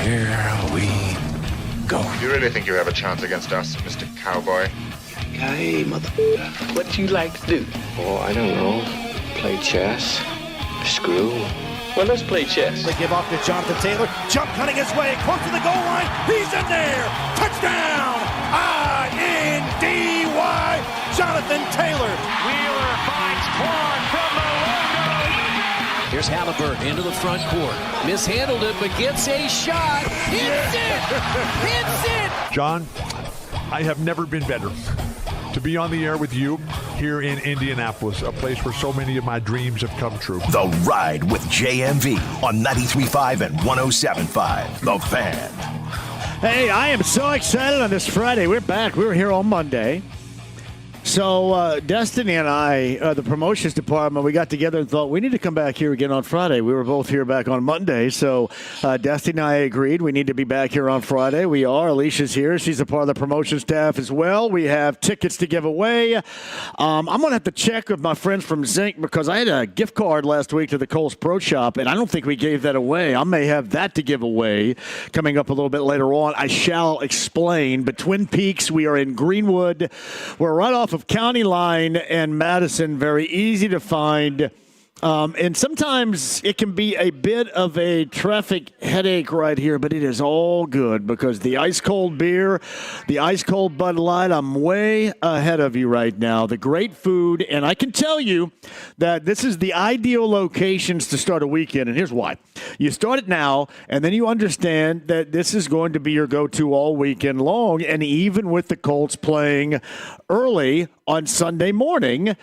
Here we go. You really think you have a chance against us, Mr. Cowboy? Hey, what do you like to do? Oh, I don't know. Play chess. Screw. Well, let's play chess. They give off to Jonathan Taylor. Jump cutting his way close to the goal line. He's in there. Touchdown. I-N-D-Y. Jonathan Taylor. Wheeler finds Quan from the logo. Here's Halliburton into the front court. Mishandled it, but gets a shot. Hits it. Hits it. John, I have never been better to be on the air with you here in Indianapolis, a place where so many of my dreams have come true. The Ride with JMV on 93.5 and 107.5. The Fan. Hey, I am so excited on this Friday. We're back. We were here on Monday. So Destiny and I, the promotions department, we got together and thought we need to come back here again on Friday. We were both here back on Monday. So Destiny and I agreed we need to be back here on Friday. We are. Alicia's here. She's a part of the promotion staff as well. We have tickets to give away. I'm going to have to check with my friends from Zinc because I had a gift card last week to the Kohl's Pro Shop, and I don't think we gave that away. I may have that to give away coming up a little bit later on. I shall explain. But Twin Peaks, we are in Greenwood. We're right off of County Line and Madison, very easy to find. And sometimes it can be a bit of a traffic headache right here, but it is all good because the ice-cold beer, the ice-cold Bud Light, I'm way ahead of you right now. The great food, and I can tell you that this is the ideal locations to start a weekend, and here's why. You start it now, and then you understand that this is going to be your go-to all weekend long, and even with the Colts playing early on Sunday morning,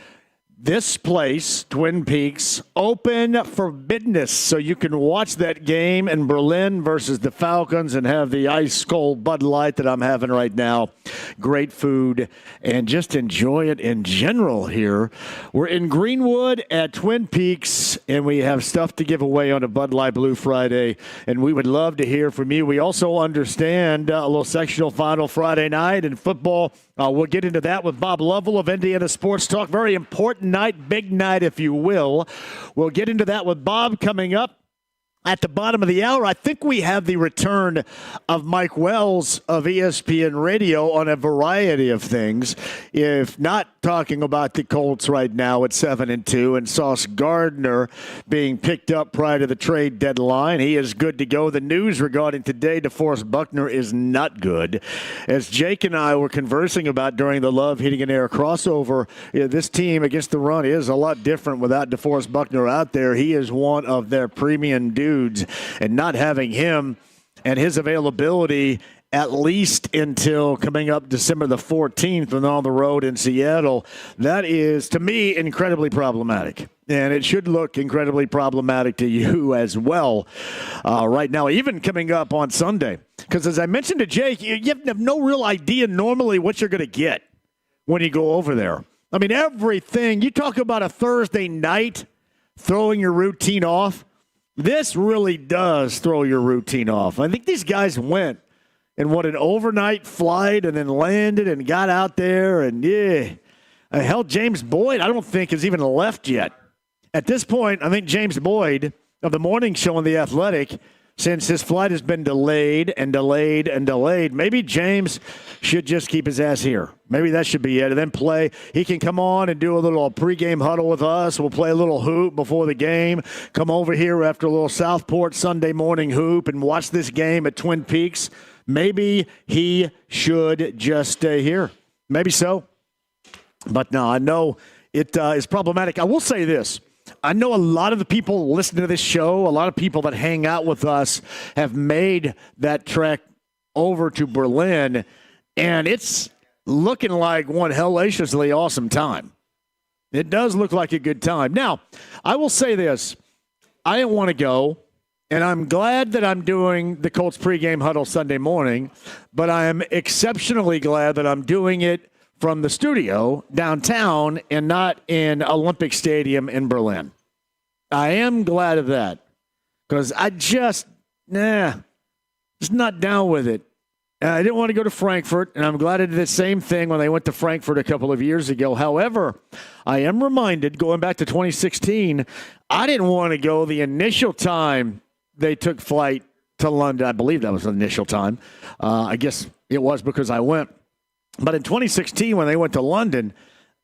this place, Twin Peaks, open for business, so you can watch that game in Berlin versus the Falcons and have the ice-cold Bud Light that I'm having right now. Great food, and just enjoy it in general here. We're in Greenwood at Twin Peaks, and we have stuff to give away on a Bud Light Blue Friday, and we would love to hear from you. We also understand a little sectional final Friday night in football. We'll get into that with Bob Lovell of Indiana Sports Talk. Very important night, big night, if you will. We'll get into that with Bob coming up at the bottom of the hour. I think we have the return of Mike Wells of ESPN Radio on a variety of things. If not talking about the Colts right now at 7-2 and Sauce Gardner being picked up prior to the trade deadline. He is good to go. The news regarding today, DeForest Buckner is not good. As Jake and I were conversing about during the Love Heating and Air crossover, this team against the run is a lot different without DeForest Buckner out there. He is one of their premium dudes. And not having him and his availability at least until coming up December the 14th and on the road in Seattle, that is, to me, incredibly problematic. And it should look incredibly problematic to you as well right now, even coming up on Sunday. Because as I mentioned to Jake, you have no real idea normally what you're going to get when you go over there. I mean, everything. You talk about a Thursday night throwing your routine off. This really does throw your routine off. I think these guys went and what, an overnight flight and then landed and got out there. And, hell, James Boyd, I don't think has even left yet. At this point, I think James Boyd of the morning show on The Athletic, since his flight has been delayed and delayed and delayed, maybe James should just keep his ass here. Maybe that should be it. And then play. He can come on and do a little pregame huddle with us. We'll play a little hoop before the game. Come over here after a little Southport Sunday morning hoop and watch this game at Twin Peaks. Maybe he should just stay here. Maybe so. But no, I know it is problematic. I will say this. I know a lot of the people listening to this show, a lot of people that hang out with us have made that trek over to Berlin, and it's looking like one hellaciously awesome time. It does look like a good time. Now, I will say this. I didn't want to go, and I'm glad that I'm doing the Colts pregame huddle Sunday morning, but I am exceptionally glad that I'm doing it from the studio downtown and not in Olympic Stadium in Berlin. I am glad of that because I just not down with it. I didn't want to go to Frankfurt, and I'm glad I did the same thing when they went to Frankfurt a couple of years ago. However, I am reminded, going back to 2016, I didn't want to go the initial time they took flight to London. I believe that was the initial time. I guess it was because I went. But in 2016, when they went to London,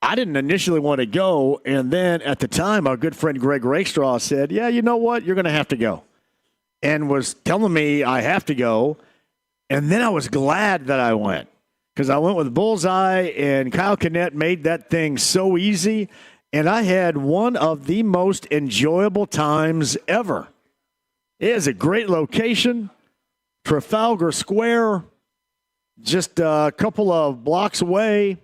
I didn't initially want to go. And then at the time, our good friend Greg Rakestraw said, yeah, you know what? You're going to have to go. And was telling me I have to go. And then I was glad that I went because I went with Bullseye, and Kyle Kinnett made that thing so easy. And I had one of the most enjoyable times ever. It is a great location, Trafalgar Square, just a couple of blocks away.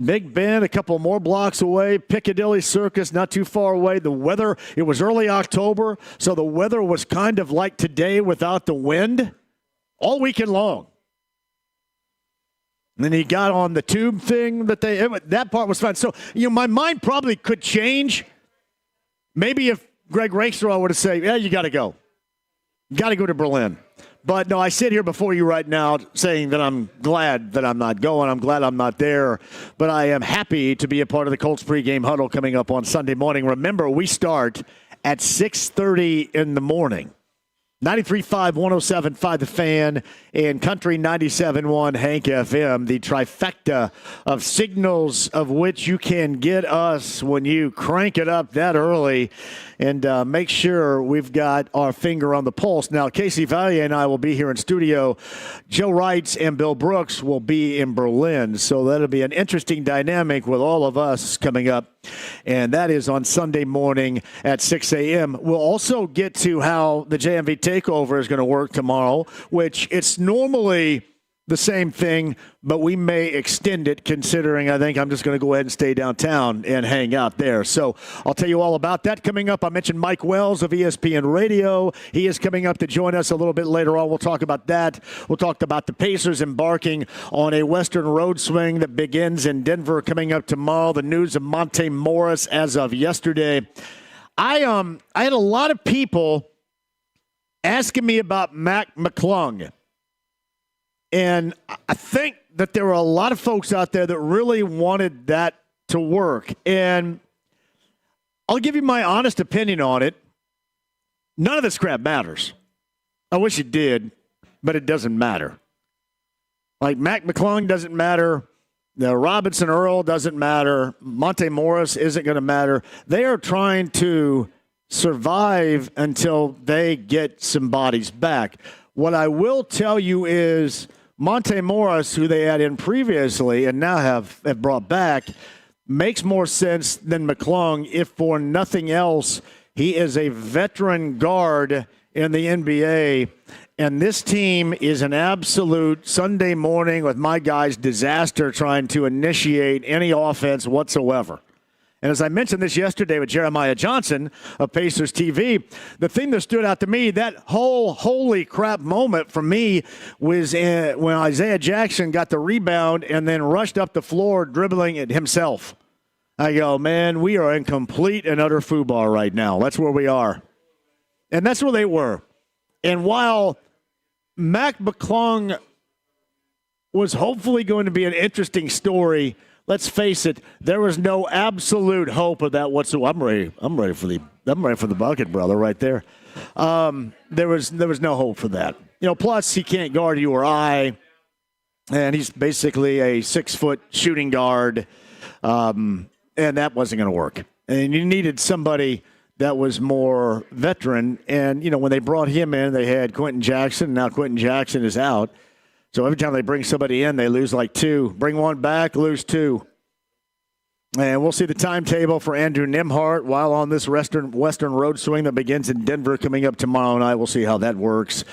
Big Ben, a couple more blocks away. Piccadilly Circus, not too far away. The weather, it was early October, so the weather was kind of like today without the wind all weekend long. And then he got on the tube thing that part was fun. So, my mind probably could change. Maybe if Greg Rakestraw would have said, yeah, you got to go. You got to go to Berlin. But no, I sit here before you right now saying that I'm glad that I'm not going. I'm glad I'm not there. But I am happy to be a part of the Colts pregame huddle coming up on Sunday morning. Remember, we start at 6:30 in the morning. 93.5, 107.5 The Fan, and Country 97.1 Hank FM, the trifecta of signals of which you can get us when you crank it up that early and make sure we've got our finger on the pulse. Now, Casey Valier and I will be here in studio. Joe Wrights and Bill Brooks will be in Berlin, so that'll be an interesting dynamic with all of us coming up, and that is on Sunday morning at 6 a.m. We'll also get to how the JMV takeover is going to work tomorrow, which it's normally the same thing, but we may extend it considering I think I'm just going to go ahead and stay downtown and hang out there. So I'll tell you all about that coming up. I mentioned Mike Wells of ESPN Radio. He is coming up to join us a little bit later on. We'll talk about that. We'll talk about the Pacers embarking on a Western road swing that begins in Denver coming up tomorrow. The news of Monte Morris as of yesterday. I had a lot of people asking me about Mac McClung. And I think that there were a lot of folks out there that really wanted that to work. And I'll give you my honest opinion on it. None of this crap matters. I wish it did, but it doesn't matter. Like Mac McClung doesn't matter. Robinson Earl doesn't matter. Monte Morris isn't going to matter. They are trying to survive until they get some bodies back. What I will tell you is Monte Morris, who they had in previously and now have brought back, makes more sense than McClung. If for nothing else, he is a veteran guard in the NBA. And this team is an absolute Sunday morning with my guys disaster trying to initiate any offense whatsoever. And as I mentioned this yesterday with Jeremiah Johnson of Pacers TV, the thing that stood out to me, that whole holy crap moment for me was when Isaiah Jackson got the rebound and then rushed up the floor dribbling it himself. I go, man, we are in complete and utter foobar right now. That's where we are. And that's where they were. And while Mac McClung was hopefully going to be an interesting story, let's face it, there was no absolute hope of that whatsoever. I'm ready for the bucket, brother, right there. There was no hope for that. Plus he can't guard you or I, and he's basically a 6-foot shooting guard, and that wasn't going to work. And you needed somebody that was more veteran. And when they brought him in, they had Quentin Jackson. Now Quentin Jackson is out. So every time they bring somebody in, they lose like 2. Bring one back, lose 2. And we'll see the timetable for Andrew Nembhard while on this Western road swing that begins in Denver coming up tomorrow night. We'll see how that works.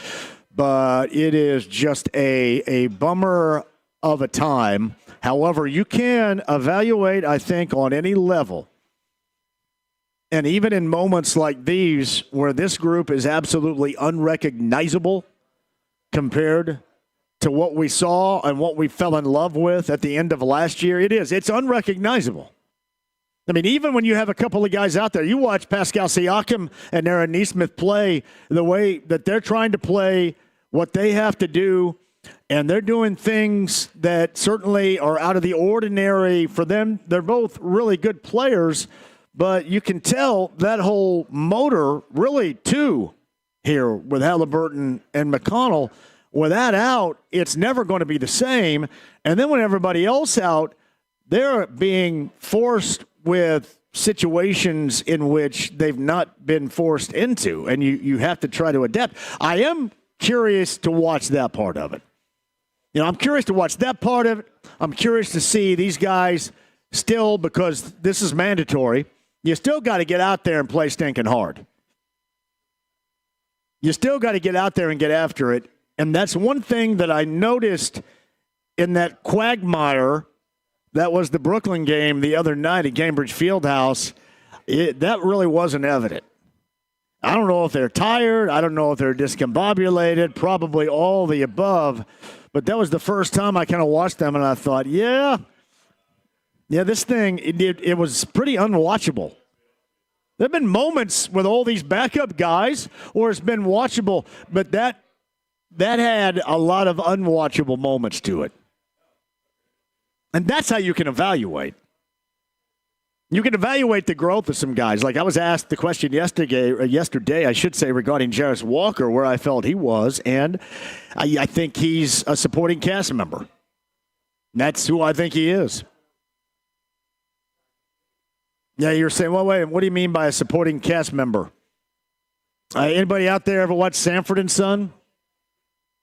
But it is just a bummer of a time. However, you can evaluate, I think, on any level. And even in moments like these where this group is absolutely unrecognizable compared to what we saw and what we fell in love with at the end of last year, it's unrecognizable. I mean, even when you have a couple of guys out there, you watch Pascal Siakam and Aaron Nesmith play the way that they're trying to play, what they have to do, and they're doing things that certainly are out of the ordinary for them. They're both really good players, but you can tell that whole motor really, too, here with Halliburton and McConnell. With that out, it's never going to be the same. And then when everybody else out, they're being forced with situations in which they've not been forced into, and you have to try to adapt. I am curious to watch that part of it. I'm curious to watch that part of it. I'm curious to see these guys still, because this is mandatory, you still got to get out there and play stinking hard. You still got to get out there and get after it. And that's one thing that I noticed in that quagmire that was the Brooklyn game the other night at Cambridge Fieldhouse. That really wasn't evident. I don't know if they're tired. I don't know if they're discombobulated. Probably all the above. But that was the first time I kind of watched them, and I thought, yeah, this thing, it was pretty unwatchable. There have been moments with all these backup guys where it's been watchable, but that had a lot of unwatchable moments to it. And that's how you can evaluate. You can evaluate the growth of some guys. Like I was asked the question yesterday, regarding Jarris Walker, where I felt he was, and I think he's a supporting cast member. That's who I think he is. Yeah, you're saying, well, wait, what do you mean by a supporting cast member? Anybody out there ever watch Sanford and Son?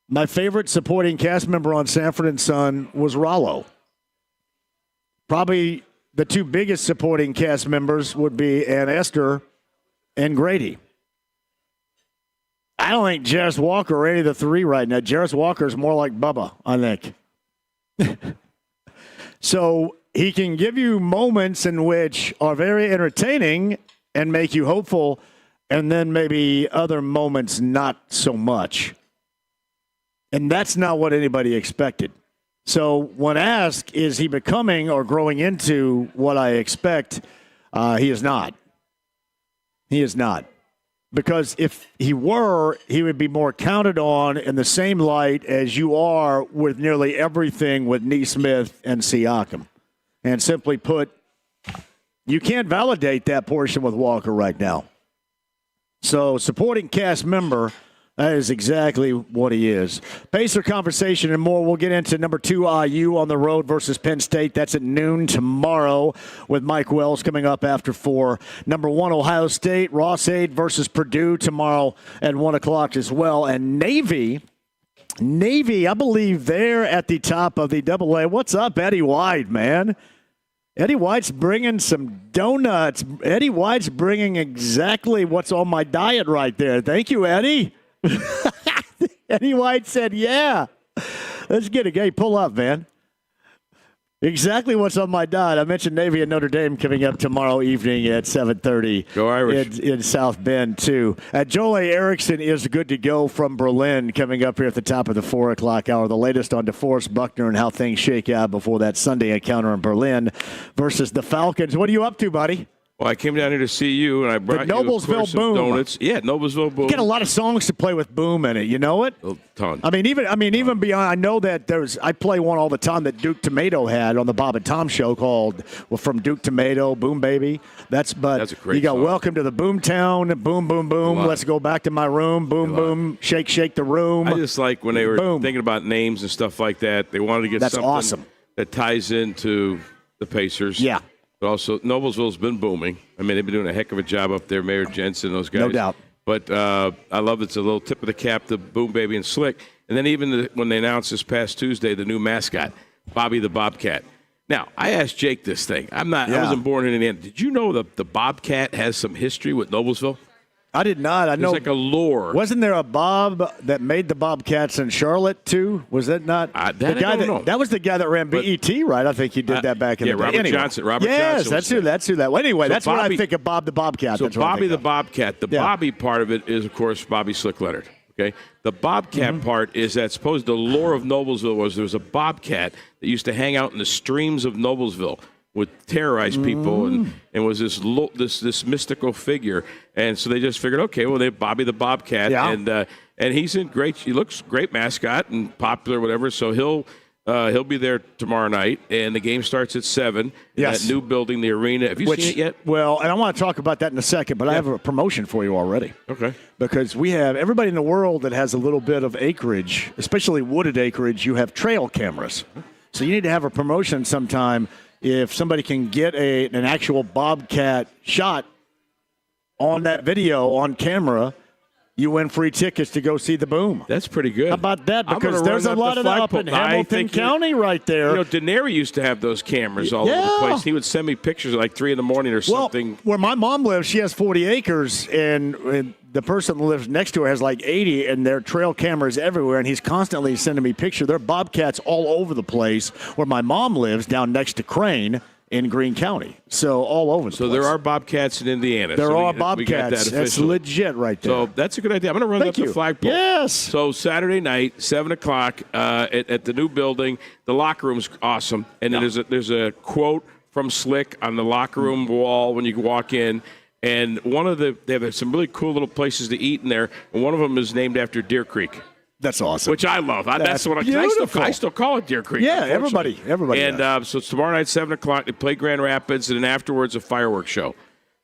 My favorite supporting cast member on Sanford and Son was Rollo. Probably the two biggest supporting cast members would be Aunt Esther and Grady. I don't think Jarris Walker or any of the three right now. Jarris Walker is more like Bubba, I think. So he can give you moments in which are very entertaining and make you hopeful, and then maybe other moments not so much. And that's not what anybody expected. So when asked, is he becoming or growing into what I expect, he is not. He is not. Because if he were, he would be more counted on in the same light as you are with nearly everything with Neesmith and Siakam. And simply put, you can't validate that portion with Walker right now. So supporting cast member, that is exactly what he is. Pacer conversation and more. We'll get into number 2 IU on the road versus Penn State. That's at noon tomorrow with Mike Wells coming up after 4. Number 1 Ohio State, Ross-Ade versus Purdue tomorrow at 1 o'clock as well. And Navy, I believe they're at the top of the AA. What's up, Eddie White, man? Eddie White's bringing some donuts. Eddie White's bringing exactly what's on my diet right there. Thank you, Eddie. Eddie White said, yeah. Let's get it. Hey, pull up, man. Exactly what's on my diet. I mentioned Navy and Notre Dame coming up tomorrow evening at 7:30. Go Irish. In South Bend, too. Joel A. Erickson is good to go from Berlin coming up here at the top of the 4 o'clock hour. The latest on DeForest Buckner and how things shake out before that Sunday encounter in Berlin versus the Falcons. What are you up to, buddy? Well, I came down here to see you, and I brought the Noblesville some Boom. donuts. Yeah, Noblesville Boom. You get a lot of songs to play with Boom in it. You know it? A ton. Even beyond, I know that I play one all the time that Duke Tomato had on the Bob and Tom show called From Duke Tomato, Boom Baby. That's a great. You got song. Welcome to the Boom Town, Boom Boom Boom. Let's go back to my room, Boom Boom, shake shake the room. I just like when they were thinking about names and stuff like that. They wanted to get something awesome. That ties into the Pacers. Yeah. But also, Noblesville's been booming. I mean, they've been doing a heck of a job up there, Mayor Jensen, those guys. No doubt. But I love it's a little tip of the cap to Boom Baby and Slick. And then even when they announced this past Tuesday, the new mascot, Bobby the Bobcat. Now, I asked Jake this thing. I wasn't born in Indiana. Did you know the Bobcat has some history with Noblesville? I did not. I know. There's like a lore. Wasn't there a Bob that made the Bobcats in Charlotte too? Was that not I don't know. That was the guy that ran BET, right? I think he did that back in the day. Robert Johnson. Robert Johnson. That's who that. Well, anyway, that's what I think of Bob the Bobcat. So Bobby the Bobcat. The Bobby part of it is, of course, Bobby Slick Leonard. Okay, the Bobcat part is that supposed the lore of Noblesville was there was a Bobcat that used to hang out in the streams of Noblesville, would terrorize people and was this mystical figure, and so they just figured, okay, well, they have Bobby the Bobcat, and he's in great. He looks great mascot and popular, whatever. So He'll be there tomorrow night, and the game starts at 7. Yes. That new building, the arena. Have you seen it yet? Well, and I want to talk about that in a second, but I have a promotion for you already. Okay. Because we have everybody in the world that has a little bit of acreage, especially wooded acreage, you have trail cameras. So you need to have a promotion sometime. If somebody can get an actual bobcat shot on that video on camera, you win free tickets to go see the boom. That's pretty good. How about that? I'm Because gonna there's a run lot the of that up in flagpole. I Hamilton think County right there. You know, Daenerys used to have those cameras all over the place. He would send me pictures at like 3 in the morning or something. Well, where my mom lives, she has 40 acres, and the person that lives next to her has like 80, and there are trail cameras everywhere, and he's constantly sending me pictures. There are bobcats all over the place where my mom lives down next to Crane in Greene County. So all over the place. So there are bobcats in Indiana. There are we got bobcats. that That's officially. legit right there. So that's a good idea. I'm going to run Thank up the you. flagpole. Yes. So Saturday night, 7 o'clock at the new building. The locker room's awesome. And then there's a quote from Slick on the locker room wall when you walk in. And they have some really cool little places to eat in there. And one of them is named after Deer Creek. That's awesome. Which I love. That's what I still call it Deer Creek. Yeah, everybody. And so it's tomorrow night, 7 o'clock. They play Grand Rapids, and then afterwards a fireworks show.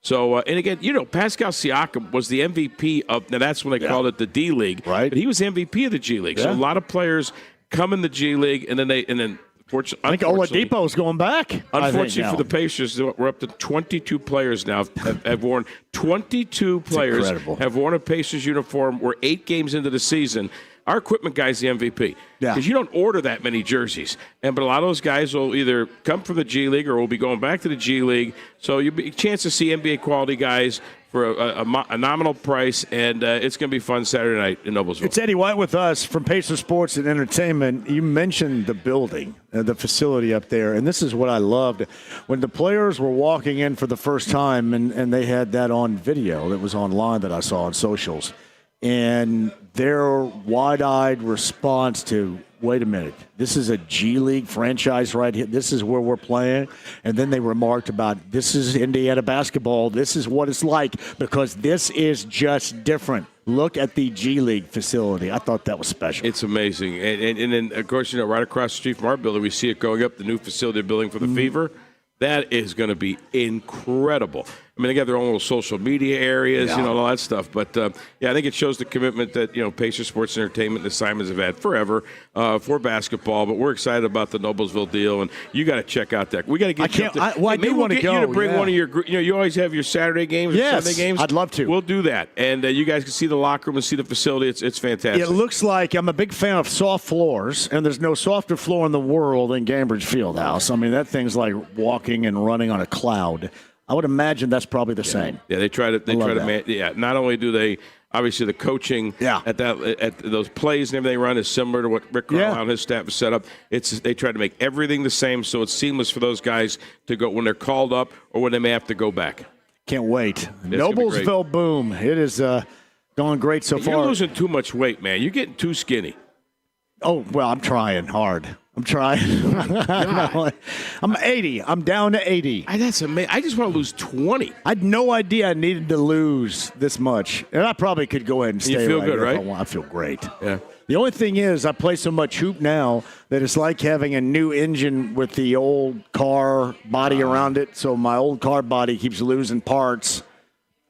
So, and again, Pascal Siakam was the MVP of, now that's when they called it the D League. Right. But he was MVP of the G League. Yeah. So a lot of players come in the G League, and then I think Oladipo's going back. Unfortunately for the Pacers, we're up to 22 players now have worn. 22 players have worn a Pacers uniform. We're 8 games into the season. Our equipment guy's the MVP. Yeah. Because you don't order that many jerseys. But a lot of those guys will either come from the G League or will be going back to the G League. So you'll be a chance to see NBA quality guys for a nominal price, and it's going to be fun Saturday night in Noblesville. It's Eddie White with us from Pacer Sports and Entertainment. You mentioned the building, the facility up there, and this is what I loved. When the players were walking in for the first time, and they had that on video that was online that I saw on socials, and their wide-eyed response to, wait a minute, this is a G League franchise right here. This is where we're playing. And then they remarked about, this is Indiana basketball. This is what it's like because this is just different. Look at the G League facility. I thought that was special. It's amazing. And then, of course, right across the street from our building, we see it going up, the new facility building for the Fever. That is going to be incredible. I mean, they got their own little social media areas, all that stuff. But, I think it shows the commitment that, Pacer Sports Entertainment and the Simons have had forever for basketball. But we're excited about the Noblesville deal, and you got to check out that. We got to get you up there. I do want to go. You to bring one of your, you always have your Saturday games or Sunday games. I'd love to. We'll do that. And you guys can see the locker room and see the facility. It's fantastic. It looks like I'm a big fan of soft floors, and there's no softer floor in the world than Gainbridge Fieldhouse. I mean, that thing's like walking and running on a cloud. I would imagine that's probably the same. Yeah, they try to. Not only do they, obviously the coaching at those plays and everything they run is similar to what Rick Carlisle and his staff has set up. They try to make everything the same so it's seamless for those guys to go when they're called up or when they may have to go back. Can't wait. Noblesville boom. It is going great so far. You're losing too much weight, man. You're getting too skinny. Oh, well, I'm trying hard. I'm trying. I'm 80. I'm down to 80. That's amazing. I just want to lose 20. I had no idea I needed to lose this much. And I probably could go ahead and stay. You feel good, right? I feel great. Yeah. The only thing is I play so much hoop now that it's like having a new engine with the old car body around it. So my old car body keeps losing parts.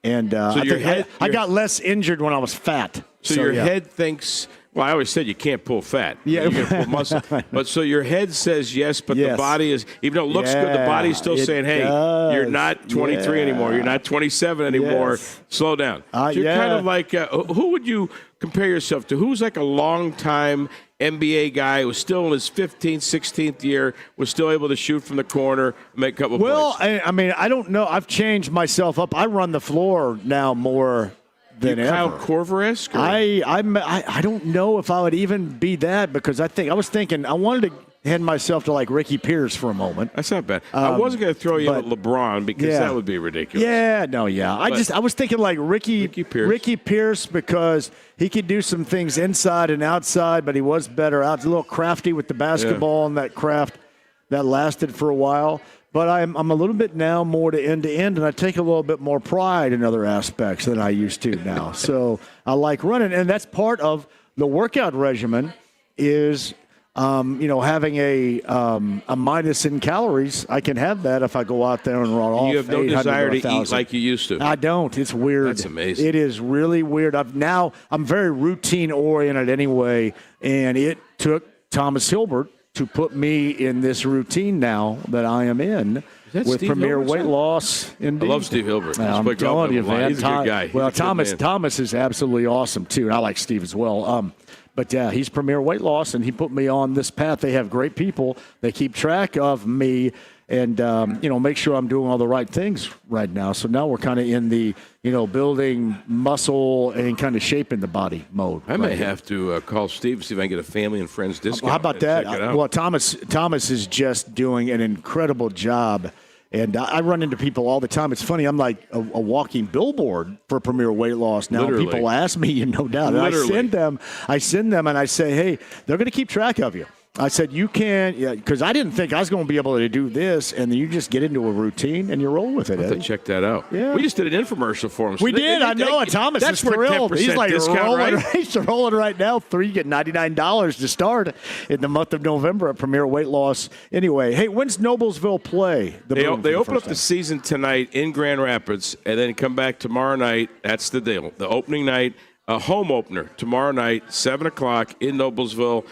And I got less injured when I was fat. So your head thinks – well, I always said you can't pull fat. Yeah. You can pull muscle. But so your head says yes, but the body is, even though it looks good, the body's still saying, hey, you're not 23 anymore. You're not 27 anymore. Yes. Slow down. So you're kind of like, who would you compare yourself to? Who's like a long-time NBA guy who was still in his 15th, 16th year, was still able to shoot from the corner, make a couple of plays? I mean, I don't know. I've changed myself up. I run the floor now more than ever. Kyle Korver-esque? I don't know if I would even be that because I was thinking I wanted to hand myself to like Ricky Pierce for a moment. That's not bad. I wasn't going to throw you in with LeBron because that would be ridiculous. I was thinking like Ricky Pierce because he could do some things inside and outside, but he was better out. A little crafty with the basketball and that craft that lasted for a while. But I'm a little bit now more to end-to-end, and I take a little bit more pride in other aspects than I used to now. So I like running, and that's part of the workout regimen is having a minus in calories, I can have that if I go out there and run off. You have no desire to eat like you used to. I don't. It's weird. That's amazing. It is really weird. I'm very routine oriented anyway, and it took Thomas Hilbert to put me in this routine now that I am in. With Steve Premier Hilbert's Weight Loss. Indeed. I love Steve Hilbert. I'm telling you, man. He's a good guy. Well, Thomas is absolutely awesome, too. And I like Steve as well. But, yeah, he's Premier Weight Loss, and he put me on this path. They have great people. They keep track of me and, make sure I'm doing all the right things right now. So now we're kind of in the, building muscle and kind of shaping the body mode. I may have to call Steve and see if I can get a family and friends discount. How about that? Well, Thomas is just doing an incredible job. And I run into people all the time. It's funny. I'm like a walking billboard for Premier Weight Loss now. Literally. People ask me, no doubt. And I send them and I say, hey, they're going to keep track of you. I said, you can, because I didn't think I was going to be able to do this, and then you just get into a routine and you roll with it. I have to check that out. Yeah. We just did an infomercial for him. So we did. I know. Thomas is thrilled. He's like rolling. Right? He's rolling right now. You get $99 to start in the month of November at Premier Weight Loss. Anyway, hey, when's Noblesville play? They open up the season tonight in Grand Rapids, and then come back tomorrow night. That's the deal. The opening night, a home opener tomorrow night, 7 o'clock in Noblesville.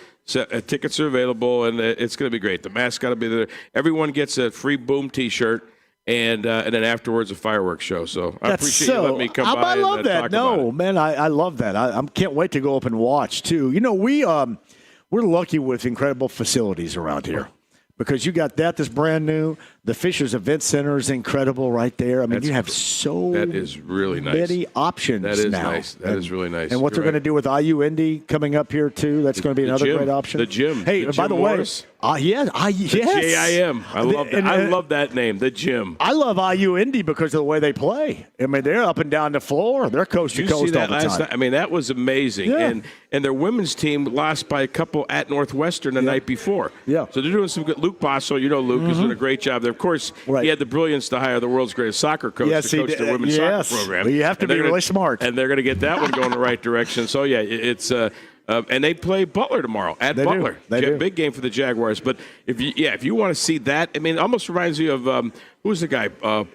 Tickets are available, and it's going to be great. The mascot will be there. Everyone gets a free Boom T-shirt, and then afterwards a fireworks show. So I appreciate you letting me come by. I love and that. Talk No, about it. man, I love that. I can't wait to go up and watch too. We're lucky with incredible facilities around here. Because you got that's brand new. The Fishers Event Center is incredible right there. I mean, you have that is really nice. Many options now. That is nice. That is really nice. And what they're going to do with IU Indy coming up here, too, that's going to be another great option. The gym. Hey, the by Jim the way, Morris. yes. JIM. I love that. I love that name, the gym. I love IU Indy because of the way they play. I mean, they're up and down the floor. They're coast to coast all the time. I mean, that was amazing. Yeah. And their women's team lost by a couple at Northwestern the night before. Yeah. So they're doing some good. Luke Basso, Luke is doing a great job there. Of course, he had the brilliance to hire the world's greatest soccer coach to coach the women's soccer program. Well, you have to be really smart. And they're going to get that one going in the right direction. So, yeah, it's and they play Butler tomorrow at Butler. They do. Big game for the Jaguars. But if you want to see that, I mean, it almost reminds you of who's the guy? Paul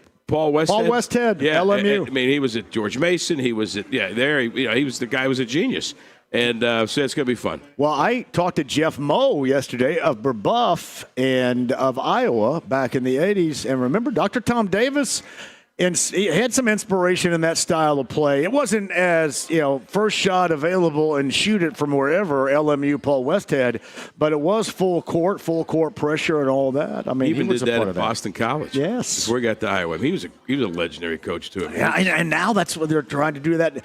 Westhead. Paul Westhead, yeah, LMU. I mean, he was at George Mason. He was at there. He was the guy who was a genius. And so it's going to be fun. Well, I talked to Jeff Moe yesterday of Brebeuf and of Iowa back in the 80s. And remember Dr. Tom Davis? And he had some inspiration in that style of play. It wasn't as, first shot available and shoot it from wherever LMU Paul Westhead, but it was full court pressure and all that. I mean, he was did a that part at of that. Boston College. Yes. Before he got to Iowa. He was a legendary coach, too. Yeah, and now that's what they're trying to do. That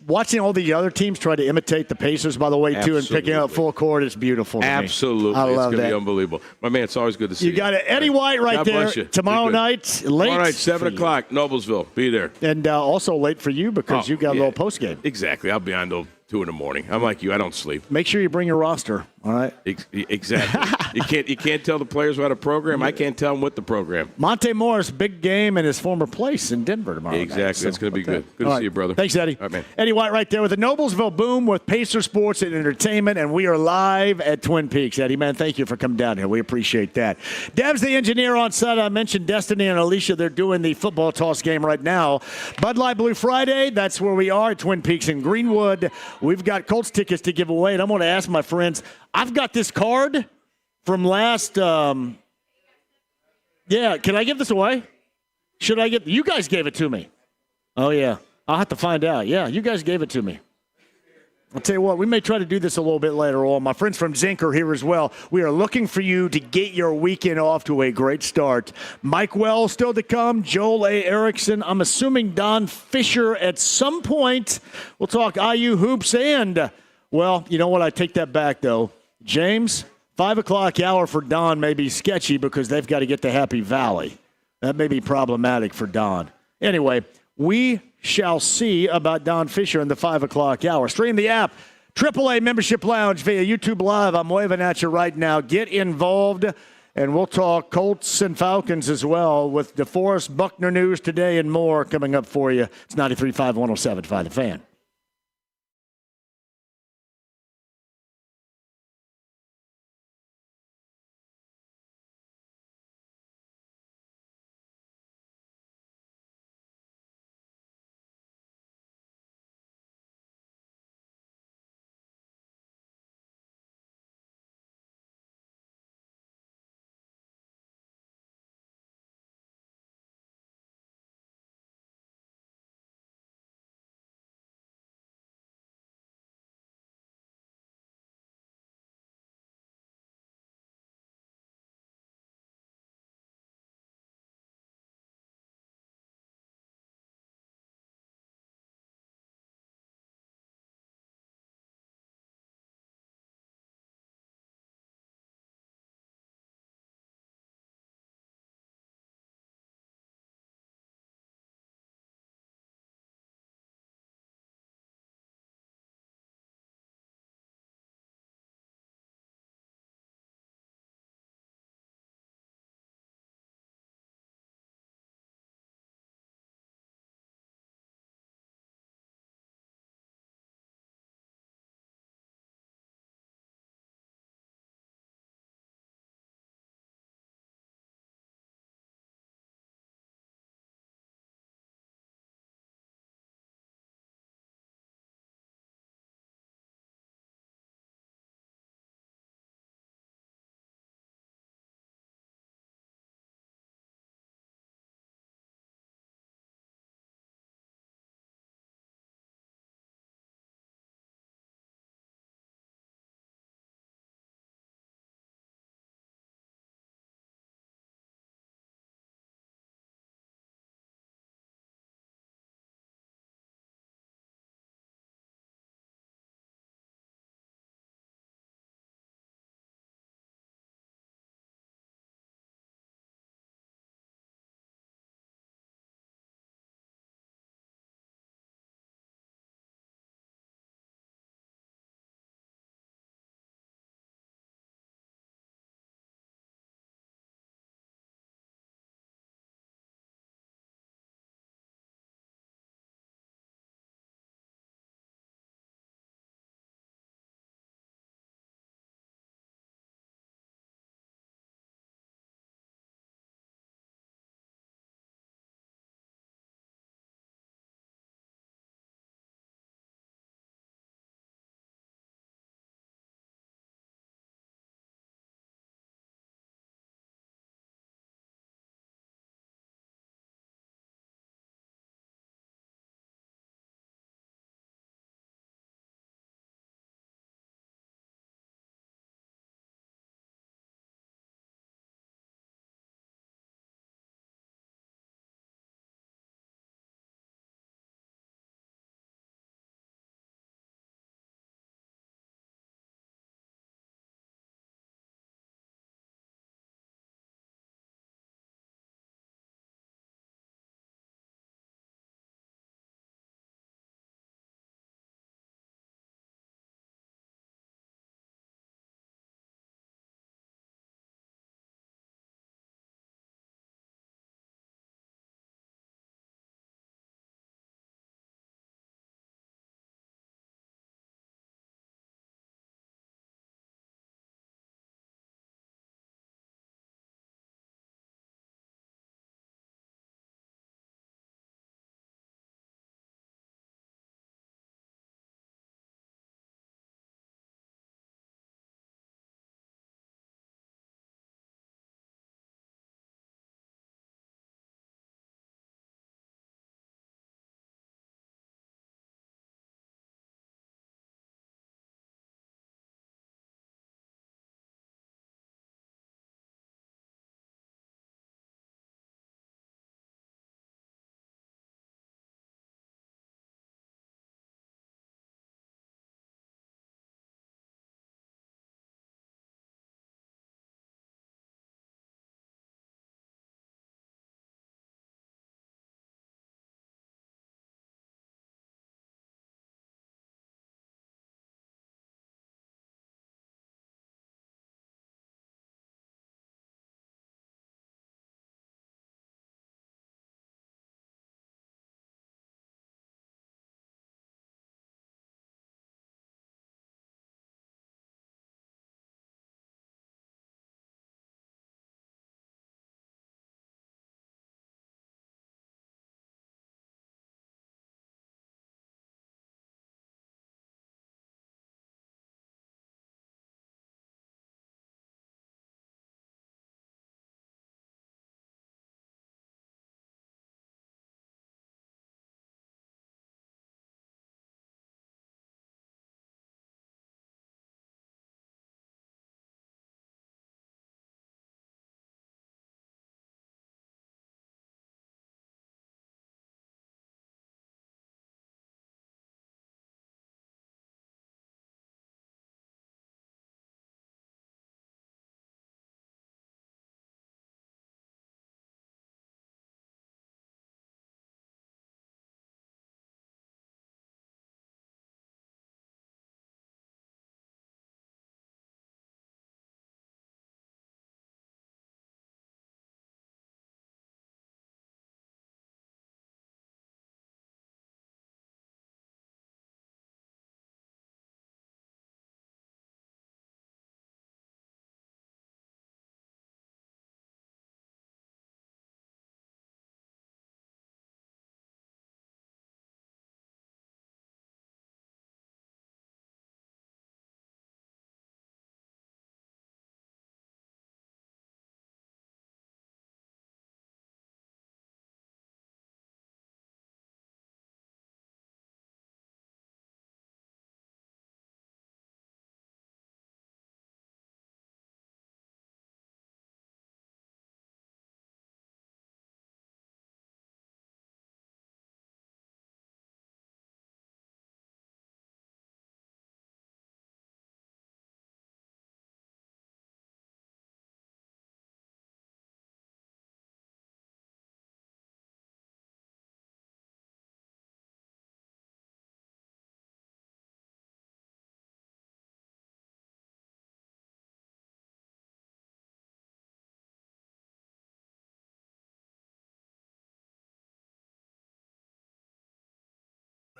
watching all the other teams try to imitate the Pacers, by the way, too, and picking up full court is beautiful to me. Absolutely. I love it's going to that. be unbelievable. My man, it's always good to see you. You got it. Eddie White right God there. bless you. Tomorrow night, late. Tomorrow night, 7 o'clock, Noblesville. Be there. And also late for you because you got a little post game. Exactly. I'll be on till 2 in the morning. I'm like you. I don't sleep. Make sure you bring your roster. All right. Exactly. you can't tell the players about a program. I can't tell them what the program. Monte Morris, big game in his former place in Denver tomorrow. Exactly. Night. That's going to be good. Good to see you, brother. Thanks, Eddie. All right, man. Eddie White right there with the Noblesville Boom with Pacer Sports and Entertainment, and we are live at Twin Peaks. Eddie, man, thank you for coming down here. We appreciate that. Dev's the engineer on site. I mentioned Destiny and Alicia. They're doing the football toss game right now. Bud Light Blue Friday, that's where we are at Twin Peaks in Greenwood. We've got Colts tickets to give away, and I'm going to ask my friends. I've got this card from last can I give this away? Should I you guys gave it to me. Oh, yeah. I'll have to find out. Yeah, you guys gave it to me. I'll tell you what, we may try to do this a little bit later on. My friends from Zinc are here as well. We are looking for you to get your weekend off to a great start. Mike Wells still to come, Joel A. Erickson. I'm assuming Don Fisher at some point. We'll talk IU hoops and, well, you know what? I take that back, though. James, 5 o'clock hour for Don may be sketchy because they've got to get to Happy Valley. That may be problematic for Don. Anyway, we shall see about Don Fisher in the 5 o'clock hour. Stream the app, AAA Membership Lounge via YouTube Live. I'm waving at you right now. Get involved, and we'll talk Colts and Falcons as well with DeForest Buckner news today and more coming up for you. It's 93.5, 107.5 The Fan.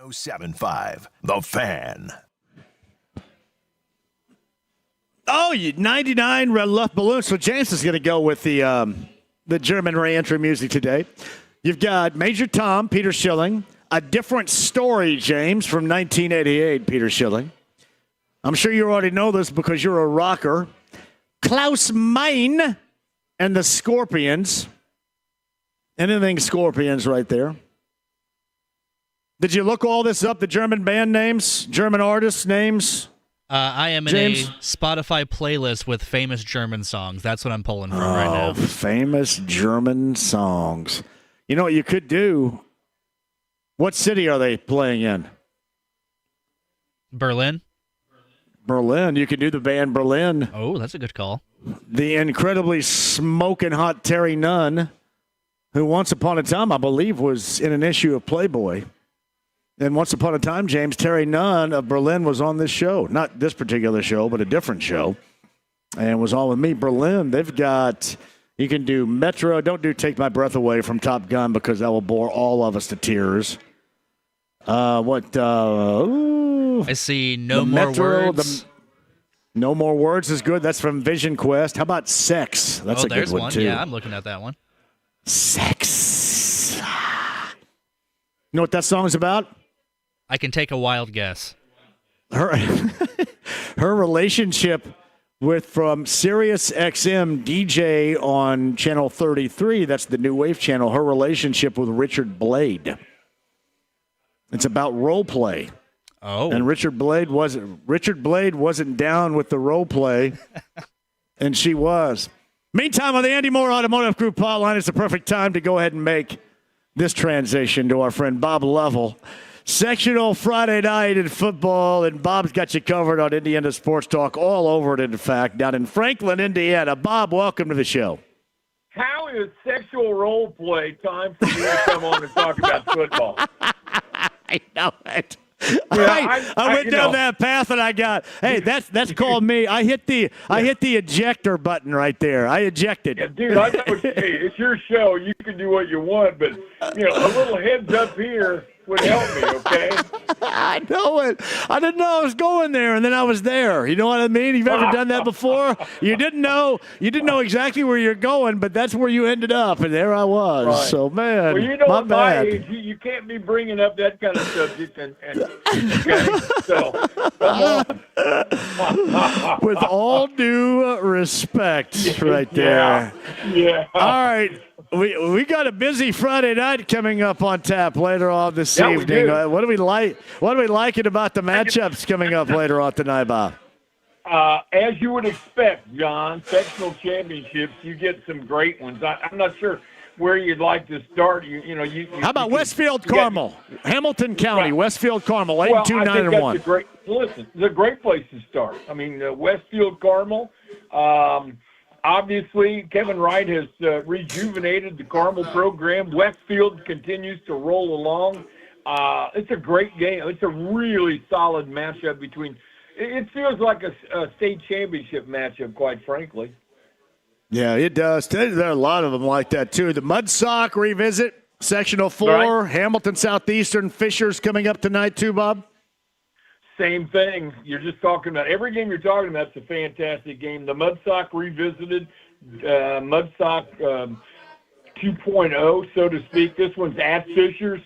1075 The Fan. Oh, 99 Red Left Balloons. So James is going to go with the German re-entry music today. You've got Major Tom, Peter Schilling. A Different Story, James, from 1988, Peter Schilling. I'm sure you already know this because you're a rocker. Klaus Meine and the Scorpions. Anything Scorpions right there. Did you look all this up, the German band names, German artists' names? I am in James? a Spotify playlist with famous German songs. That's what I'm pulling from right now. Famous German songs. You know what you could do? What city are they playing in? Berlin. Berlin. You could do the band Berlin. Oh, that's a good call. The incredibly smoking hot Terry Nunn, who once upon a time, I believe, was in an issue of Playboy. And once upon a time, James, Terry Nunn of Berlin was on this show. Not this particular show, but a different show. And was on with me. Berlin, they've got, you can do Metro. Don't do Take My Breath Away from Top Gun because that will bore all of us to tears. I see No More Metro, Words. No More Words is good. That's from Vision Quest. How about Sex? That's a good one, too. Yeah, I'm looking at that one. Sex. You know what that song's about? I can take a wild guess. Her relationship with from Sirius XM DJ on channel 33, that's the New Wave channel, her relationship with Richard Blade. It's about role play. Oh. And Richard Blade wasn't down with the role play, and she was. Meantime, on the Andy Moore Automotive Group hotline, it's the perfect time to go ahead and make this transition to our friend Bob Lovell. Sectional Friday night in football, and Bob's got you covered on Indiana Sports Talk all over it, in fact, down in Franklin, Indiana. Bob, welcome to the show. How is sexual role play time for you to come on and talk about football? I know it. I went down that path and I got, hey, that's called me. I hit the ejector button right there. I ejected. Yeah, dude, I know it's your show. You can do what you want, but a little heads up here would help me, okay? I know it. I didn't know I was going there, and then I was there. You know what I mean? You've ever done that before? You didn't know exactly where you're going, but that's where you ended up, and there I was. Right. So, man, well, you know, my at bad. my age, you can't be bringing up that kind of subject, and okay? So, come on. With all due respect, right there. Yeah. All right. We got a busy Friday night coming up on tap later on this evening. What do we like? What do we like it about the matchups coming up later on tonight, Bob? As you would expect, John, sectional championships, you get some great ones. I'm not sure where you'd like to start. How about Westfield Carmel, Hamilton County, right. Westfield Carmel, 8-2, 9-1. Listen, it's a great place to start. I mean, Westfield Carmel. Obviously, Kevin Wright has rejuvenated the Carmel program. Westfield continues to roll along. It's a great game. It's a really solid matchup between – it feels like a state championship matchup, quite frankly. Yeah, it does. There are a lot of them like that, too. The Mudsock revisit, Sectional 4, right. Hamilton Southeastern, Fishers coming up tonight, too, Bob? Same thing. You're just talking about every game you're talking about is a fantastic game. The Mudsock revisited, Mudsock 2.0, so to speak. This one's at Fishers.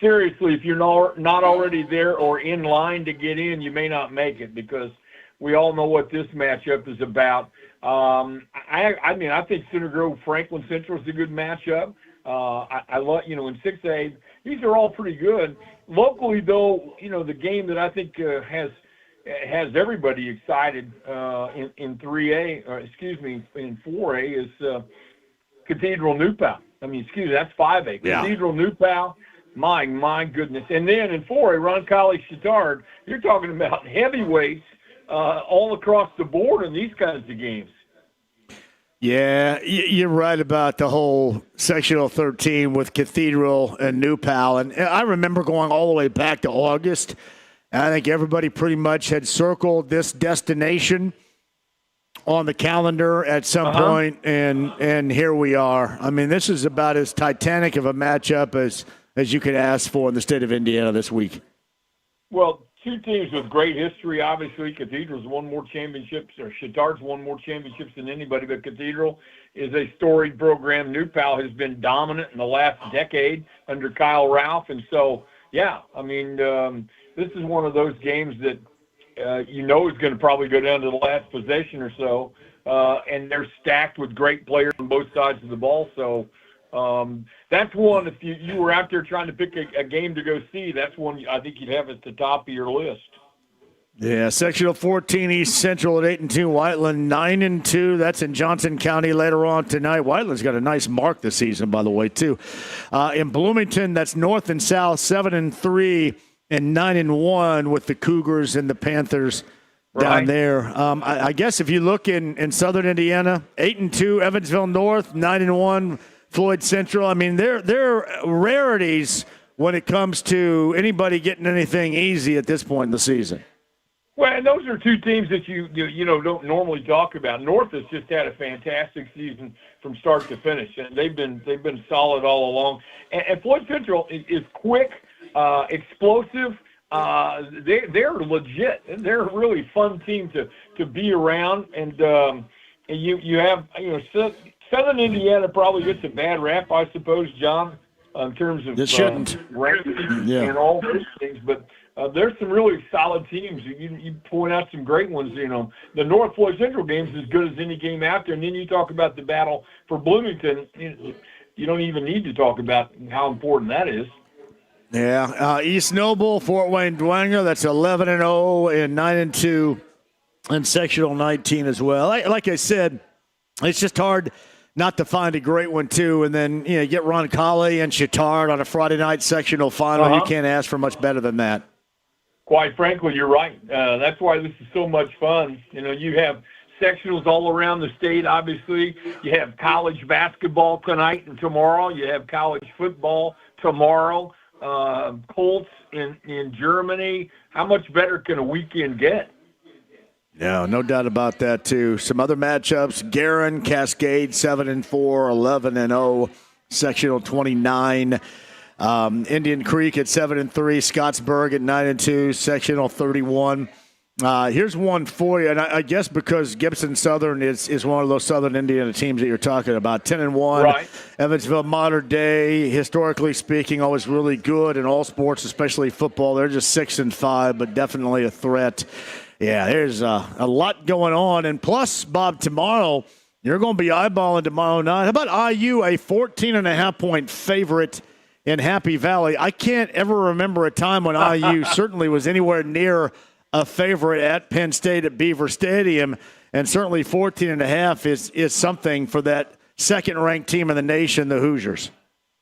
Seriously, if you're not already there or in line to get in, you may not make it because we all know what this matchup is about. I mean, I think Center Grove Franklin Central is a good matchup. I love, in 6A, these are all pretty good. Locally, though, the game that I think has everybody excited in 3A, or in 4A is Cathedral New Pal. That's 5A. Yeah. Cathedral New Pal, my goodness. And then in 4A, Roncalli Chittard, you're talking about heavyweights all across the board in these kinds of games. Yeah, you're right about the whole Sectional 13 with Cathedral and New Pal. And I remember going all the way back to August. And I think everybody pretty much had circled this destination on the calendar at some point, and here we are. I mean, this is about as titanic of a matchup as as you could ask for in the state of Indiana this week. Well, two teams with great history, obviously. Cathedral's won more championships, or Chittard's won more championships than anybody, but Cathedral is a storied program. New Pal has been dominant in the last decade under Kyle Ralph. And so, yeah, I mean, this is one of those games that is going to probably go down to the last possession or so. And they're stacked with great players on both sides of the ball. So that's one, if you were out there trying to pick a game to go see, that's one I think you'd have at the top of your list. Yeah, sectional 14 East Central at 8-2, Whiteland 9-2. That's in Johnson County later on tonight. Whiteland's got a nice mark this season, by the way, too. In Bloomington, that's North and South 7-3 and 9-1 with the Cougars and the Panthers down there. I guess if you look in Southern Indiana, 8-2, Evansville North 9-1, Floyd Central. I mean, they're rarities when it comes to anybody getting anything easy at this point in the season. Well, and those are two teams that you don't normally talk about. North has just had a fantastic season from start to finish, and they've been solid all along. And Floyd Central is quick, explosive. They're legit. They're a really fun team to be around. And you have Southern Indiana probably gets a bad rap, I suppose, John, in terms of rankings and all those things, but. There's some really solid teams. You point out some great ones. The North Floyd Central game is as good as any game out there. And then you talk about the battle for Bloomington. You don't even need to talk about how important that is. Yeah. East Noble, Fort Wayne Dwenger, that's 11-0 and 9-2 in sectional 19 as well. Like I said, it's just hard not to find a great one, too. And then, you get Roncalli and Chittard on a Friday night sectional final. You can't ask for much better than that. Quite frankly, you're right. That's why this is so much fun. You have sectionals all around the state, obviously. You have college basketball tonight and tomorrow. You have college football tomorrow. Colts in Germany. How much better can a weekend get? Yeah, no doubt about that, too. Some other matchups. Guerin, Cascade, 7-4, 11-0, sectional 29. Indian Creek at 7-3, Scottsburg at 9-2, sectional 31. Here's one for you, and I guess because Gibson Southern is one of those Southern Indiana teams that you're talking about, 10-1. Right. Evansville Modern Day, historically speaking, always really good in all sports, especially football. They're just 6-5, but definitely a threat. Yeah, there's a lot going on, and plus, Bob, tomorrow you're going to be eyeballing tomorrow night. How about IU, a 14.5-point favorite in Happy Valley? I can't ever remember a time when IU certainly was anywhere near a favorite at Penn State at Beaver Stadium, and certainly 14.5 is something for that second-ranked team in the nation, the Hoosiers.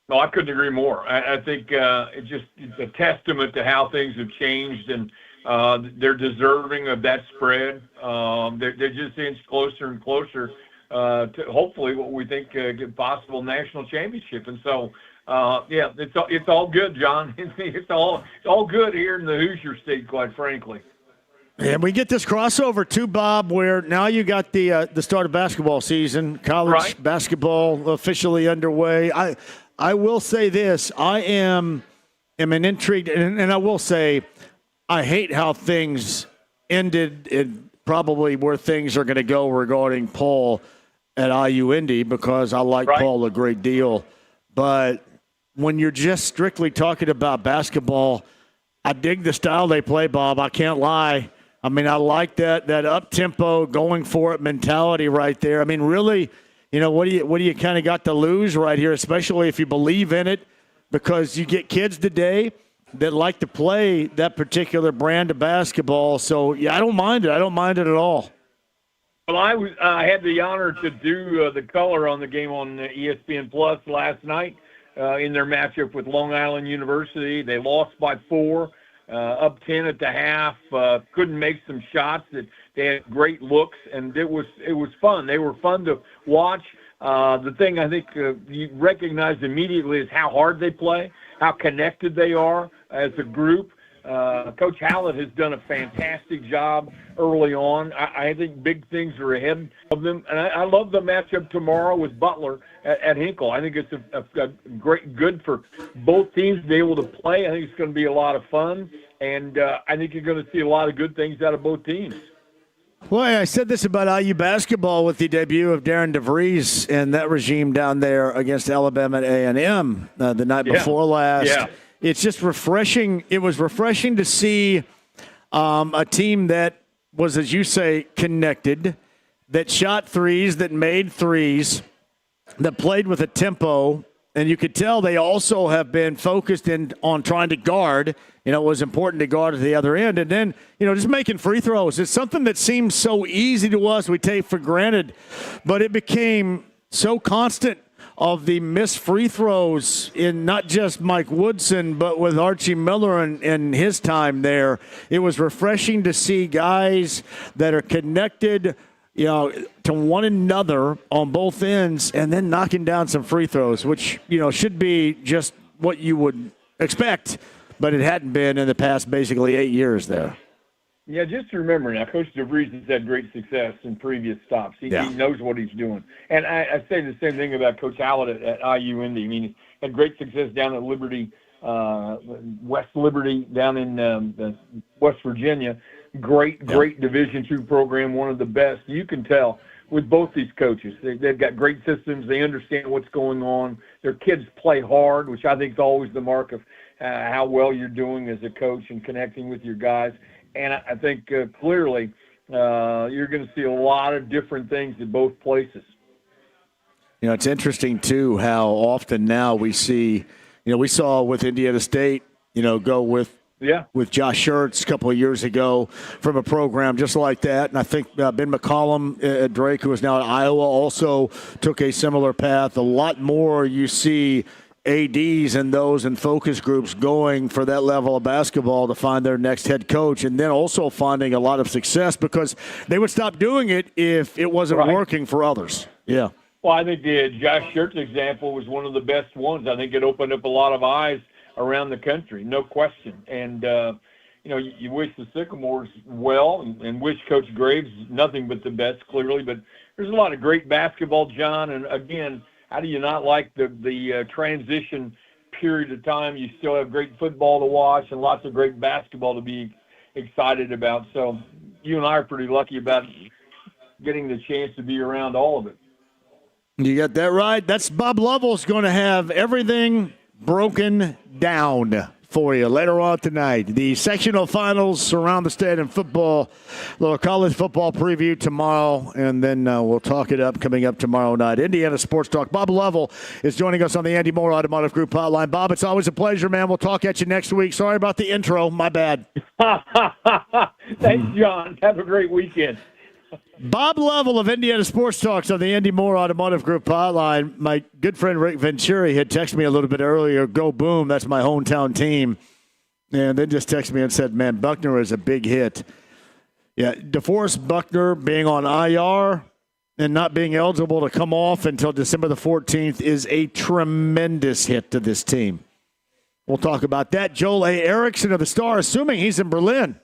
No, I couldn't agree more. I think it's a testament to how things have changed, and they're deserving of that spread. They're just inch closer and closer to hopefully what we think get possible national championship, and so. It's all good, John. It's all good here in the Hoosier State, quite frankly. And we get this crossover too, Bob, where now you got the start of basketball season, college basketball officially underway. I will say this: I am intrigued, and I will say I hate how things ended, and probably where things are going to go regarding Paul at IU Indy, because I like Paul a great deal, but. When you're just strictly talking about basketball, I dig the style they play, Bob. I can't lie. I mean, I like that up-tempo, going for it mentality right there. I mean, really, what do you kind of got to lose right here, especially if you believe in it, because you get kids today that like to play that particular brand of basketball. So, yeah, I don't mind it. I don't mind it at all. Well, I had the honor to do the color on the game on ESPN Plus last night. In their matchup with Long Island University. They lost by 4, up 10 at the half, couldn't make some shots. They had great looks, and it was fun. They were fun to watch. The thing I think you recognize immediately is how hard they play, how connected they are as a group. Coach Hallett has done a fantastic job early on. I think big things are ahead of them, and I love the matchup tomorrow with Butler at Hinkle. I think it's a good for both teams to be able to play. I think it's going to be a lot of fun, and I think you're going to see a lot of good things out of both teams. Well, I said this about IU basketball with the debut of Darren DeVries and that regime down there against Alabama A&M the night before last. Yeah. It's just refreshing. It was refreshing to see a team that was, as you say, connected, that shot threes, that made threes, that played with a tempo. And you could tell they also have been focused on trying to guard. It was important to guard at the other end. And then, just making free throws. It's something that seems so easy to us, we take for granted. But it became so constant of the missed free throws in not just Mike Woodson, but with Archie Miller and his time there. It was refreshing to see guys that are connected to one another on both ends and then knocking down some free throws, which, should be just what you would expect, but it hadn't been in the past basically 8 years there. Yeah, just remember now, Coach DeVries has had great success in previous stops. He knows what he's doing. And I say the same thing about Coach Hallett at IU Indy. I mean, he had great success down at Liberty, West Liberty down in West Virginia. Great Division II program, one of the best. You can tell with both these coaches. They've got great systems. They understand what's going on. Their kids play hard, which I think is always the mark of how well you're doing as a coach and connecting with your guys. And I think clearly you're going to see a lot of different things in both places. It's interesting, too, how often now we see, we saw with Indiana State, go with Josh Schertz a couple of years ago from a program just like that. And I think Ben McCollum at Drake, who is now at Iowa, also took a similar path. A lot more you see ADs and those in focus groups going for that level of basketball to find their next head coach, and then also finding a lot of success because they would stop doing it if it wasn't working for others. Yeah. Well, I think the Josh Schertz example was one of the best ones. I think it opened up a lot of eyes around the country, no question. And, you wish the Sycamores well and wish Coach Graves nothing but the best, clearly. But there's a lot of great basketball, John. And, again, how do you not like the transition period of time? You still have great football to watch and lots of great basketball to be excited about. So you and I are pretty lucky about getting the chance to be around all of it. You got that right. That's Bob Lovell's going to have everything broken down for you later on tonight. The sectional finals around the state in football, little college football preview tomorrow, and then we'll talk it up coming up tomorrow night. Indiana Sports Talk. Bob Lovell is joining us on the Andy Moore Automotive Group hotline. Bob, it's always a pleasure, man. We'll talk at you next week. Sorry about the intro. My bad. Thanks, John. Have a great weekend. Bob Lovell of Indiana Sports Talks on the Andy Moore Automotive Group hotline. My good friend Rick Venturi had texted me a little bit earlier, go boom, that's my hometown team. And then just texted me and said, man, Buckner is a big hit. Yeah, DeForest Buckner being on IR and not being eligible to come off until December the 14th is a tremendous hit to this team. We'll talk about that. Joel A. Erickson of the Star, assuming he's in Berlin.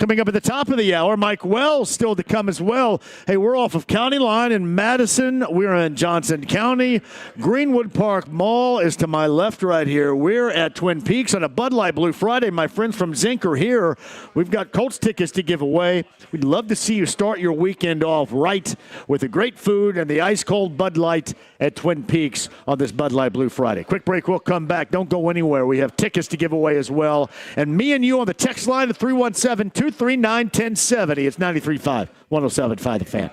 Coming up at the top of the hour, Mike Wells still to come as well. Hey, we're off of County Line in Madison. We're in Johnson County. Greenwood Park Mall is to my left right here. We're at Twin Peaks on a Bud Light Blue Friday. My friends from Zinc are here. We've got Colts tickets to give away. We'd love to see you start your weekend off right with the great food and the ice-cold Bud Light at Twin Peaks on this Bud Light Blue Friday. Quick break, we'll come back. Don't go anywhere. We have tickets to give away as well. And me and you on the text line at 317-239-1070. It's 93.5, 107.5 The Fan.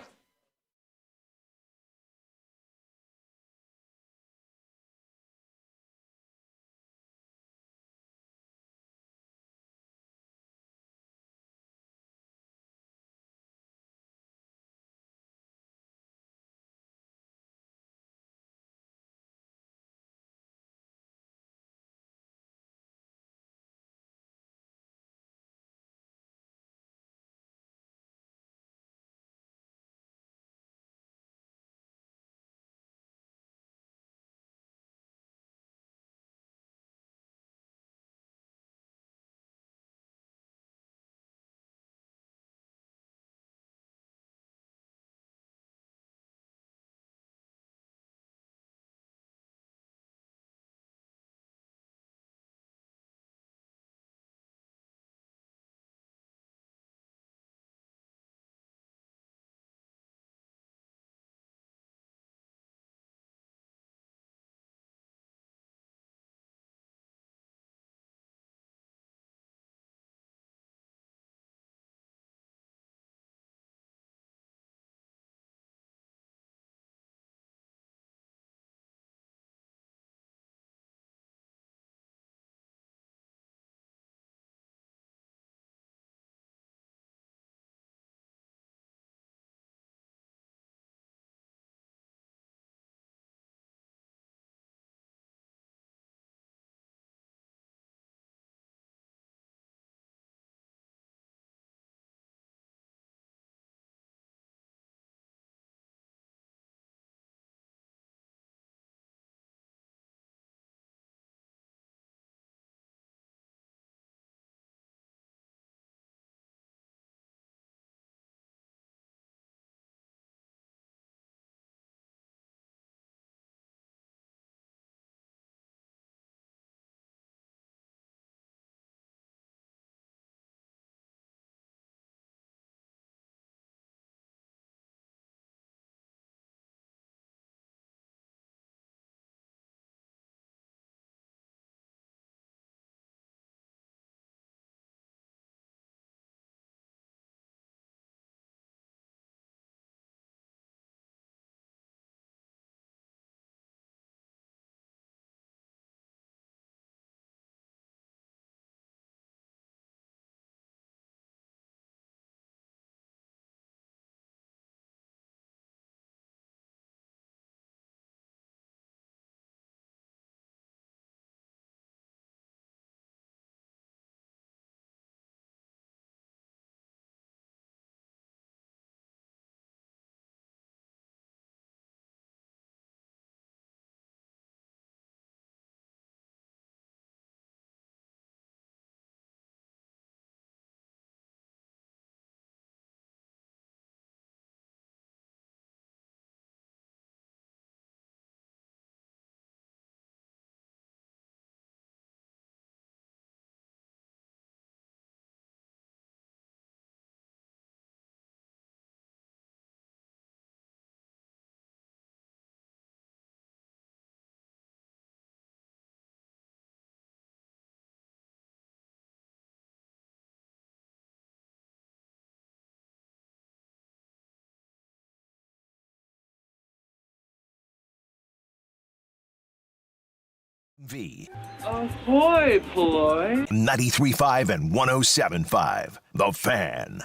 V. Ahoy, Ploy. 93.5 and 107.5. The Fan.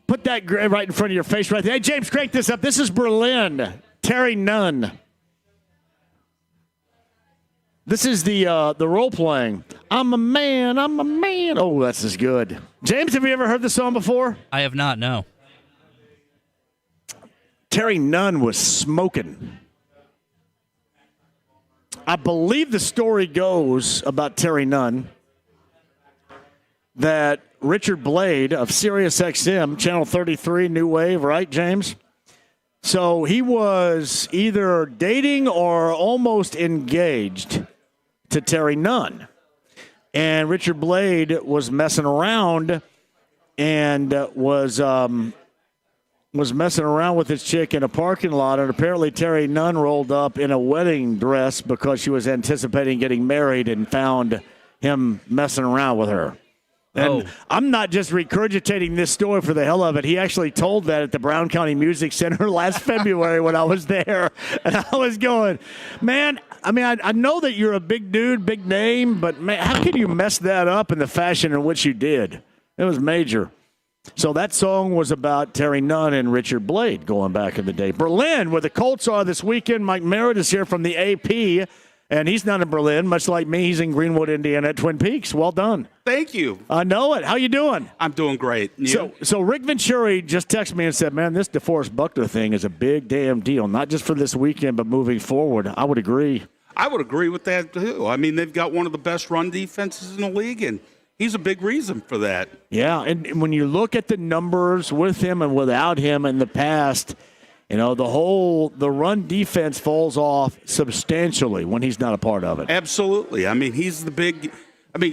Put that right in front of your face right there. Hey, James, crank this up. This is Berlin. Terry Nunn. This is the role playing. I'm a man. Oh, this is good. James, have you ever heard this song before? I have not, no. Terry Nunn was smoking. I believe the story goes about Terry Nunn that Richard Blade of Sirius XM, Channel 33, New Wave, right, James? So he was either dating or almost engaged to Terry Nunn. And Richard Blade was messing around and was messing around with this chick in a parking lot, and apparently Terry Nunn rolled up in a wedding dress because she was anticipating getting married and found him messing around with her. And I'm not just regurgitating this story for the hell of it. He actually told that at the Brown County Music Center last February when I was there. And I was going, man, I mean, I know that you're a big dude, big name, but man, how can you mess that up in the fashion in which you did? It was major. So that song was about Terry Nunn and Richard Blade going back in the day. Berlin, where the Colts are this weekend. Mike Merritt is here from the AP, and he's not in Berlin, much like me. He's in Greenwood, Indiana at Twin Peaks. Well done. Thank you. I know it. How you doing? I'm doing great. So Rick Venturi just texted me and said, man, this DeForest Buckner thing is a big damn deal, not just for this weekend, but moving forward. I would agree. I would agree with that, too. I mean, they've got one of the best run defenses in the league, and he's a big reason for that. Yeah, and when you look at the numbers with him and without him in the past, you know, the run defense falls off substantially when he's not a part of it. Absolutely. I mean,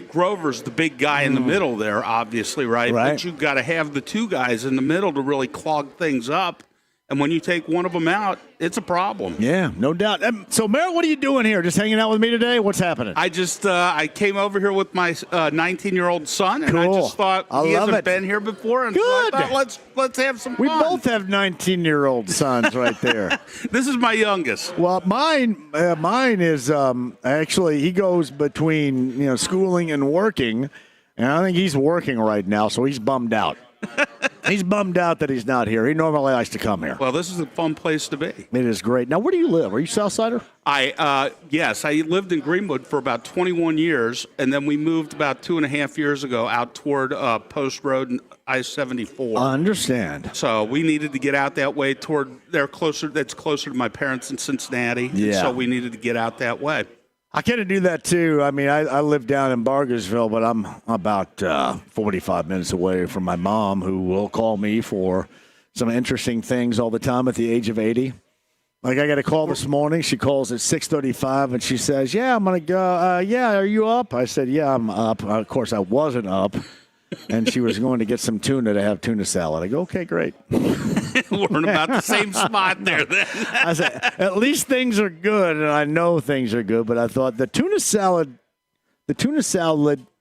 Grover's the big guy in the middle there, obviously, right? But you've got to have the two guys in the middle to really clog things up. And when you take one of them out, it's a problem. Yeah, no doubt. So, Merritt, what are you doing here? Just hanging out with me today? What's happening? I came over here with my 19-year-old son, and cool. I just thought he hasn't been here before, and good. So I thought let's have some fun. We both have 19-year-old sons right there. This is my youngest. Well, mine is actually he goes between schooling and working, and I think he's working right now, so he's bummed out. He's bummed out that he's not here. He normally likes to come here. Well, this is a fun place to be. It is great. Now, where do you live? Are you Southsider? Yes, I lived in Greenwood for about 21 years, and then we moved about 2.5 years ago out toward Post Road and I-74. I understand. So we needed to get out that way toward that's closer to my parents in Cincinnati. Yeah. So we needed to get out that way. I kind of do that, too. I mean, I live down in Bargersville, but I'm about 45 minutes away from my mom, who will call me for some interesting things all the time at the age of 80. Like, I got a call this morning. She calls at 6:35, and she says, yeah, I'm going to go. Yeah, are you up? I said, yeah, I'm up. Of course, I wasn't up. And she was going to get some tuna to have tuna salad. I go, okay, great. We're in about the same spot there then. I said, at least things are good, and I know things are good, but I thought the tuna salad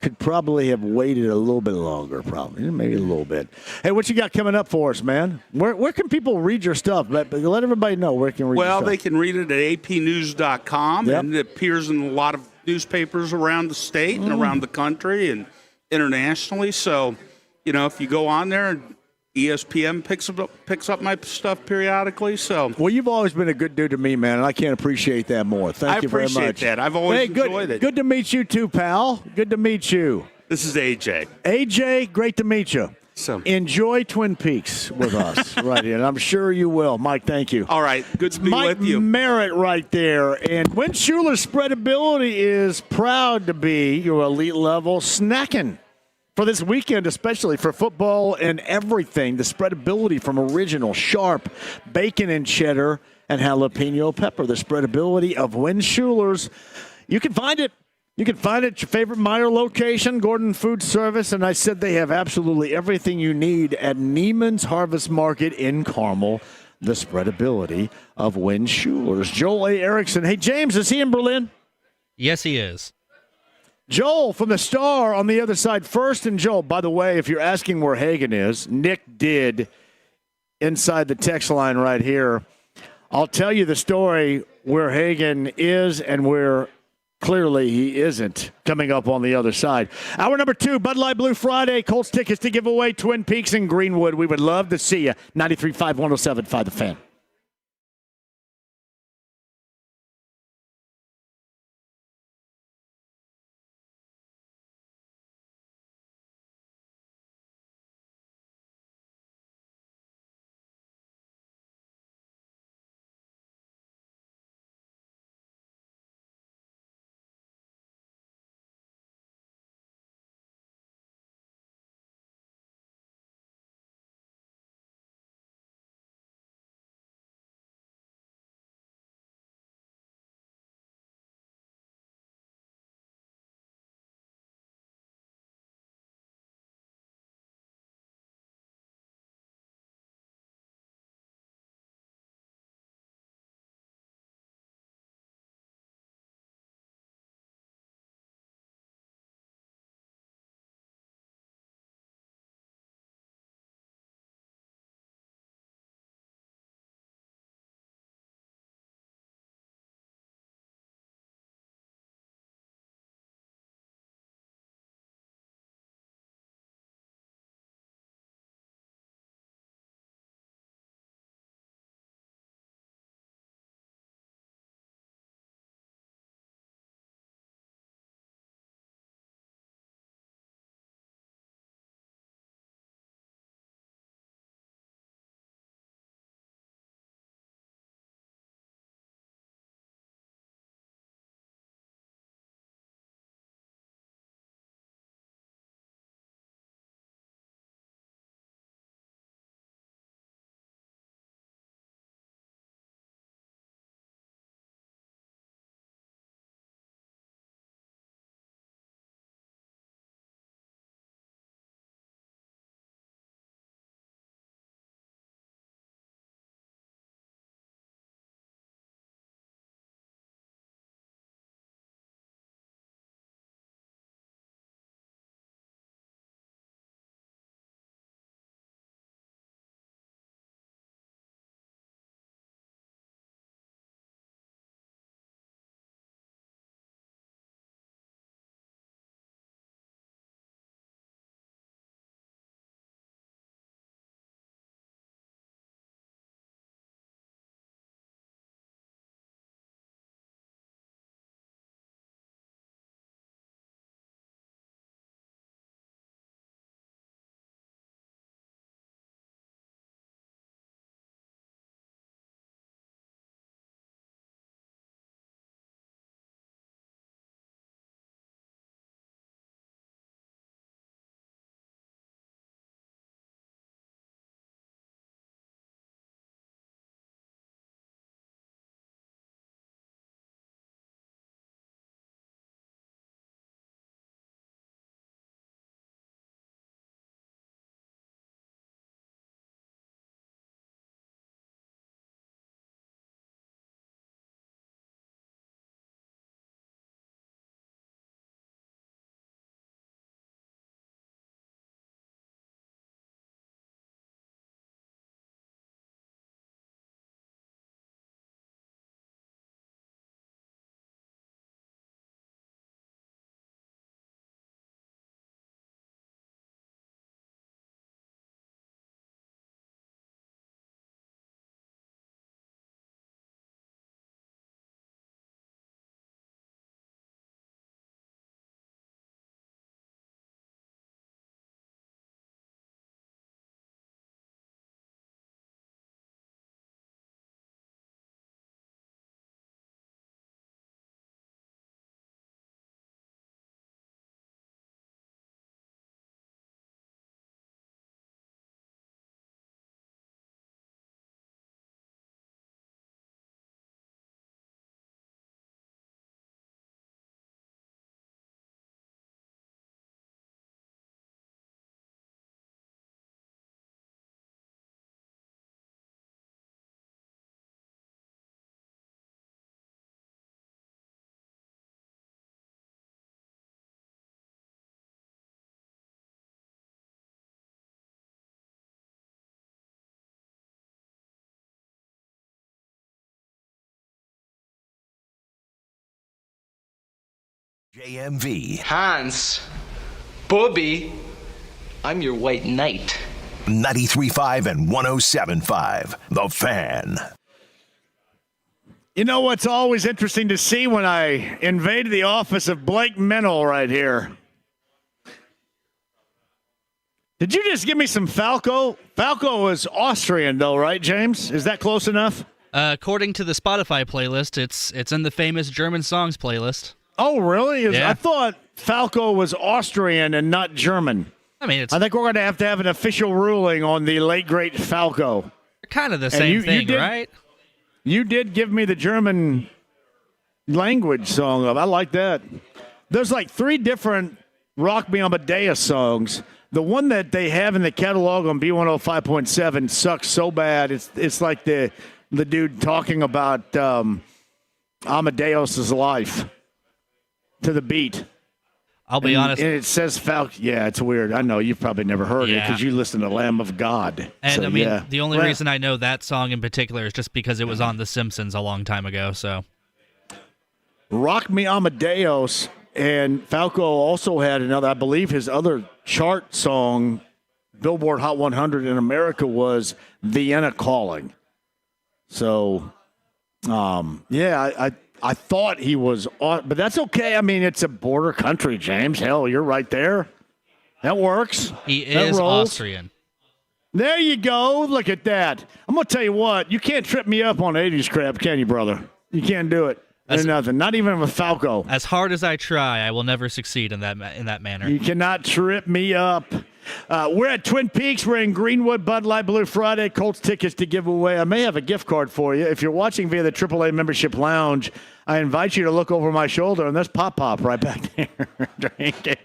could probably have waited a little bit longer, probably, maybe a little bit. Hey, what you got coming up for us, man? Where can people read your stuff? But let everybody know where can read your stuff. Well, they can read it at apnews.com, and it appears in a lot of newspapers around the state and around the country and internationally. So, if you go on there, and ESPN picks up my stuff periodically. So, well, you've always been a good dude to me, man, and I can't appreciate that more. Thank you very much. I appreciate that. I've always enjoyed it. Good to meet you too, pal. Good to meet you. This is AJ. AJ, great to meet you. So enjoy Twin Peaks with us right here, and I'm sure you will. Mike, thank you. All right, good to be with you. Mike Merritt right there. And Win Schuler's Spreadability is proud to be your elite level snacking for this weekend, especially for football and everything. The Spreadability from original, sharp bacon and cheddar and jalapeno pepper. The Spreadability of Win Schuler's. You can find it. You can find it at your favorite Meijer location, Gordon Food Service, and I said they have absolutely everything you need at Neiman's Harvest Market in Carmel. The Spreadability of Win Schuler's. Joel A. Erickson. Hey, James, is he in Berlin? Yes, he is. Joel from the Star on the other side first. And Joel, by the way, if you're asking where Hagen is, Nick did inside the text line right here. I'll tell you the story where Hagan is and where clearly he isn't coming up on the other side. Hour number 2, Bud Light Blue Friday. Colts tickets to give away, Twin Peaks and Greenwood. We would love to see you. 93.5, 107.5 The Fan. JMV. Hans, Bobby, I'm your white knight. 93.5 and 107.5. The Fan. You know what's always interesting to see when I invade the office of Blake Mennel right here? Did you just give me some Falco? Falco is Austrian, though, right, James? Is that close enough? According to the Spotify playlist, it's in the famous German songs playlist. Oh, really? Yeah. I thought Falco was Austrian and not German. I mean, I think we're going to have an official ruling on the late, great Falco. Kind of the same thing, right? You did give me the German language song. I like that. There's like 3 different Rock Me Amadeus songs. The one that they have in the catalog on B105.7 sucks so bad. It's like the dude talking about Amadeus' life to the beat. I'll be honest. And it says Falco. Yeah, it's weird. I know you've probably never heard it because you listen to Lamb of God. And so, I mean, the only reason I know that song in particular is just because it was on The Simpsons a long time ago. So, Rock Me Amadeus, and Falco also had another. I believe his other chart song, Billboard Hot 100 in America, was Vienna Calling. So, I thought he was, but that's okay. I mean, it's a border country, James. Hell, you're right there. That works. He is Austrian. There you go. Look at that. I'm going to tell you what. You can't trip me up on 80s crap, can you, brother? You can't do it. There's nothing. Not even with Falco. As hard as I try, I will never succeed in that manner. You cannot trip me up. We're at Twin Peaks. We're in Greenwood, Bud Light Blue Friday. Colts tickets to give away. I may have a gift card for you. If you're watching via the AAA Membership Lounge, I invite you to look over my shoulder, and there's Pop Pop right back there drinking.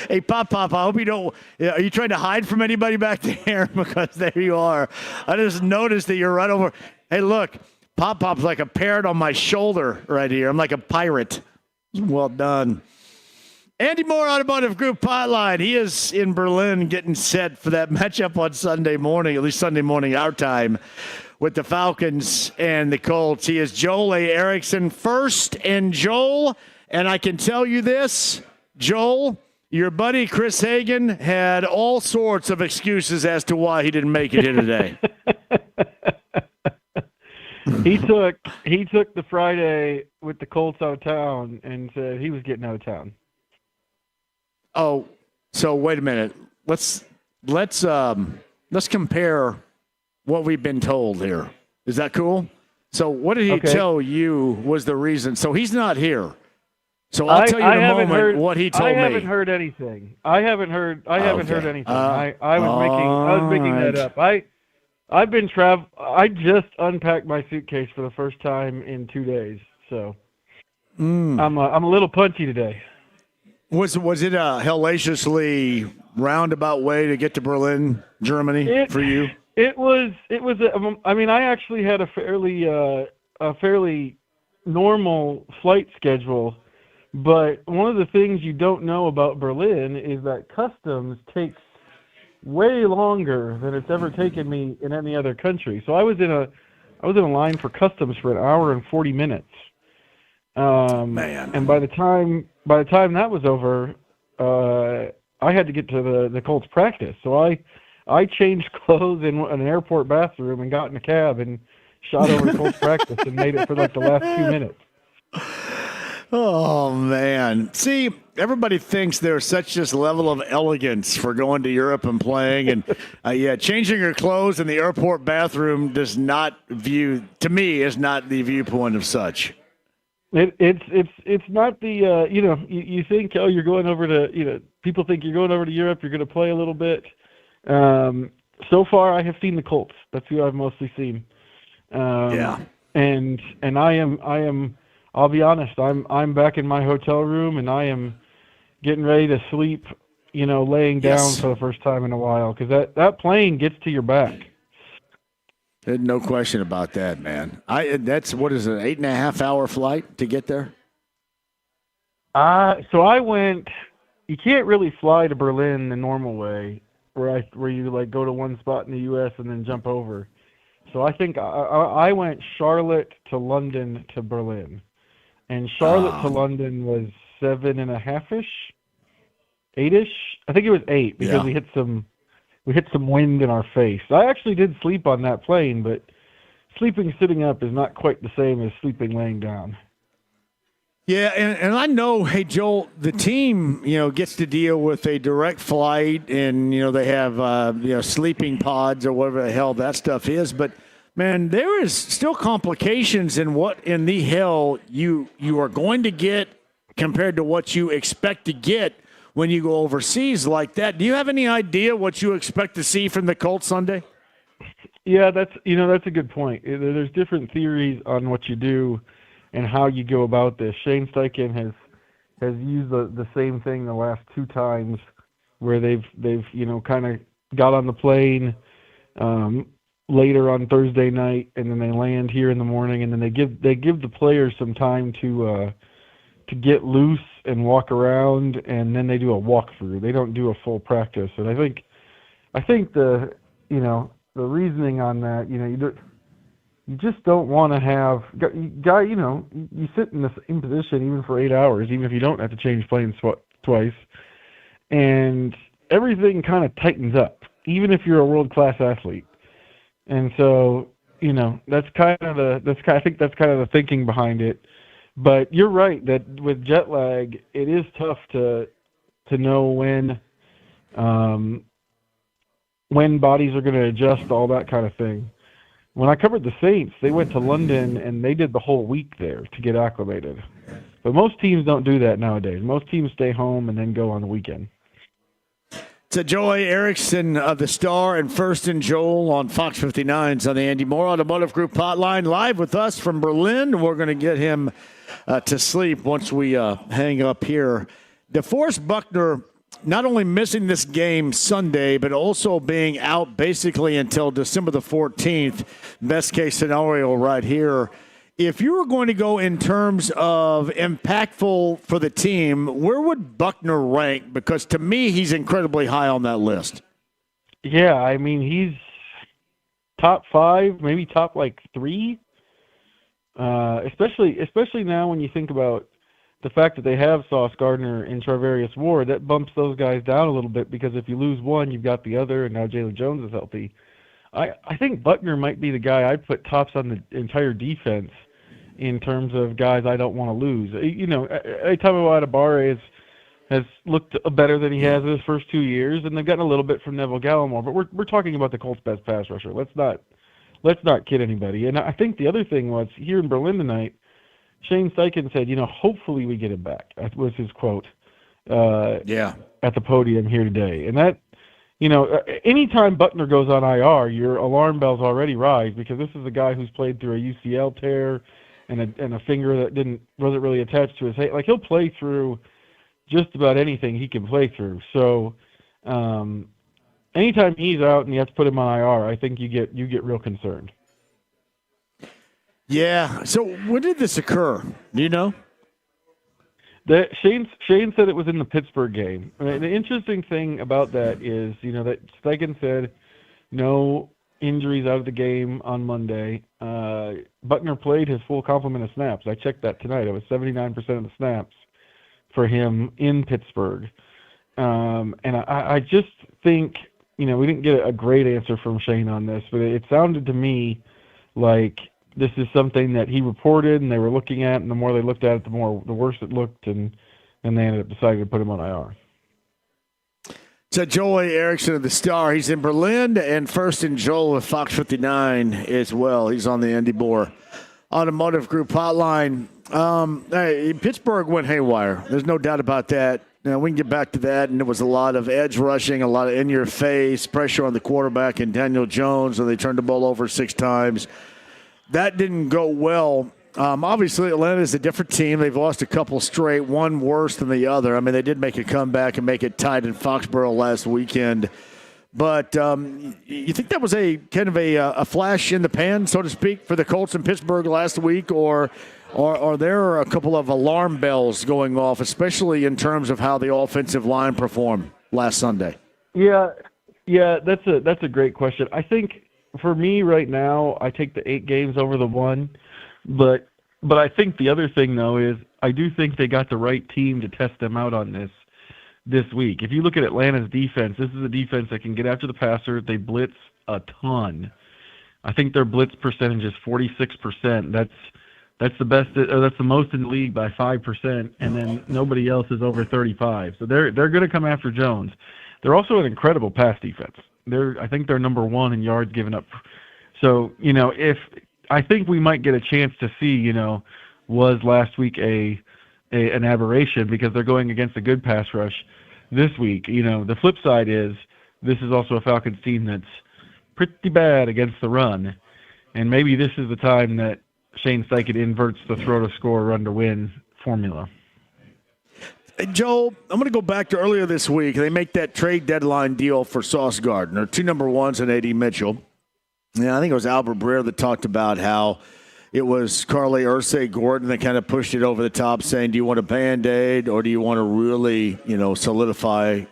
Hey, Pop Pop, I hope you don't. Are you trying to hide from anybody back there? Because there you are. I just noticed that you're right over. Hey, look, Pop Pop's like a parrot on my shoulder right here. I'm like a pirate. Well done. Andy Moore, Automotive Group Hotline. He is in Berlin getting set for that matchup on Sunday morning, at least Sunday morning our time, with the Falcons and the Colts. He is Joel A. Erickson first. And Joel, and I can tell you this, Joel, your buddy Chris Hagan had all sorts of excuses as to why he didn't make it here today. He took the Friday with the Colts out of town and said he was getting out of town. Oh, so wait a minute. Let's compare what we've been told here. Is that cool? So what did he tell you was the reason? So he's not here. So I'll tell you in a moment what he told me. I haven't heard anything. I haven't heard anything. I was making that up. I've been I just unpacked my suitcase for the first time in 2 days. So I'm a little punchy today. Was it a hellaciously roundabout way to get to Berlin, Germany for you? It was. I mean, I actually had a fairly normal flight schedule, but one of the things you don't know about Berlin is that customs takes way longer than it's ever taken me in any other country. So I was in a line for customs for an hour and 40 minutes. Man. And by the time that was over, I had to get to the Colts practice. So I changed clothes in an airport bathroom and got in a cab and shot over to Colts practice and made it for like the last 2 minutes. Oh, man. See, everybody thinks there's such this level of elegance for going to Europe and playing. And, changing your clothes in the airport bathroom is not the viewpoint of such. It's not the you think you're going over to people think you're going over to Europe, you're going to play a little bit. So far I have seen the Colts. That's who I've mostly seen. And I am I'll be honest, I'm back in my hotel room and I am getting ready to sleep, laying down for the first time in a while, because that plane gets to your back. No question about that, man. That's what is it, 8.5 hour flight to get there? So I went. You can't really fly to Berlin the normal way, where you like go to one spot in the U.S. and then jump over. So I think I went Charlotte to London to Berlin, and Charlotte to London was 7.5-ish, 8-ish. I think it was 8 because we hit some wind in our face. I actually did sleep on that plane, but sleeping sitting up is not quite the same as sleeping laying down. Yeah, and I know, hey, Joel, the team, gets to deal with a direct flight and, they have, sleeping pods or whatever the hell that stuff is. But, man, there is still complications in what in the hell you are going to get compared to what you expect to get when you go overseas like that. Do you have any idea what you expect to see from the Colts Sunday? Yeah, that's a good point. There's different theories on what you do and how you go about this. Shane Steichen has used the same thing the last 2 times where they've kind of got on the plane later on Thursday night, and then they land here in the morning, and then they give the players some time to get loose and walk around, and then they do a walkthrough. They don't do a full practice, and I think the reasoning on that, you just don't want to have guy. You sit in the same position even for 8 hours, even if you don't have to change planes twice, and everything kind of tightens up, even if you're a world-class athlete. And so, I think that's kind of the thinking behind it. But you're right that with jet lag, it is tough to know when bodies are going to adjust, all that kind of thing. When I covered the Saints, they went to London and they did the whole week there to get acclimated. But most teams don't do that nowadays. Most teams stay home and then go on the weekend. So Joey Erickson of the Star and First and Joel on Fox 59's on the Andy Moore Automotive Group hotline, live with us from Berlin. We're going to get him to sleep once we hang up here. DeForest Buckner not only missing this game Sunday, but also being out basically until December the 14th, best case scenario right here. If you were going to go in terms of impactful for the team, where would Buckner rank? Because to me, he's incredibly high on that list. Yeah, I mean, he's top 5, maybe top 3. Especially now when you think about the fact that they have Sauce Gardner and Charvarius Ward, that bumps those guys down a little bit because if you lose one, you've got the other, and now Jalen Jones is healthy. I think Buckner might be the guy I'd put tops on the entire defense in terms of guys I don't want to lose. Tagovailoa Adebawore has looked better than he has in his first 2 years, and they've gotten a little bit from Neville Gallimore, but we're talking about the Colts' best pass rusher. Let's not kid anybody. And I think the other thing was, here in Berlin tonight, Shane Steichen said, hopefully we get him back. That was his quote at the podium here today. And that, anytime Buckner goes on IR, your alarm bells already rise because this is a guy who's played through a UCL tear and a finger that wasn't really attached to his head. Like, he'll play through just about anything he can play through. So anytime he's out and you have to put him on IR, I think you get real concerned. Yeah. So when did this occur? Do you know? Shane said it was in the Pittsburgh game. And the interesting thing about that is, that Steichen said no injuries out of the game on Monday. Buckner played his full complement of snaps. I checked that tonight. It was 79% of the snaps for him in Pittsburgh. And I just think, we didn't get a great answer from Shane on this, but it sounded to me like this is something that he reported and they were looking at, and the more they looked at it, the worse it looked, and they ended up deciding to put him on IR. So Joey Erickson of the Star, he's in Berlin, and First and Joel with Fox 59 as well. He's on the Andy Moore Automotive Group hotline. Pittsburgh went haywire. There's no doubt about that. We can get back to that, and there was a lot of edge rushing, a lot of in-your-face pressure on the quarterback and Daniel Jones, and they turned the ball over 6 times. That didn't go well. Obviously, Atlanta is a different team. They've lost a couple straight, one worse than the other. I mean, they did make a comeback and make it tight in Foxborough last weekend. But you think that was a kind of a flash in the pan, so to speak, for the Colts in Pittsburgh last week, or are there a couple of alarm bells going off, especially in terms of how the offensive line performed last Sunday? Yeah, that's a great question. I think for me right now, I take the 8 games over the 1, but I think the other thing though is I do think they got the right team to test them out on this week. If you look at Atlanta's defense, this is a defense that can get after the passer. They blitz a ton. I think their blitz percentage is 46%. That's the best. That's the most in the league by 5%, and then nobody else is over 35. So they're going to come after Jones. They're also an incredible pass defense. I think they're number 1 in yards given up. So if I think we might get a chance to see, was last week an aberration because they're going against a good pass rush this week. The flip side is this is also a Falcons team that's pretty bad against the run, and maybe this is the time that Shane Steichen inverts the throw to score, run to win formula. Hey, Joe, I'm going to go back to earlier this week. They make that trade deadline deal for Sauce Gardner, 2 number 1s and A.D. Mitchell. Yeah, I think it was Albert Breer that talked about how it was Carly Gordon that kind of pushed it over the top, saying, do you want a Band-Aid or do you want to really, solidify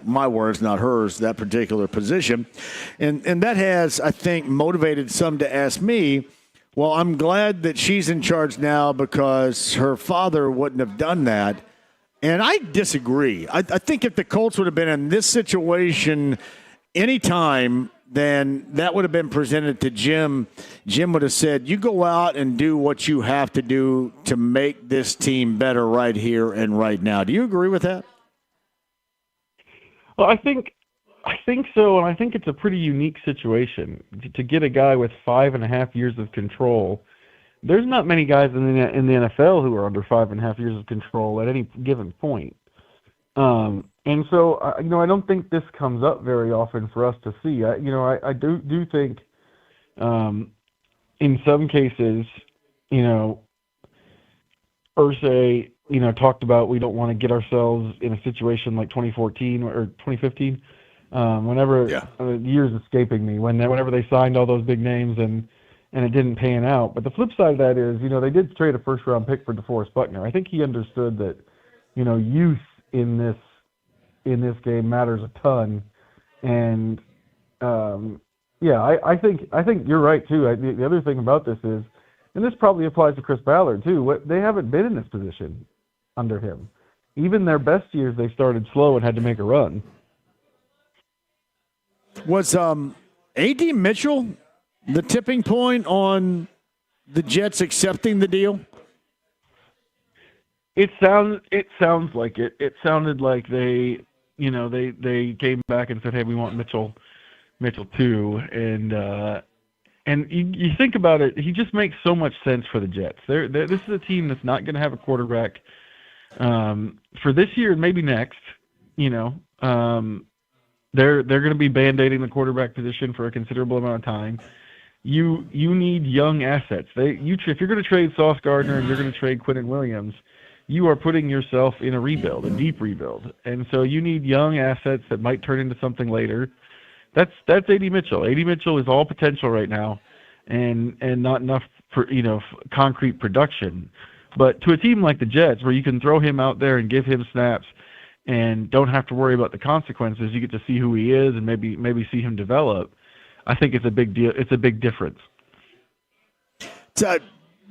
my words, not hers, that particular position? And that has, I think, motivated some to ask me, well, I'm glad that she's in charge now because her father wouldn't have done that. And I disagree. I think if the Colts would have been in this situation anytime, then that would have been presented to Jim. Jim would have said, you go out and do what you have to do to make this team better right here and right now. Do you agree with that? Well, I think so, and I think it's a pretty unique situation to get a guy with 5.5 years of control. There's not many guys in the NFL who are under 5.5 years of control at any given point. And so, I don't think this comes up very often for us to see. I do think in some cases, Irsay, talked about we don't want to get ourselves in a situation like 2014 or 2015. The year's escaping me, whenever they signed all those big names and it didn't pan out. But the flip side of that is, they did trade a first-round pick for DeForest Buckner. I think he understood that, youth in this game matters a ton. And, I think you're right, too. The other thing about this is, and this probably applies to Chris Ballard, too, they haven't been in this position under him. Even their best years, they started slow and had to make a run. Was A.D. Mitchell the tipping point on the Jets accepting the deal? It sounds like it. It sounded like they came back and said, "Hey, we want Mitchell too." And you think about it, he just makes so much sense for the Jets. This is a team that's not going to have a quarterback for this year and maybe next. They're going to be band-aiding the quarterback position for a considerable amount of time. You need young assets. If you're going to trade Sauce Gardner and you're going to trade Quinnen Williams, you are putting yourself in a rebuild, a deep rebuild. And so you need young assets that might turn into something later. That's A.D. Mitchell. A.D. Mitchell is all potential right now and not enough for concrete production. But to a team like the Jets, where you can throw him out there and give him snaps and don't have to worry about the consequences, you get to see who he is and maybe see him develop. I think it's a big deal. It's a big difference.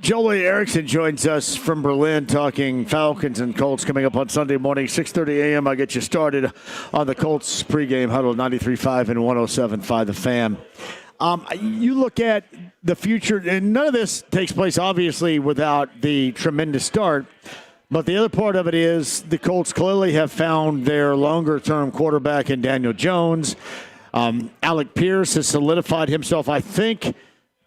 Jolie Erickson joins us from Berlin talking Falcons and Colts coming up on Sunday morning, 6:30 a.m. I'll get you started on the Colts pregame huddle, 93.5 and 107.5 The Fan. You look at the future, and none of this takes place, obviously, without the tremendous start. But the other part of it is the Colts clearly have found their longer-term quarterback in Daniel Jones. Alec Pierce has solidified himself, I think,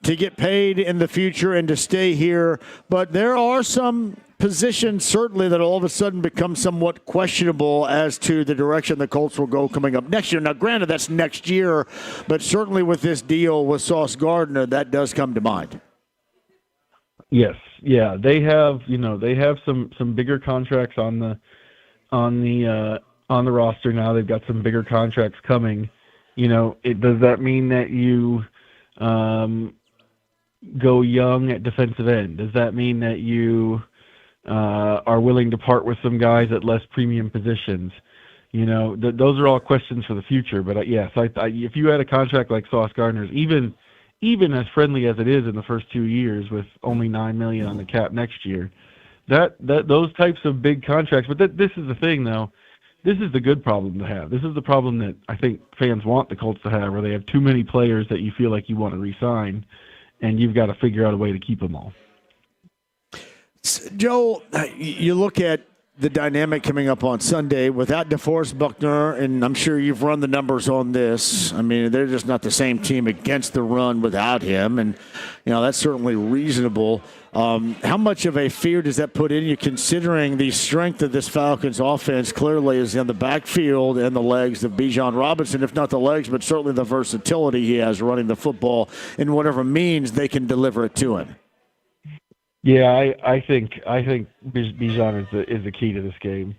to get paid in the future and to stay here. But there are some positions, certainly, that all of a sudden become somewhat questionable as to the direction the Colts will go coming up next year. Now, granted, that's next year, but certainly with this deal with Sauce Gardner, that does come to mind. Yes, yeah, they have some bigger contracts on the roster now. They've got some bigger contracts coming. Does that mean that you go young at defensive end? Does that mean that you are willing to part with some guys at less premium positions? Those are all questions for the future. But yes, if you had a contract like Sauce Gardner's, even as friendly as it is in the first 2 years with only $9 million on the cap next year, those types of big contracts. But this is the thing, though. This is the good problem to have. This is the problem that I think fans want the Colts to have, where they have too many players that you feel like you want to re-sign, and you've got to figure out a way to keep them all. Joe, you look at the dynamic coming up on Sunday without DeForest Buckner, and I'm sure you've run the numbers on this. I mean, they're just not the same team against the run without him, and that's certainly reasonable. How much of a fear does that put in you, considering the strength of this Falcons offense clearly is in the backfield and the legs of Bijan Robinson, if not the legs, but certainly the versatility he has running the football in whatever means they can deliver it to him? Yeah, I think Bijan is the key to this game.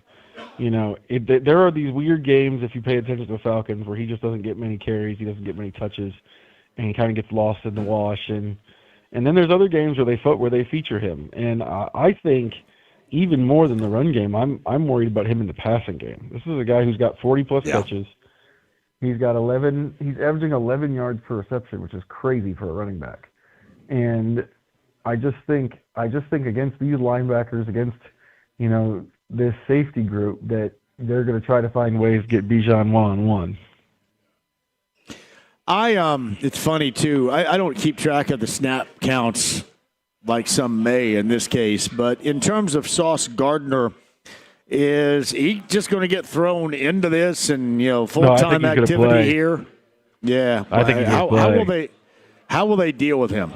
There are these weird games, if you pay attention to the Falcons, where he just doesn't get many carries, he doesn't get many touches, and he kind of gets lost in the wash. And then there's other games where they feature him. And I think even more than the run game, I'm worried about him in the passing game. This is a guy who's got 40+ touches. He's got 11. He's averaging 11 yards per reception, which is crazy for a running back. And I just think against these linebackers, against this safety group, that they're going to try to find ways to get Bijan one-on-one. It's funny too. I don't keep track of the snap counts like some may in this case, but in terms of Sauce Gardner, is he just going to get thrown into this and full-time activity here? Yeah, I think he's going to play. How will they deal with him?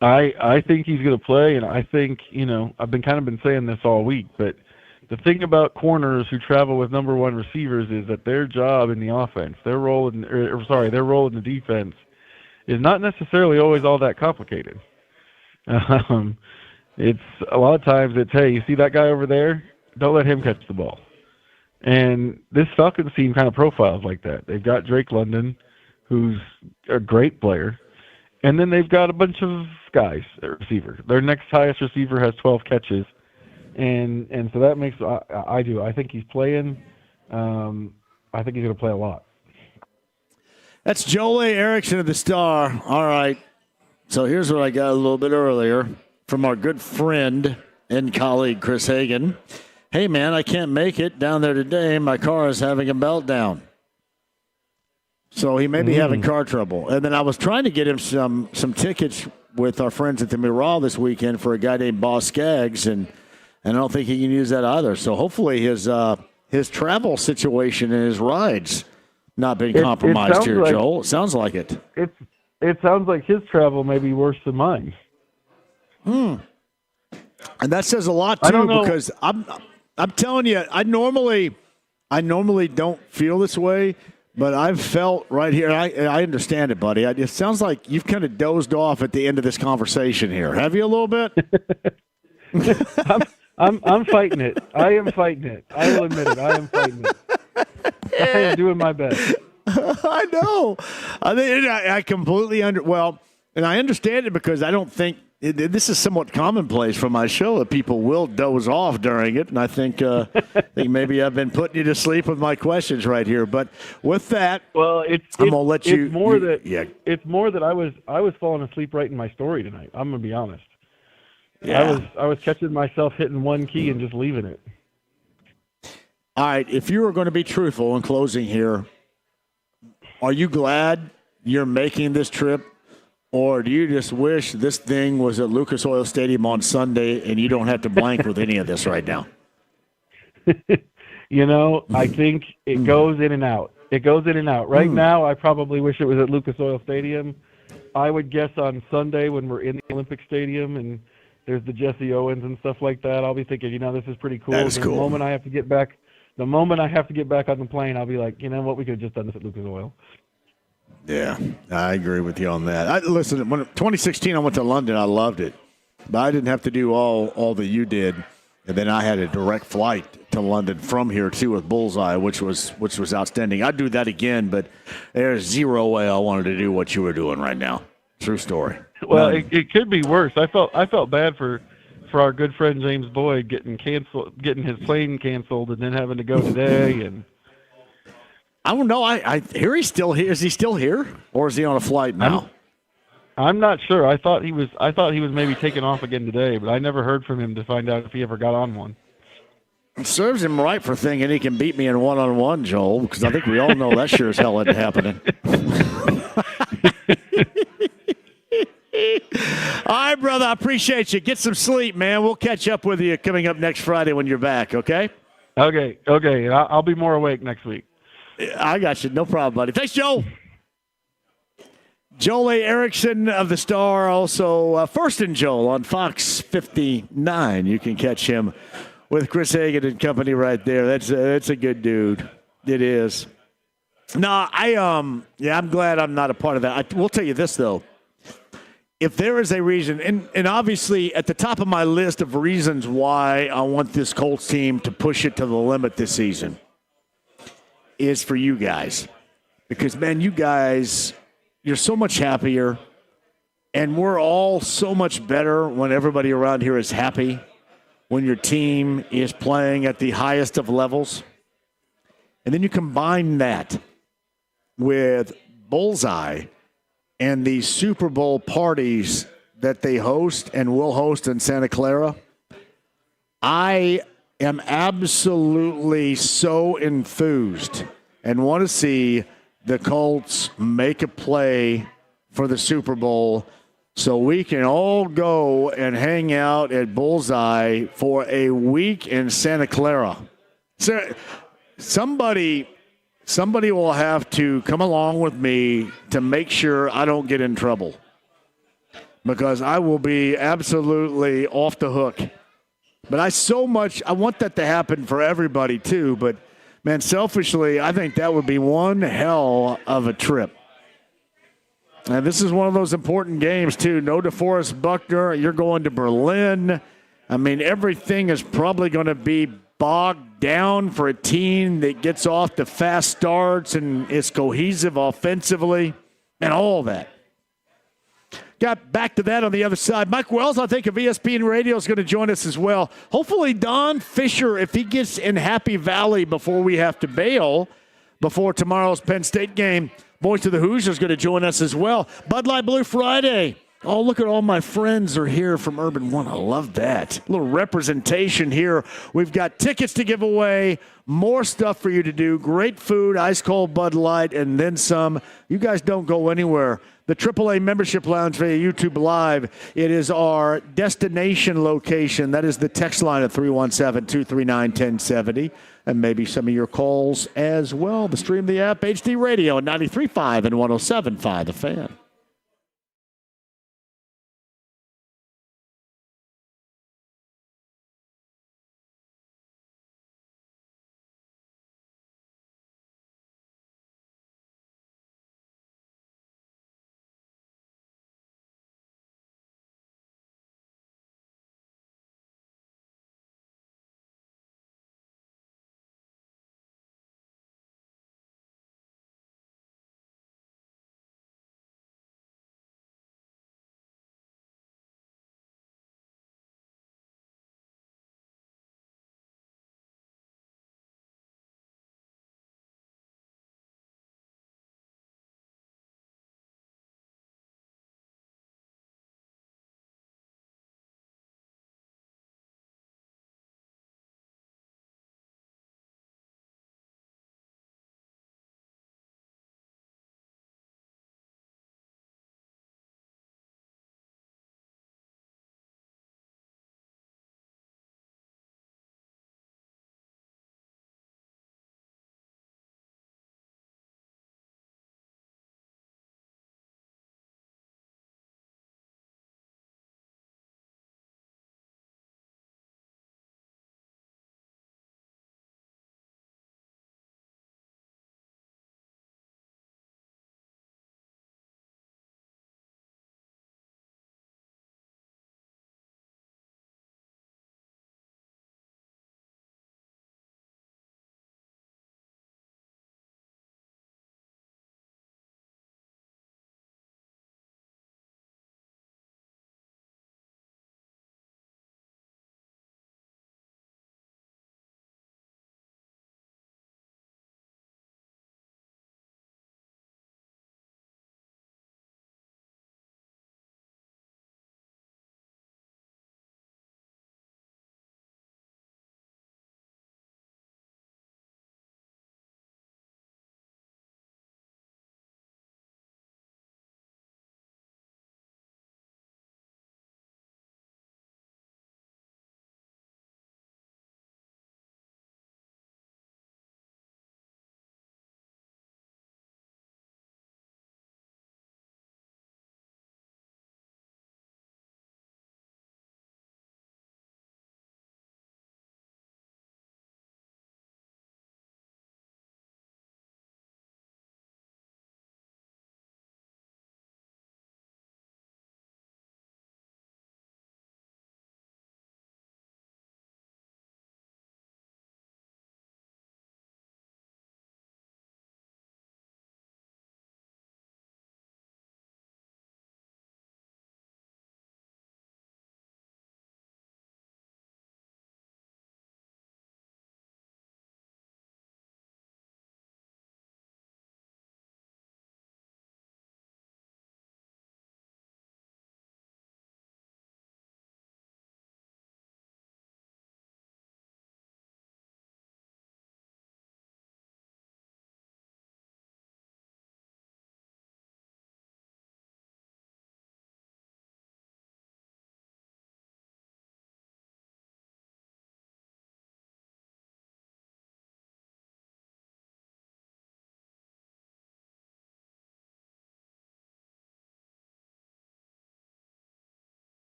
I think he's going to play, and I think, I've been saying this all week, but the thing about corners who travel with number one receivers is that their job in the offense, their role in the defense is not necessarily always all that complicated. It's a lot of times it's, hey, you see that guy over there? Don't let him catch the ball. And this Falcons team kind of profiles like that. They've got Drake London, who's a great player. And then they've got a bunch of guys at receiver. Their next highest receiver has 12 catches. And so that makes I think he's playing. I think he's going to play a lot. That's Joel Erickson of the Star. All right. So here's what I got a little bit earlier from our good friend and colleague, Chris Hagan. Hey, man, I can't make it down there today. My car is having a meltdown. So he may be having car trouble. And then I was trying to get him some tickets with our friends at the Mural this weekend for a guy named Boss Skaggs, and I don't think he can use that either. So hopefully his travel situation and his rides not being compromised here, Joel. It sounds like it. It sounds like his travel may be worse than mine. And that says a lot too, because I'm telling you, I normally don't feel this way. But I've felt right here, I understand it, buddy. It sounds like you've kind of dozed off at the end of this conversation here. Have you a little bit? I'm fighting it. I am fighting it. I will admit it. I am fighting it. I am doing my best. I know. I completely and I understand it because I don't think this is somewhat commonplace from my show that people will doze off during it, and I think maybe I've been putting you to sleep with my questions right here. But with that, I'm gonna let you. It's more that I was falling asleep writing my story tonight. I'm gonna be honest. Yeah. I was catching myself hitting one key and just leaving it. All right, if you were going to be truthful in closing here, are you glad you're making this trip? Or do you just wish this thing was at Lucas Oil Stadium on Sunday and you don't have to blank with any of this right now? I think it goes in and out. It goes in and out. Right now, I probably wish it was at Lucas Oil Stadium. I would guess on Sunday when we're in the Olympic Stadium and there's the Jesse Owens and stuff like that, I'll be thinking, this is pretty cool. That is cool. The moment I have to get back on the plane, I'll be like, you know what, we could have just done this at Lucas Oil. Yeah, I agree with you on that. Listen, when 2016 I went to London, I loved it. But I didn't have to do all that you did. And then I had a direct flight to London from here, too, with Bullseye, which was outstanding. I'd do that again, but there's zero way I wanted to do what you were doing right now. True story. Well, it could be worse. I felt bad for our good friend James Boyd getting his plane canceled and then having to go today. And I don't know. I hear he's still here. Is he still here, or is he on a flight now? I'm not sure. I thought he was maybe taking off again today, but I never heard from him to find out if he ever got on one. It serves him right for thinking he can beat me in one-on-one, Joel, because I think we all know that sure as hell isn't happening. All right, brother, I appreciate you. Get some sleep, man. We'll catch up with you coming up next Friday when you're back, okay? Okay. I'll be more awake next week. I got you. No problem, buddy. Thanks, Joel. Joel A. Erickson of the Star, also First and Joel on Fox 59. You can catch him with Chris Hagan and company right there. That's a good dude. It is. No, I'm glad I'm not a part of that. I will tell you this, though. If there is a reason, and obviously at the top of my list of reasons why I want this Colts team to push it to the limit this season is for you guys. Because, man, you guys, you're so much happier, and we're all so much better when everybody around here is happy, when your team is playing at the highest of levels. And then you combine that with Bullseye and the Super Bowl parties that they host and will host in Santa Clara. I am absolutely so enthused and want to see the Colts make a play for the Super Bowl so we can all go and hang out at Bullseye for a week in Santa Clara. So somebody will have to come along with me to make sure I don't get in trouble, because I will be absolutely off the hook. But I want that to happen for everybody too. But, man, selfishly, I think that would be one hell of a trip. And this is one of those important games too. No DeForest Buckner. You're going to Berlin. I mean, everything is probably going to be bogged down for a team that gets off to fast starts and is cohesive offensively and all that. Got back to that on the other side. Mike Wells, I think, of ESPN Radio is going to join us as well. Hopefully Don Fisher, if he gets in Happy Valley before we have to bail, before tomorrow's Penn State game, voice of the Hoosiers is going to join us as well. Bud Light Blue Friday. Oh, look at all my friends are here from Urban One. I love that. A little representation here. We've got tickets to give away, more stuff for you to do, great food, ice cold Bud Light, and then some. You guys don't go anywhere. The AAA Membership Lounge via YouTube Live. It is our destination location. That is the text line at 317-239-1070. And maybe some of your calls as well. The stream, the app, HD Radio, 93.5 and 107.5, The Fan.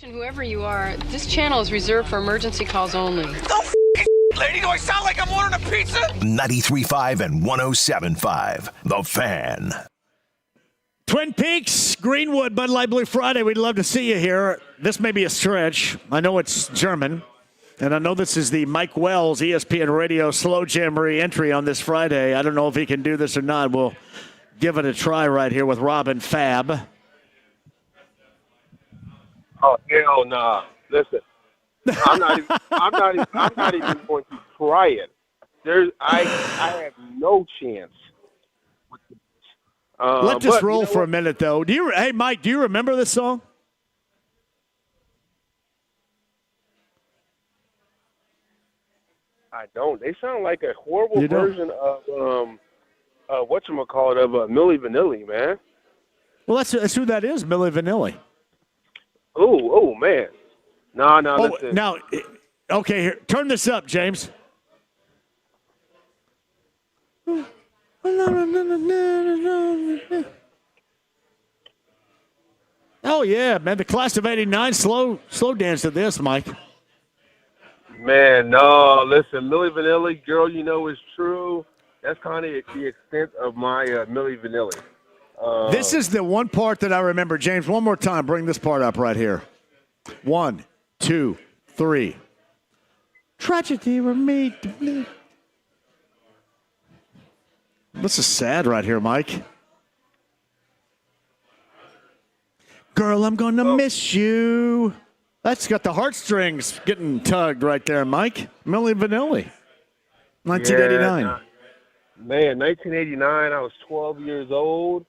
Whoever you are, this channel is reserved for emergency calls only. Lady, do I sound like I'm ordering a pizza? 93.5 and 107.5. The Fan. Twin Peaks, Greenwood, Bud Light Blue Friday. We'd love to see you here. This may be a stretch. I know it's German. And I know this is the Mike Wells, ESPN Radio Slow Jam re-entry on this Friday. I don't know if he can do this or not. We'll give it a try right here with Robin Fab. Oh, hell nah. Listen. I'm not even going to try it. I have no chance. Let this roll for a minute, though. Hey, Mike, do you remember this song? I don't. They sound like a horrible version of whatchamacallit of Milli Vanilli, man. Well, that's who that is, Milli Vanilli. Oh man. No, listen. Now, okay, here, turn this up, James. Oh, yeah, man, the class of 89, slow dance to this, Mike. Man, no, listen, Milli Vanilli, Girl You Know It's True. That's kind of the extent of my Milli Vanilli. This is the one part that I remember. James, one more time, bring this part up right here. 1, 2, 3. Tragedy were made to bleed. This is sad right here, Mike. Girl, I'm going to miss you. That's got the heartstrings getting tugged right there, Mike. Milli Vanilli. 1989. Yeah, man, 1989, I was 12 years old.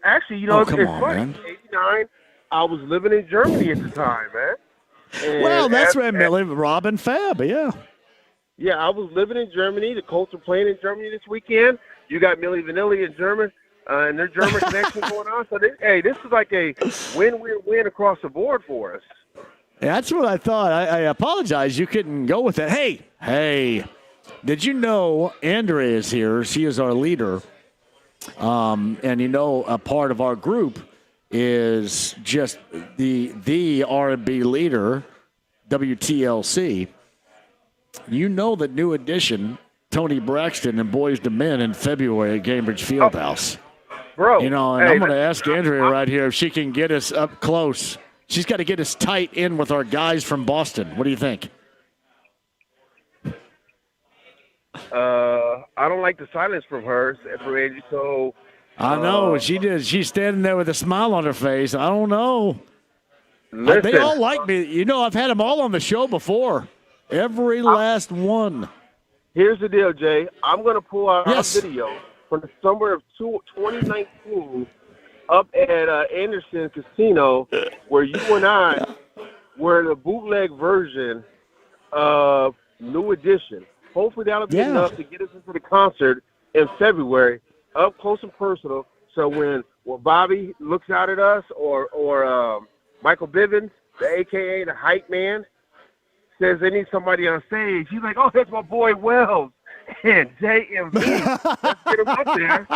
Actually, you know, it's funny. Man. 89, I was living in Germany at the time, man. And well, that's right, Millie. Robin Fab, yeah. Yeah, I was living in Germany. The Colts are playing in Germany this weekend. You got Milli Vanilli in German, and their German connection going on. So, this is like a win-win-win across the board for us. Yeah, that's what I thought. I apologize. You couldn't go with it. Hey, did you know Andrea is here? She is our leader. And you know, a part of our group is just the R&B leader, WTLC. You know the new addition, Tony Braxton and Boys to Men in February at Cambridge Fieldhouse. Bro. You know, and I'm going to ask Andrea right here if she can get us up close. She's got to get us tight in with our guys from Boston. What do you think? I don't like the silence from her, so. I know she did. She's standing there with a smile on her face. I don't know. Listen, they all like me. You know, I've had them all on the show before. Every last one. Here's the deal, Jay. I'm going to pull out our video from the summer of 2019 up at Anderson Casino, where you and I were the bootleg version of New Edition. Hopefully that'll be enough to get us into the concert in February, up close and personal. So when Bobby looks out at us or Michael Bivens, the AKA the hype man, says they need somebody on stage, he's like, oh, that's my boy Wells and JMV. Let's get him up there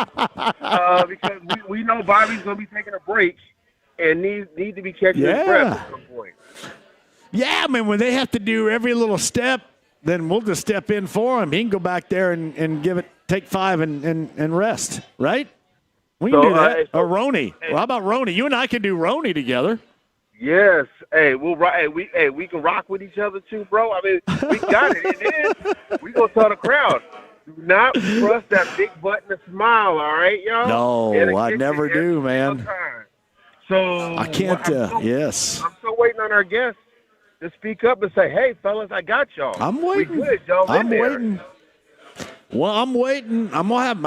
because we know Bobby's going to be taking a break and need to be catching his breath at some point. Yeah, I mean, when they have to do every little step, then we'll just step in for him. He can go back there and take 5 and rest, right? We can do that. Or Roni. Well, how about Roni? You and I can do Roni together. Yes. Hey, we can rock with each other too, bro. I mean, we got it. And then we gonna tell the crowd, do not trust that big button to smile. All right, y'all. No, I never do, man. So I can't. Yes. I'm still waiting on our guests to speak up and say, "Hey, fellas, I got y'all. I'm waiting. We good, y'all. I'm waiting. Well, I'm waiting. I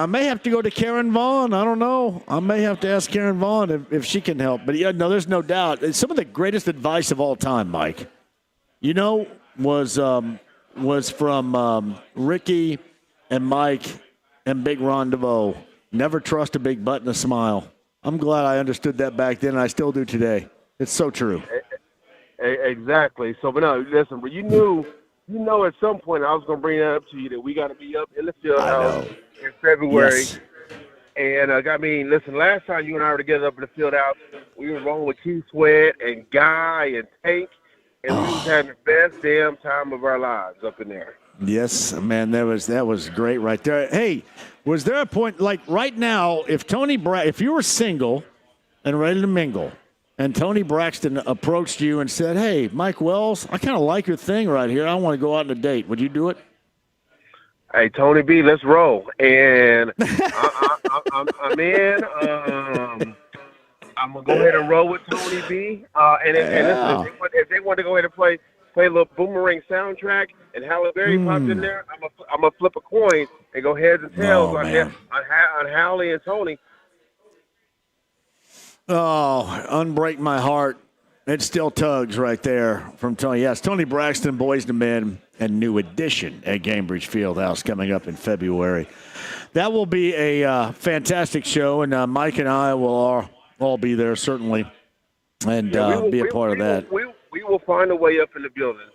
may have to go to Karen Vaughn. I don't know. I may have to ask Karen Vaughn if she can help. But yeah, no, there's no doubt. It's some of the greatest advice of all time, Mike. You know, was from Ricky and Mike and Big Ron DeVoe. Never trust a big button to smile. I'm glad I understood that back then, and I still do today. It's so true. Exactly. So, but no, listen, but you know at some point I was going to bring that up to you that we got to be up in the field house in February. Yes. And listen, last time you and I were together up in the field house, we were rolling with Keith Sweat and Guy and Tank, and we was having the best damn time of our lives up in there. Yes, man, that was great right there. Hey, was there a point like right now, if you were single and ready to mingle, and Tony Braxton approached you and said, "Hey, Mike Wells, I kind of like your thing right here. I want to go out on a date." Would you do it? Hey, Tony B, let's roll. And I'm in. I'm gonna go ahead and roll with Tony B. And listen, if they want to go ahead and play a little Boomerang soundtrack, and Halle Berry pops in there, I'm gonna flip a coin and go heads and tails on Halle and Tony. Oh, unbreak my heart. It still tugs right there from Tony. Yes, Tony Braxton, Boys to Men, and New Edition at Gainbridge Fieldhouse coming up in February. That will be a fantastic show, and Mike and I will all be there certainly, and be a part of that. We will find a way up in the building.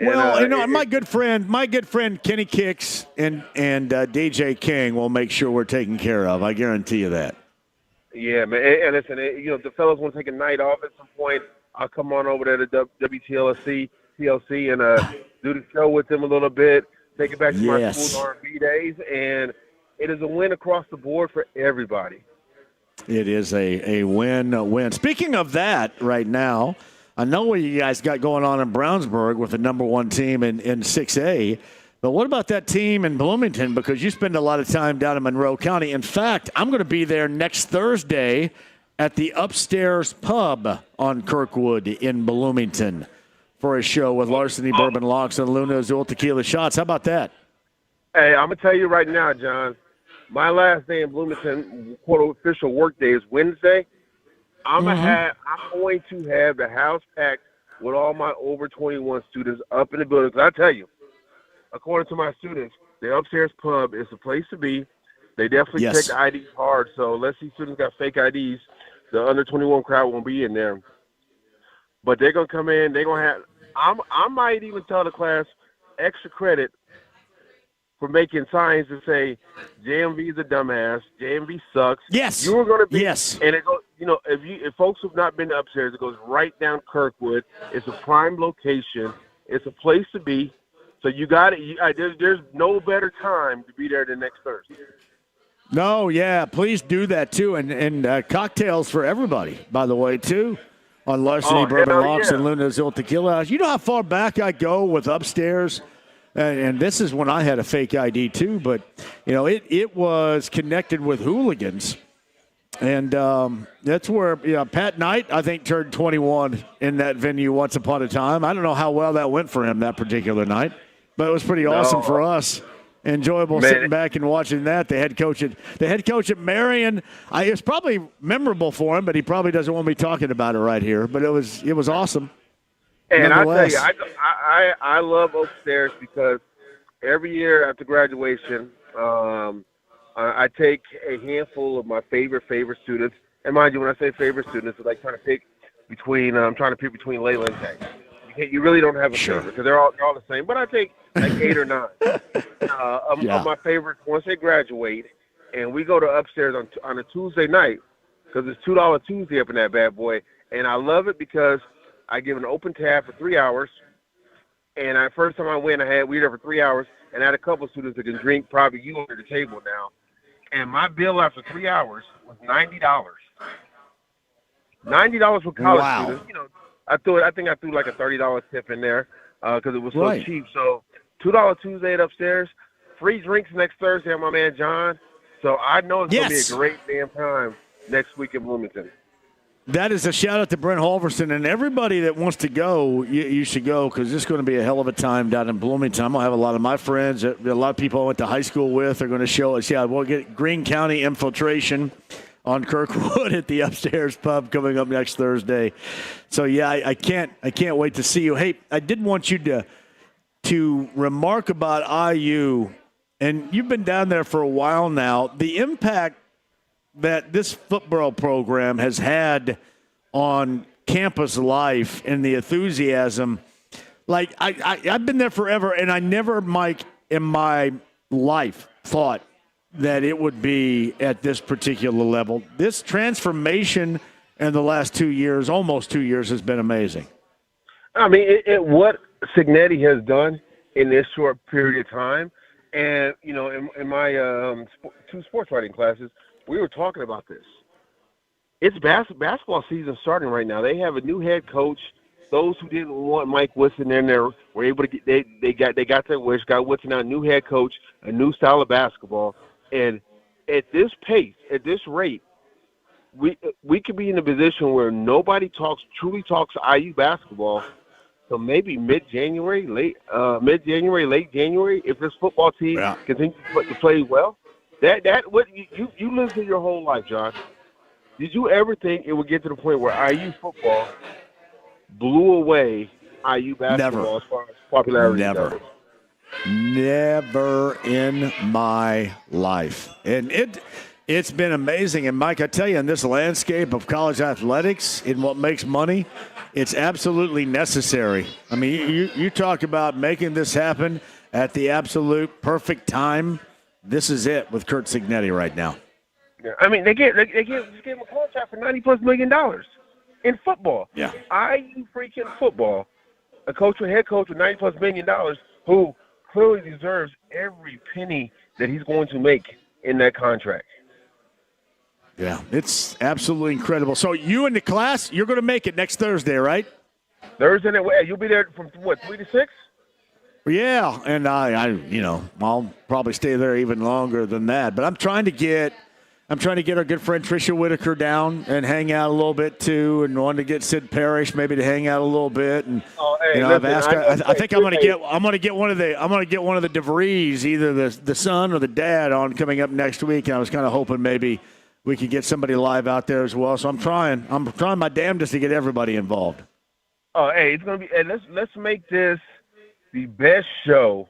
Well, my good friend Kenny Kicks and DJ King will make sure we're taken care of. I guarantee you that. Yeah, man. And listen, if the fellas want to take a night off at some point, I'll come on over there to WTLC and do the show with them a little bit. Take it back to my school R&B days, and it is a win across the board for everybody. It is a win. Speaking of that, right now, I know what you guys got going on in Brownsburg with the number one team in 6A. But what about that team in Bloomington? Because you spend a lot of time down in Monroe County. In fact, I'm going to be there next Thursday at the Upstairs Pub on Kirkwood in Bloomington for a show with Larceny Bourbon Locks and Luna Azul Tequila Shots. How about that? Hey, I'm going to tell you right now, John, my last day in Bloomington, quote official work day, is Wednesday. I'm going to have the house packed with all my over 21 students up in the building. 'Cause I tell you, according to my students, the Upstairs Pub is the place to be. They definitely check IDs hard. So unless these students got fake IDs, the under 21 crowd won't be in there. But they're going to come in. They're going to have I might even tell the class extra credit for making signs that say JMV is a dumbass, JMV sucks. Yes. You were going to be. Yes. And it goes, if folks have not been to Upstairs, it goes right down Kirkwood. It's a prime location. It's a place to be. So you got it. There's no better time to be there than next Thursday. No, yeah, please do that too, and cocktails for everybody, by the way, too, on Larceny Bourbon Locks and Luna Azul Tequila House. You know how far back I go with Upstairs, and this is when I had a fake ID too, but it was connected with hooligans, and that's where Pat Knight I think turned 21 in that venue once upon a time. I don't know how well that went for him that particular night. But it was pretty awesome for us. Enjoyable sitting back and watching that. The head coach at Marion. It was probably memorable for him, but he probably doesn't want me talking about it right here. But it was awesome. And I tell you, I love Upstairs because every year after graduation, I take a handful of my favorite students. And mind you, when I say favorite students, it's like trying to pick between Layla and Tank. You really don't have a favorite because they're all the same. But I take like 8 or 9 of my favorites once they graduate, and we go to Upstairs on a Tuesday night because it's $2 Tuesday up in that bad boy. And I love it because I give an open tab for 3 hours. And first time I went, we were there for 3 hours, and I had a couple of students that can drink probably you under the table now. And my bill after 3 hours was $90. $90 for college students. I think I threw like a $30 tip in there because it was so cheap. So $2 Tuesday at Upstairs, free drinks next Thursday at my man John. So I know it's going to be a great damn time next week in Bloomington. That is a shout out to Brent Halverson and everybody that wants to go. You should go because it's going to be a hell of a time down in Bloomington. I'm going to have a lot of my friends, a lot of people I went to high school with are going to show us. Yeah, we'll get Greene County Infiltration on Kirkwood at the Upstairs Pub coming up next Thursday. So yeah, I can't wait to see you. Hey, I did want you to remark about IU, and you've been down there for a while now. The impact that this football program has had on campus life and the enthusiasm. Like I've been there forever, and I never, Mike, in my life thought that it would be at this particular level. This transformation in the last 2 years, almost 2 years, has been amazing. I mean, what Signetti has done in this short period of time, and, you know, in my two sports writing classes, we were talking about this. It's basketball season starting right now. They have a new head coach. Those who didn't want Mike Woodson in there were able to get they got their wish. Got Woodson a new head coach, a new style of basketball, and at this pace, at this rate, we could be in a position where nobody truly talks IU basketball. So maybe mid-January, late January, if this football team continues to play well. That what you lived through your whole life, John. Did you ever think it would get to the point where IU football blew away IU basketball as far as popularity goes? Never in my life. And it's been amazing. And, Mike, I tell you, in this landscape of college athletics, in what makes money, it's absolutely necessary. I mean, you talk about making this happen at the absolute perfect time. This is it with Curt Signetti right now. Yeah, I mean, they gave him a contract for $90+ million in football. Yeah. IU freaking football, a head coach with $90+ million who clearly deserves every penny that he's going to make in that contract. Yeah, it's absolutely incredible. So you and the class, you're going to make it next Thursday, right? Thursday, you'll be there from what, 3 to 6? Yeah, and I'll probably stay there even longer than that. But I'm trying to get our good friend Tricia Whitaker down and hang out a little bit too, and wanting to get Sid Parrish maybe to hang out a little bit. And I've asked her. I think I'm going to get one of the DeVries, either the son or the dad, on coming up next week. And I was kind of hoping maybe we could get somebody live out there as well. So I'm trying my damnedest to get everybody involved. Oh, hey, it's going to be. Hey, let's make this the best show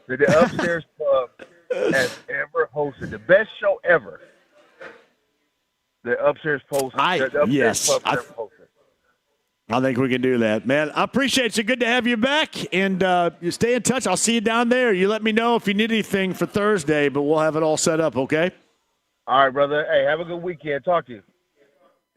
that the Upstairs Pub has ever hosted. The best show ever. The Upstairs Pub ever hosted. I think we can do that, man. I appreciate you. Good to have you back, and you stay in touch. I'll see you down there. You let me know if you need anything for Thursday, but we'll have it all set up, okay? All right, brother. Hey, have a good weekend. Talk to you.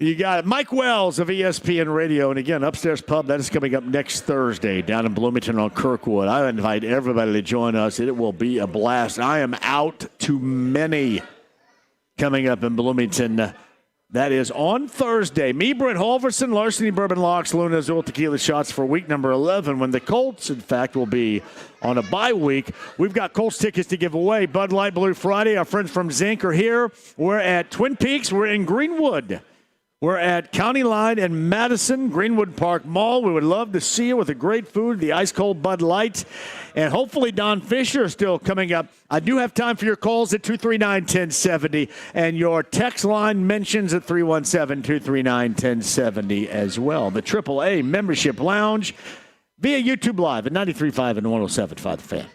You got it. Mike Wells of ESPN Radio. And again, Upstairs Pub, that is coming up next Thursday down in Bloomington on Kirkwood. I invite everybody to join us. It will be a blast. I am out to many coming up in Bloomington. That is on Thursday. Me, Brent Halverson, Larceny Bourbon Locks, Luna Azul Tequila Shots for week number 11, when the Colts, in fact, will be on a bye week. We've got Colts tickets to give away. Bud Light Blue Friday. Our friends from Zinc are here. We're at Twin Peaks. We're in Greenwood. We're at County Line and Madison, Greenwood Park Mall. We would love to see you with the great food, the ice-cold Bud Light. And hopefully Don Fisher is still coming up. I do have time for your calls at 239-1070 and your text line mentions at 317-239-1070 as well. The AAA Membership Lounge via YouTube Live at 93.5 and 107.5 The Fan.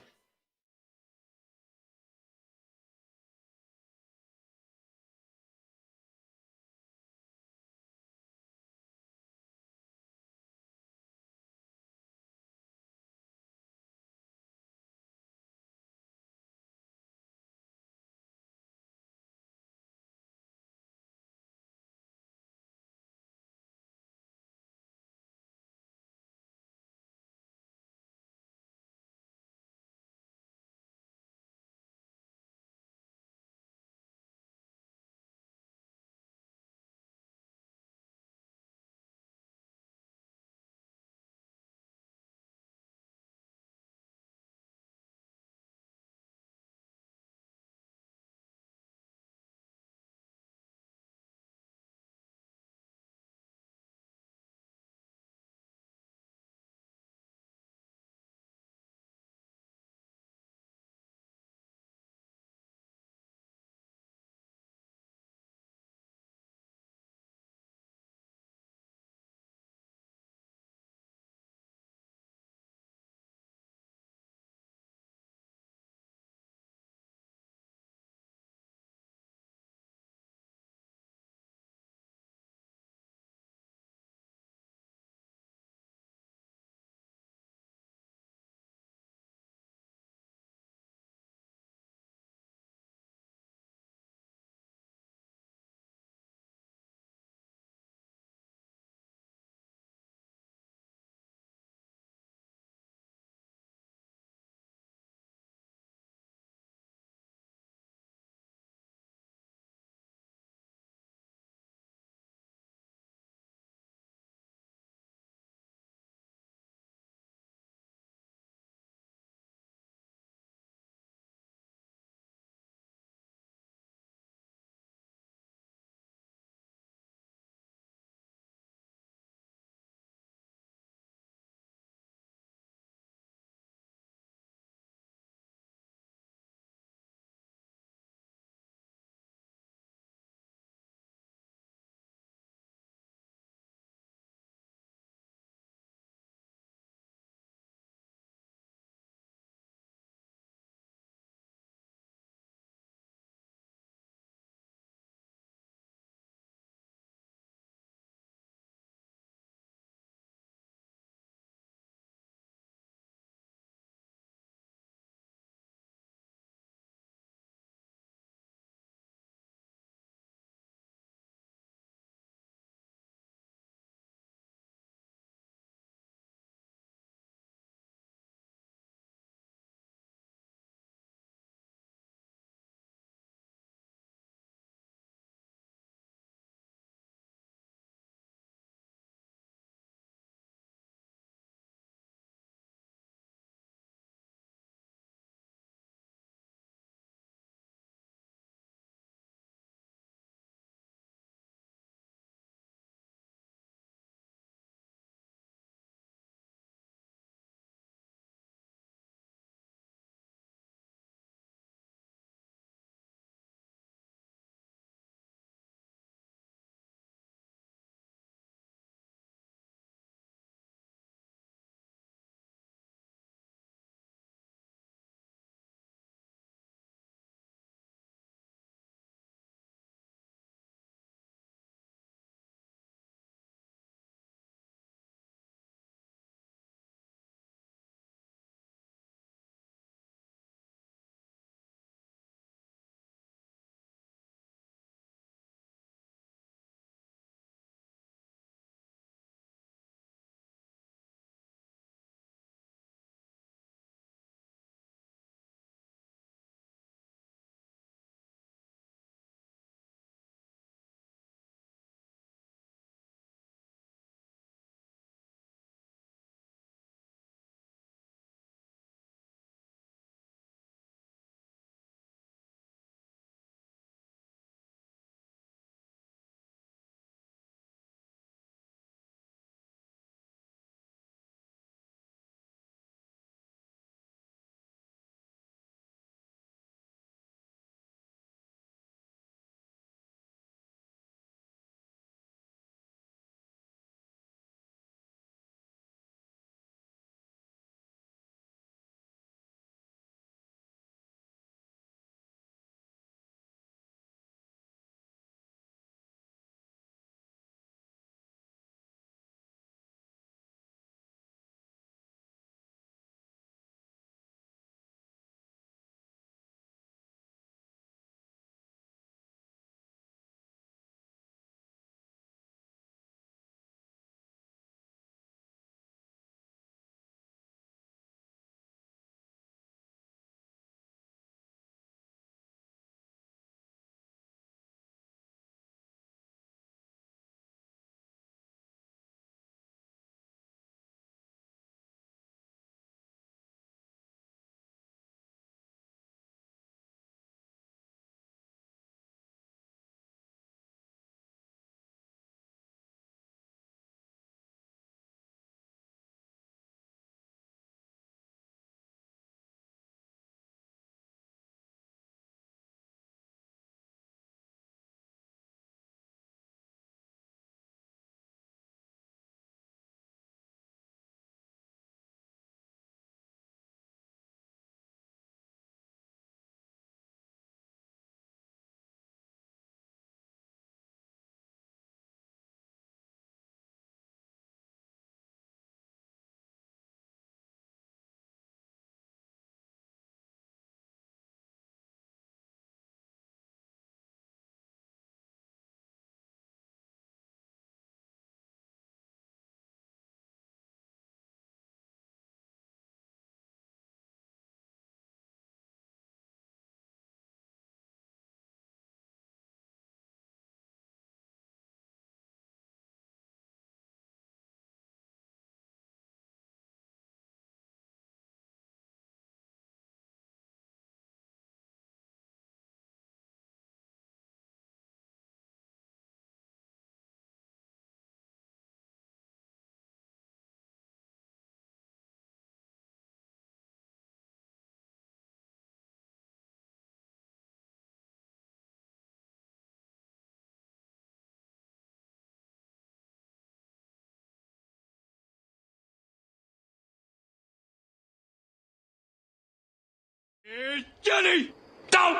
Johnny, don't!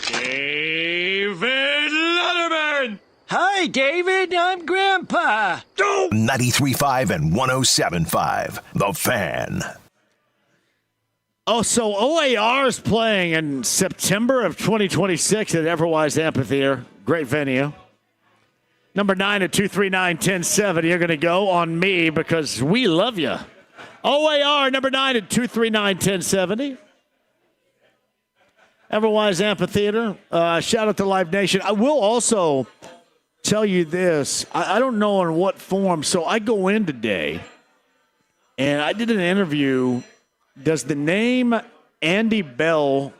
David Letterman! Hi, David. I'm Grandpa. 93.5 and 107.5. The Fan. Oh, so OAR is playing in September of 2026 at Everwise Amphitheater. Great venue. Number 9 at 239-1070. You're going to go on me because we love you. OAR, number 9 at 239-1070. Everwise Amphitheater. Shout out to Live Nation. I will also tell you this. I don't know in what form. So I go in today, and I did an interview. Does the name Andy Bell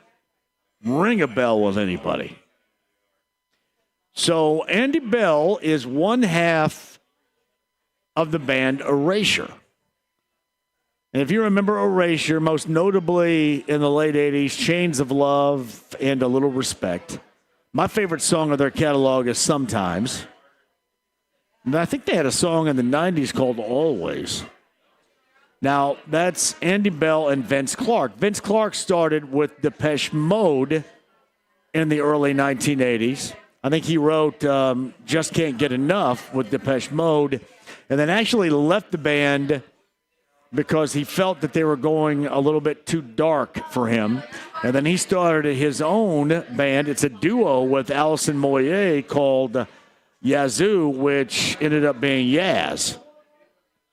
ring a bell with anybody? So Andy Bell is one half of the band Erasure. And if you remember Erasure, most notably in the late 80s, Chains of Love and A Little Respect. My favorite song of their catalog is Sometimes. And I think they had a song in the 90s called Always. Now, that's Andy Bell and Vince Clarke. Vince Clarke started with Depeche Mode in the early 1980s. I think he wrote Just Can't Get Enough with Depeche Mode, and then actually left the band because he felt that they were going a little bit too dark for him. And then he started his own band. It's a duo with Alison Moyet called Yazoo, which ended up being Yaz.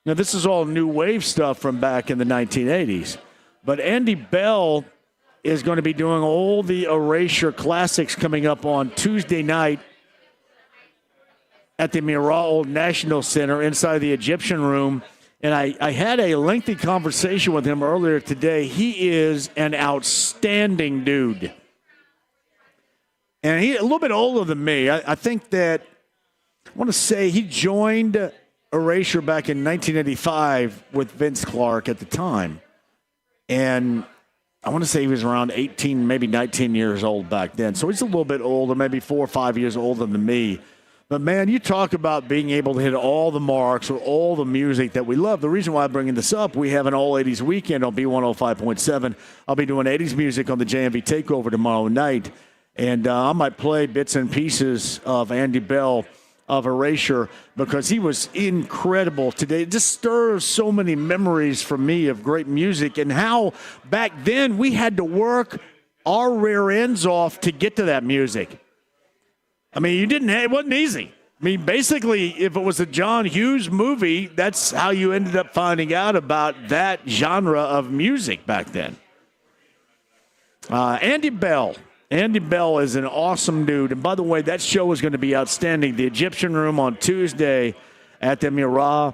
Now, this is all new wave stuff from back in the 1980s. But Andy Bell is going to be doing all the Erasure classics coming up on Tuesday night at the Mira Old National Center inside the Egyptian Room. And I had a lengthy conversation with him earlier today. He is an outstanding dude. And he's a little bit older than me. I think that, I want to say he joined Erasure back in 1985 with Vince Clarke at the time. And I want to say he was around 18, maybe 19 years old back then. So he's a little bit older, maybe 4 or 5 years older than me. But, man, you talk about being able to hit all the marks or all the music that we love. The reason why I'm bringing this up, we have an all-80s weekend on B105.7. I'll be doing 80s music on the JMV Takeover tomorrow night. And I might play bits and pieces of Andy Bell of Erasure because he was incredible today. It just stirs so many memories for me of great music and how back then we had to work our rear ends off to get to that music. I mean, it wasn't easy. I mean, basically, if it was a John Hughes movie, that's how you ended up finding out about that genre of music back then. Andy Bell. Andy Bell is an awesome dude. And by the way, that show is going to be outstanding. The Egyptian Room on Tuesday at the Mira.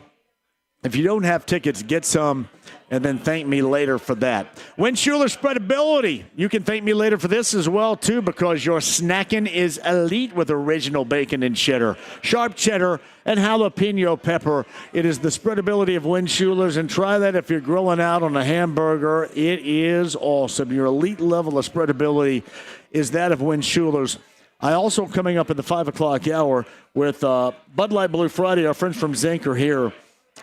If you don't have tickets, get some and then thank me later for that. Win Schuler Spreadability. You can thank me later for this as well, too, because your snacking is elite with original bacon and cheddar, sharp cheddar, and jalapeno pepper. It is the spreadability of Win Schuler's, and try that if you're grilling out on a hamburger. It is awesome. Your elite level of spreadability is that of Win Schuler's. I also, coming up in the 5 o'clock hour with Bud Light Blue Friday, our friends from Zinc are here.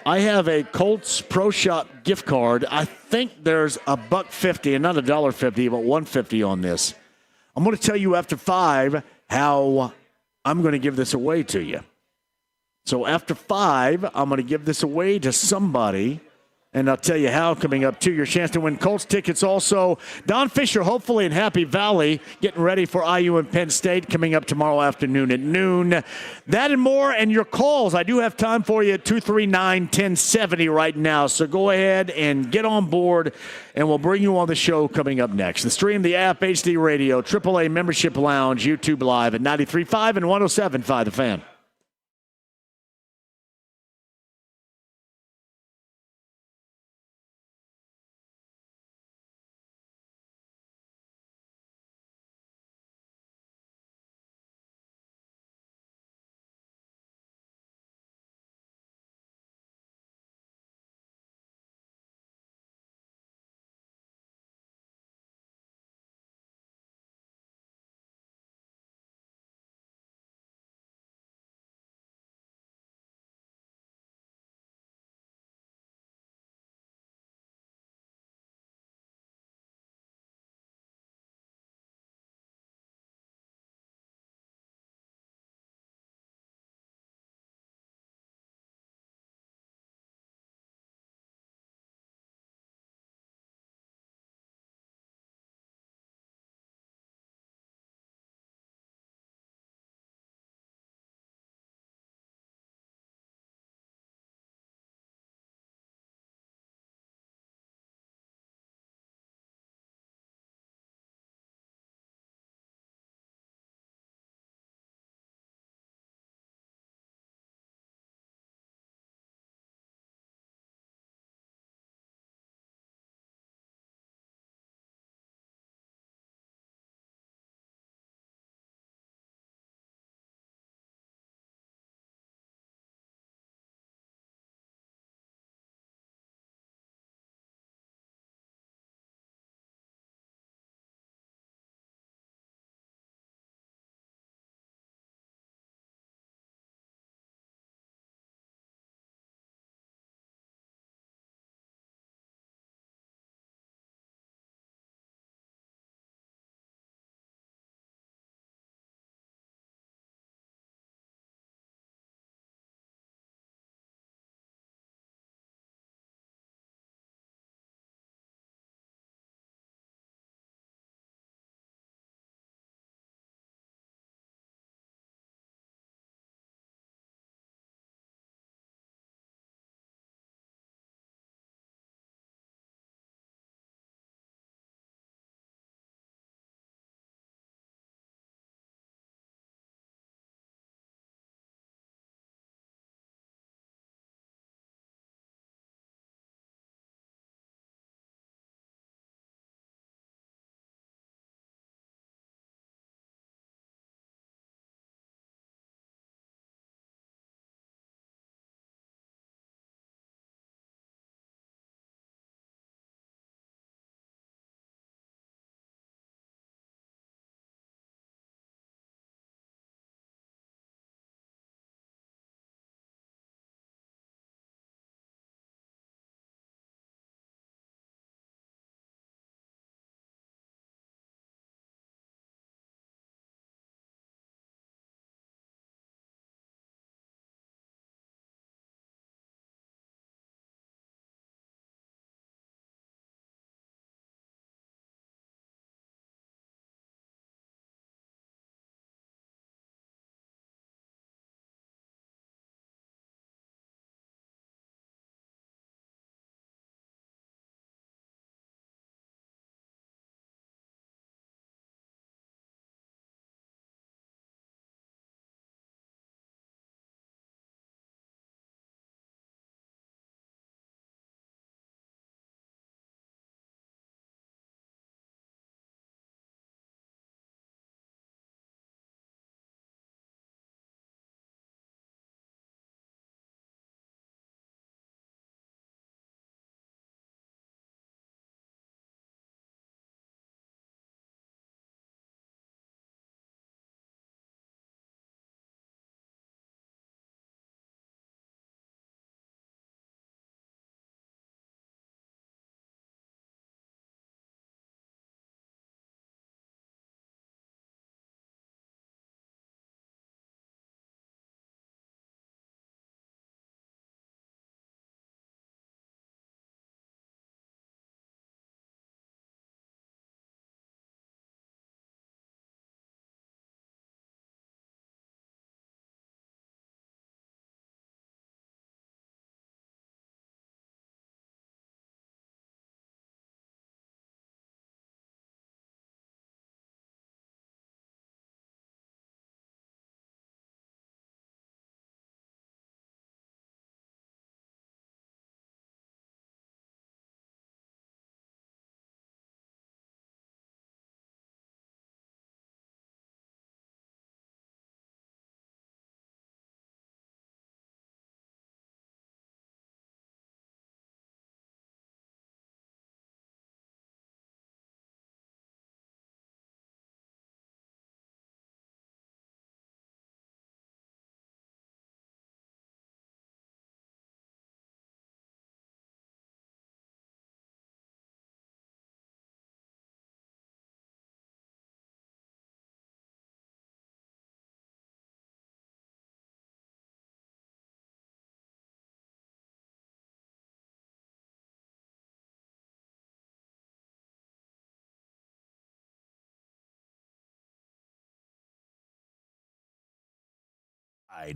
I have a Colts Pro Shop gift card. I think there's $1.50 and not $1.50, but $1.50 on this. I'm going to tell you after 5 how I'm going to give this away to you. So after 5, I'm going to give this away to somebody, and I'll tell you how coming up, too. Your chance to win Colts tickets also. Don Fisher, hopefully in Happy Valley, getting ready for IU and Penn State coming up tomorrow afternoon at noon. That and more, and your calls. I do have time for you at 239-1070 right now. So go ahead and get on board, and we'll bring you on the show coming up next. The stream, the app, HD Radio, AAA Membership Lounge, YouTube Live at 93.5 and 107.5 The Fan.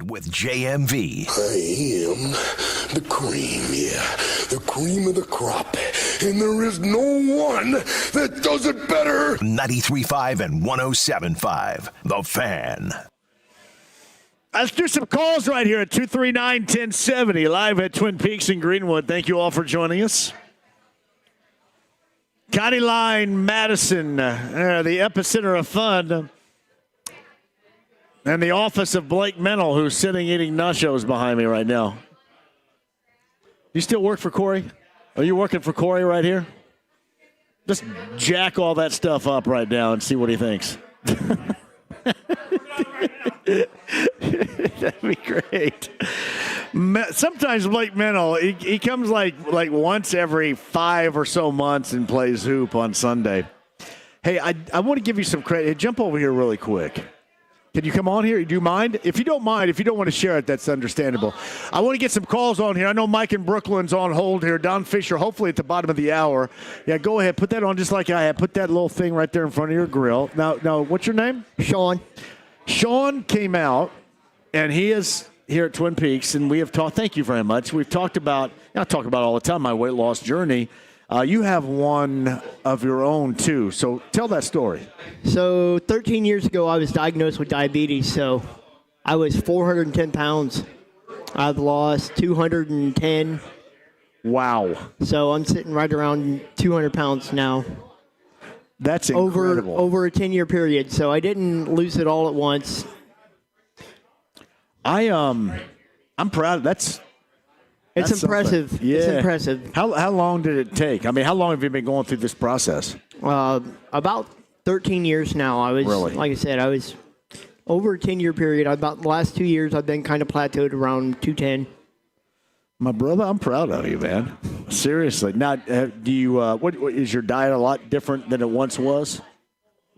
With JMV. I am the cream, yeah. The cream of the crop. And there is no one that does it better. 93.5 and 107.5. The Fan. Let's do some calls right here at 239-1070, live at Twin Peaks in Greenwood. Thank you all for joining us. County Line, Madison, the epicenter of fun. And the office of Blake Mennel, who's sitting eating nachos behind me right now. You still work for Corey? Are you working for Corey right here? Just jack all that stuff up right now and see what he thinks. That'd be great. Sometimes Blake Mennel, he comes like once every 5 or so months and plays hoop on Sunday. Hey, I want to give you some credit. Hey, jump over here really quick. Can you come on here? Do you mind? If you don't mind, if you don't want to share it, that's understandable. I want to get some calls on here. I know Mike in Brooklyn's on hold here. Don Fisher, hopefully at the bottom of the hour. Yeah, go ahead. Put that on just like I had. Put that little thing right there in front of your grill. Now, what's your name? Sean. Sean came out, and he is here at Twin Peaks, and we have talked. Thank you very much. We've talked about, I talk about all the time, my weight loss journey. You have one of your own, too. So tell that story. So 13 years ago, I was diagnosed with diabetes. So I was 410 pounds. I've lost 210. Wow. So I'm sitting right around 200 pounds now. That's incredible. Over a 10-year period. So I didn't lose it all at once. I'm proud of that. It's impressive. Something. Yeah. It's impressive. How long did it take? I mean, how long have you been going through this process? About 13 years now. I was, really? Like I said, I was over a 10-year period. About the last 2 years, I've been kind of plateaued around 210. My brother, I'm proud of you, man. Seriously. Now, do you? What is your diet a lot different than it once was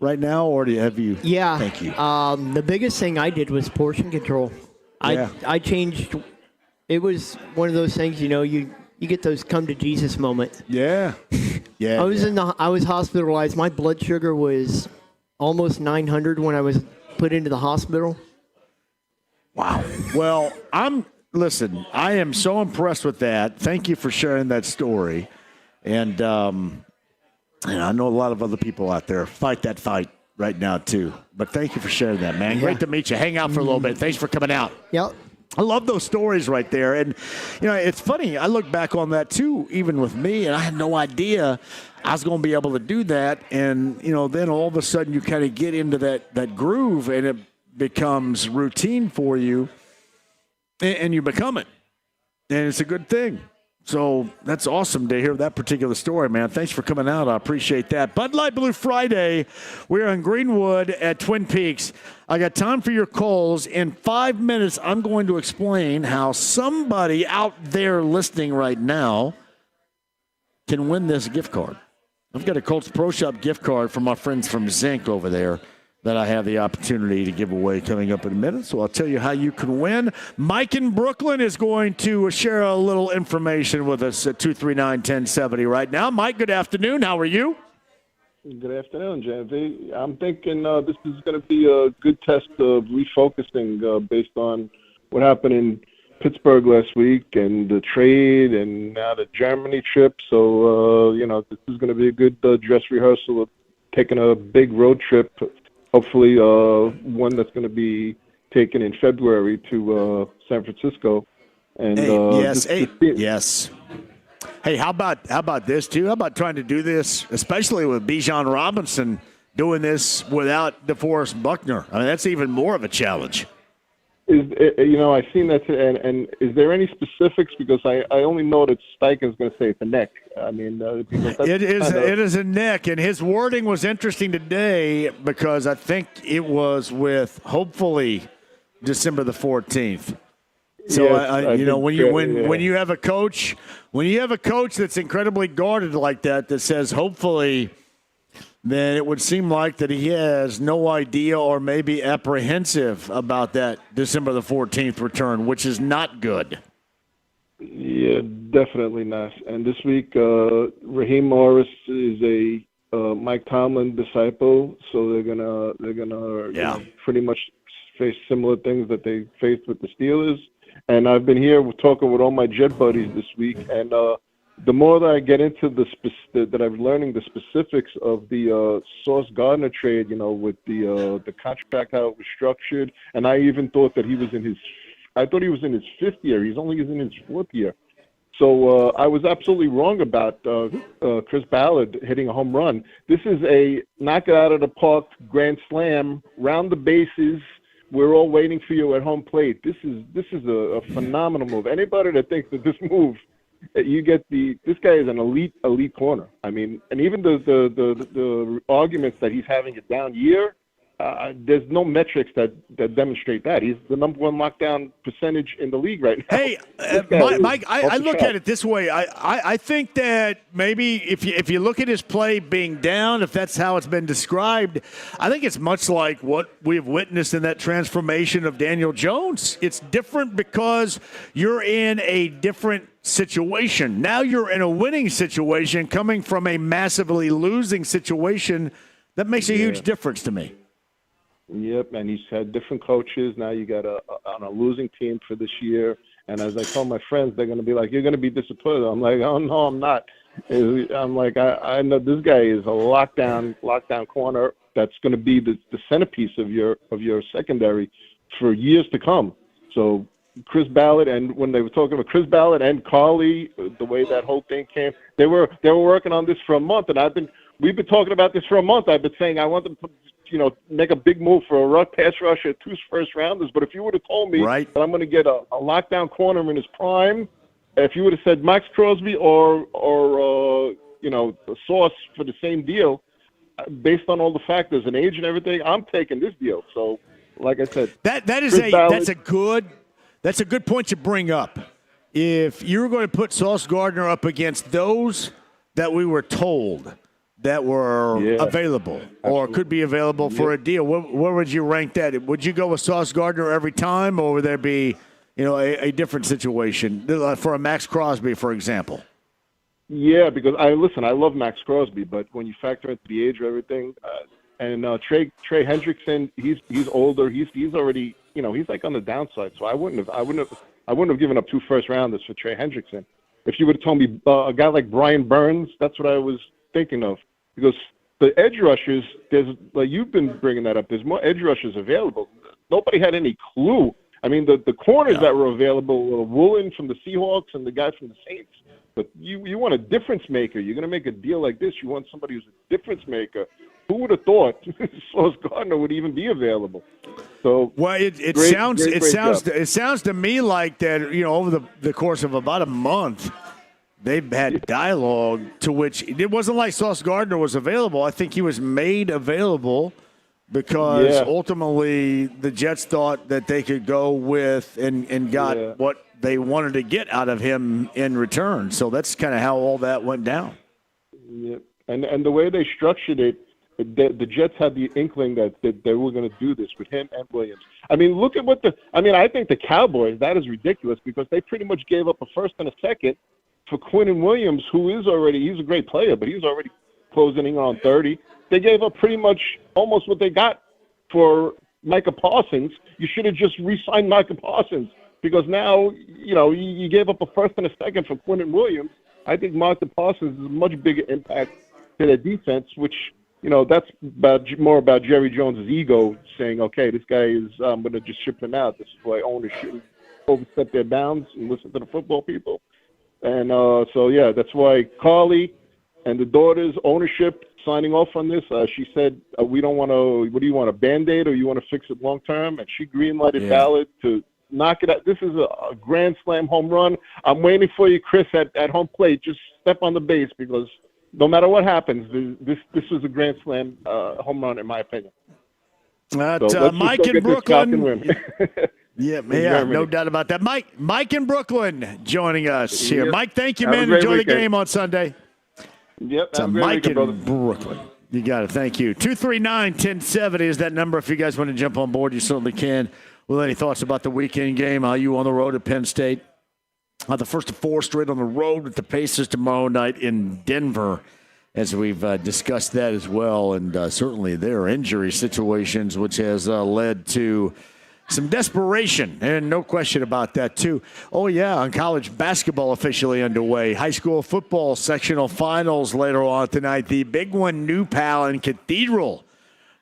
right now, or have you? Yeah. Thank you. The biggest thing I did was portion control. Yeah. I changed. It was one of those things, you get those come to Jesus moments. Yeah. Yeah. I was hospitalized. My blood sugar was almost 900 when I was put into the hospital. Wow. Well, listen, I am so impressed with that. Thank you for sharing that story. And I know a lot of other people out there fight that fight right now too. But thank you for sharing that, man. Great to meet you. Hang out for a little bit. Thanks for coming out. Yep. I love those stories right there. And, it's funny. I look back on that, too, even with me, and I had no idea I was going to be able to do that. And, then all of a sudden you kind of get into that groove, and it becomes routine for you, and you become it. And it's a good thing. So that's awesome to hear that particular story, man. Thanks for coming out. I appreciate that. Bud Light Blue Friday. We're in Greenwood at Twin Peaks. I got time for your calls. In 5 minutes, I'm going to explain how somebody out there listening right now can win this gift card. I've got a Colts Pro Shop gift card from my friends from Zinc over there that I have the opportunity to give away coming up in a minute. So I'll tell you how you can win. Mike in Brooklyn is going to share a little information with us at 239-1070 right now. Mike, good afternoon. How are you? Good afternoon, JMV. I'm thinking this is going to be a good test of refocusing based on what happened in Pittsburgh last week and the trade and now the Germany trip. So, this is going to be a good dress rehearsal of taking a big road trip. Hopefully, one that's going to be taken in February to San Francisco. And yes. Hey, how about this too? How about trying to do this, especially with Bijan Robinson doing this without DeForest Buckner? I mean, that's even more of a challenge. I've seen that, and is there any specifics? Because I only know that Steichen's going to say it's a neck. I mean, it is a neck, and his wording was interesting today because I think it was with hopefully December the 14th. So yes, when you have a coach that's incredibly guarded like that says hopefully, then it would seem like that he has no idea or maybe apprehensive about that December the 14th return, which is not good. Yeah, definitely not. And this week, Raheem Morris is a Mike Tomlin disciple, so they're gonna pretty much face similar things that they faced with the Steelers. And I've been here talking with all my Jet buddies this week, and the more that I get into that I'm learning the specifics of the Sauce Gardner trade, with the contract, how it was structured, and I even thought that he was in his fifth year. He's only in his fourth year. So I was absolutely wrong about Chris Ballard hitting a home run. This is a knock it out of the park grand slam, round the bases. We're all waiting for you at home plate. This is a phenomenal move. Anybody that thinks that this move, this guy is an elite corner. I mean, and even the arguments that he's having a down year, there's no metrics that demonstrate that. He's the number one lockdown percentage in the league right now. Hey, Mike, I look at it this way. I think that maybe if you look at his play being down, if that's how it's been described, I think it's much like what we've witnessed in that transformation of Daniel Jones. It's different because you're in a different situation. Now you're in a winning situation coming from a massively losing situation. That makes a huge difference to me. Yep, and he's had different coaches. Now you got on a losing team for this year. And as I told my friends, they're going to be like, "You're going to be disappointed." I'm like, "Oh no, I'm not." I'm like, I know this guy is a lockdown corner that's going to be the centerpiece of your secondary for years to come. So Chris Ballard, and when they were talking about Chris Ballard and Carly, the way that whole thing came, they were working on this for a month, and we've been talking about this for a month. I've been saying I want them to make a big move for a pass rusher, 2 first-rounders. But if you would have told me that I'm going to get a lockdown corner in his prime, if you would have said Max Crosby or Sauce for the same deal, based on all the factors and age and everything, I'm taking this deal. So, like I said, that's a good point to bring up. If you were going to put Sauce Gardner up against those that we were told that were available or could be available for a deal, where would you rank that? Would you go with Sauce Gardner every time, or would there be, a different situation for a Max Crosby, for example? Yeah, because I love Max Crosby, but when you factor into the age of everything, and Trey Hendrickson, he's older, he's already, he's like on the downside. So I wouldn't have given up 2 first-rounders for Trey Hendrickson. If you would have told me a guy like Brian Burns, that's what I was thinking of. Because the edge rushers, you've been bringing that up, there's more edge rushers available. Nobody had any clue. I mean, the corners that were available were Woolen from the Seahawks and the guy from the Saints. But you want a difference maker. You're going to make a deal like this. You want somebody who's a difference maker. Who would have thought Sauce Gardner would even be available? So it sounds to me like that. Over the course of about a month, they've had dialogue to which it wasn't like Sauce Gardner was available. I think he was made available because ultimately the Jets thought that they could go with and got what they wanted to get out of him in return. So that's kind of how all that went down. Yep. And the way they structured it, the Jets had the inkling that they were going to do this with him and Williams. I mean, look at I think the Cowboys, that is ridiculous because they pretty much gave up a first and a second for Quinnen Williams, he's a great player, but he's already closing in on 30. They gave up pretty much almost what they got for Micah Parsons. You should have just re-signed Micah Parsons because now, you gave up a first and a second for Quinnen Williams. I think Micah Parsons is a much bigger impact to their defense, which, that's more about Jerry Jones' ego saying, okay, this guy I'm going to just ship him out. This is why owners shouldn't overstep their bounds and listen to the football people. And that's why Carly and the daughter's ownership signing off on this. She said, we don't want to – what do you want, a Band-Aid or you want to fix it long-term? And she green-lighted Ballard to knock it out. This is a grand slam home run. I'm waiting for you, Chris, at home plate. Just step on the base because no matter what happens, this is a grand slam home run in my opinion. Mike in Brooklyn. No doubt about that. Mike in Brooklyn joining us here. Mike, thank you, man. Enjoy the game on Sunday. Yep. Mike in Brooklyn. You got it. Thank you. 239-1070 is that number. If you guys want to jump on board, you certainly can. With any thoughts about the weekend game? You on the road at Penn State? The first of 4 straight on the road with the Pacers tomorrow night in Denver, as we've discussed that as well. And certainly their injury situations, which has led to some desperation, and no question about that, too. Oh, yeah, on college basketball officially underway. High school football sectional finals later on tonight. The big one, New Pal and Cathedral,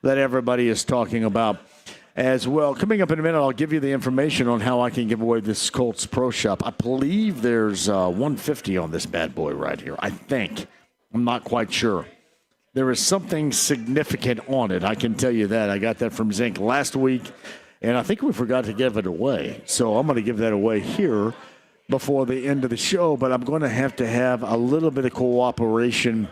that everybody is talking about as well. Coming up in a minute, I'll give you the information on how I can give away this Colts Pro Shop. I believe there's $150 on this bad boy right here, I think. I'm not quite sure. There is something significant on it, I can tell you that. I got that from Zink last week, and I think we forgot to give it away. So I'm going to give that away here before the end of the show, but I'm going to have a little bit of cooperation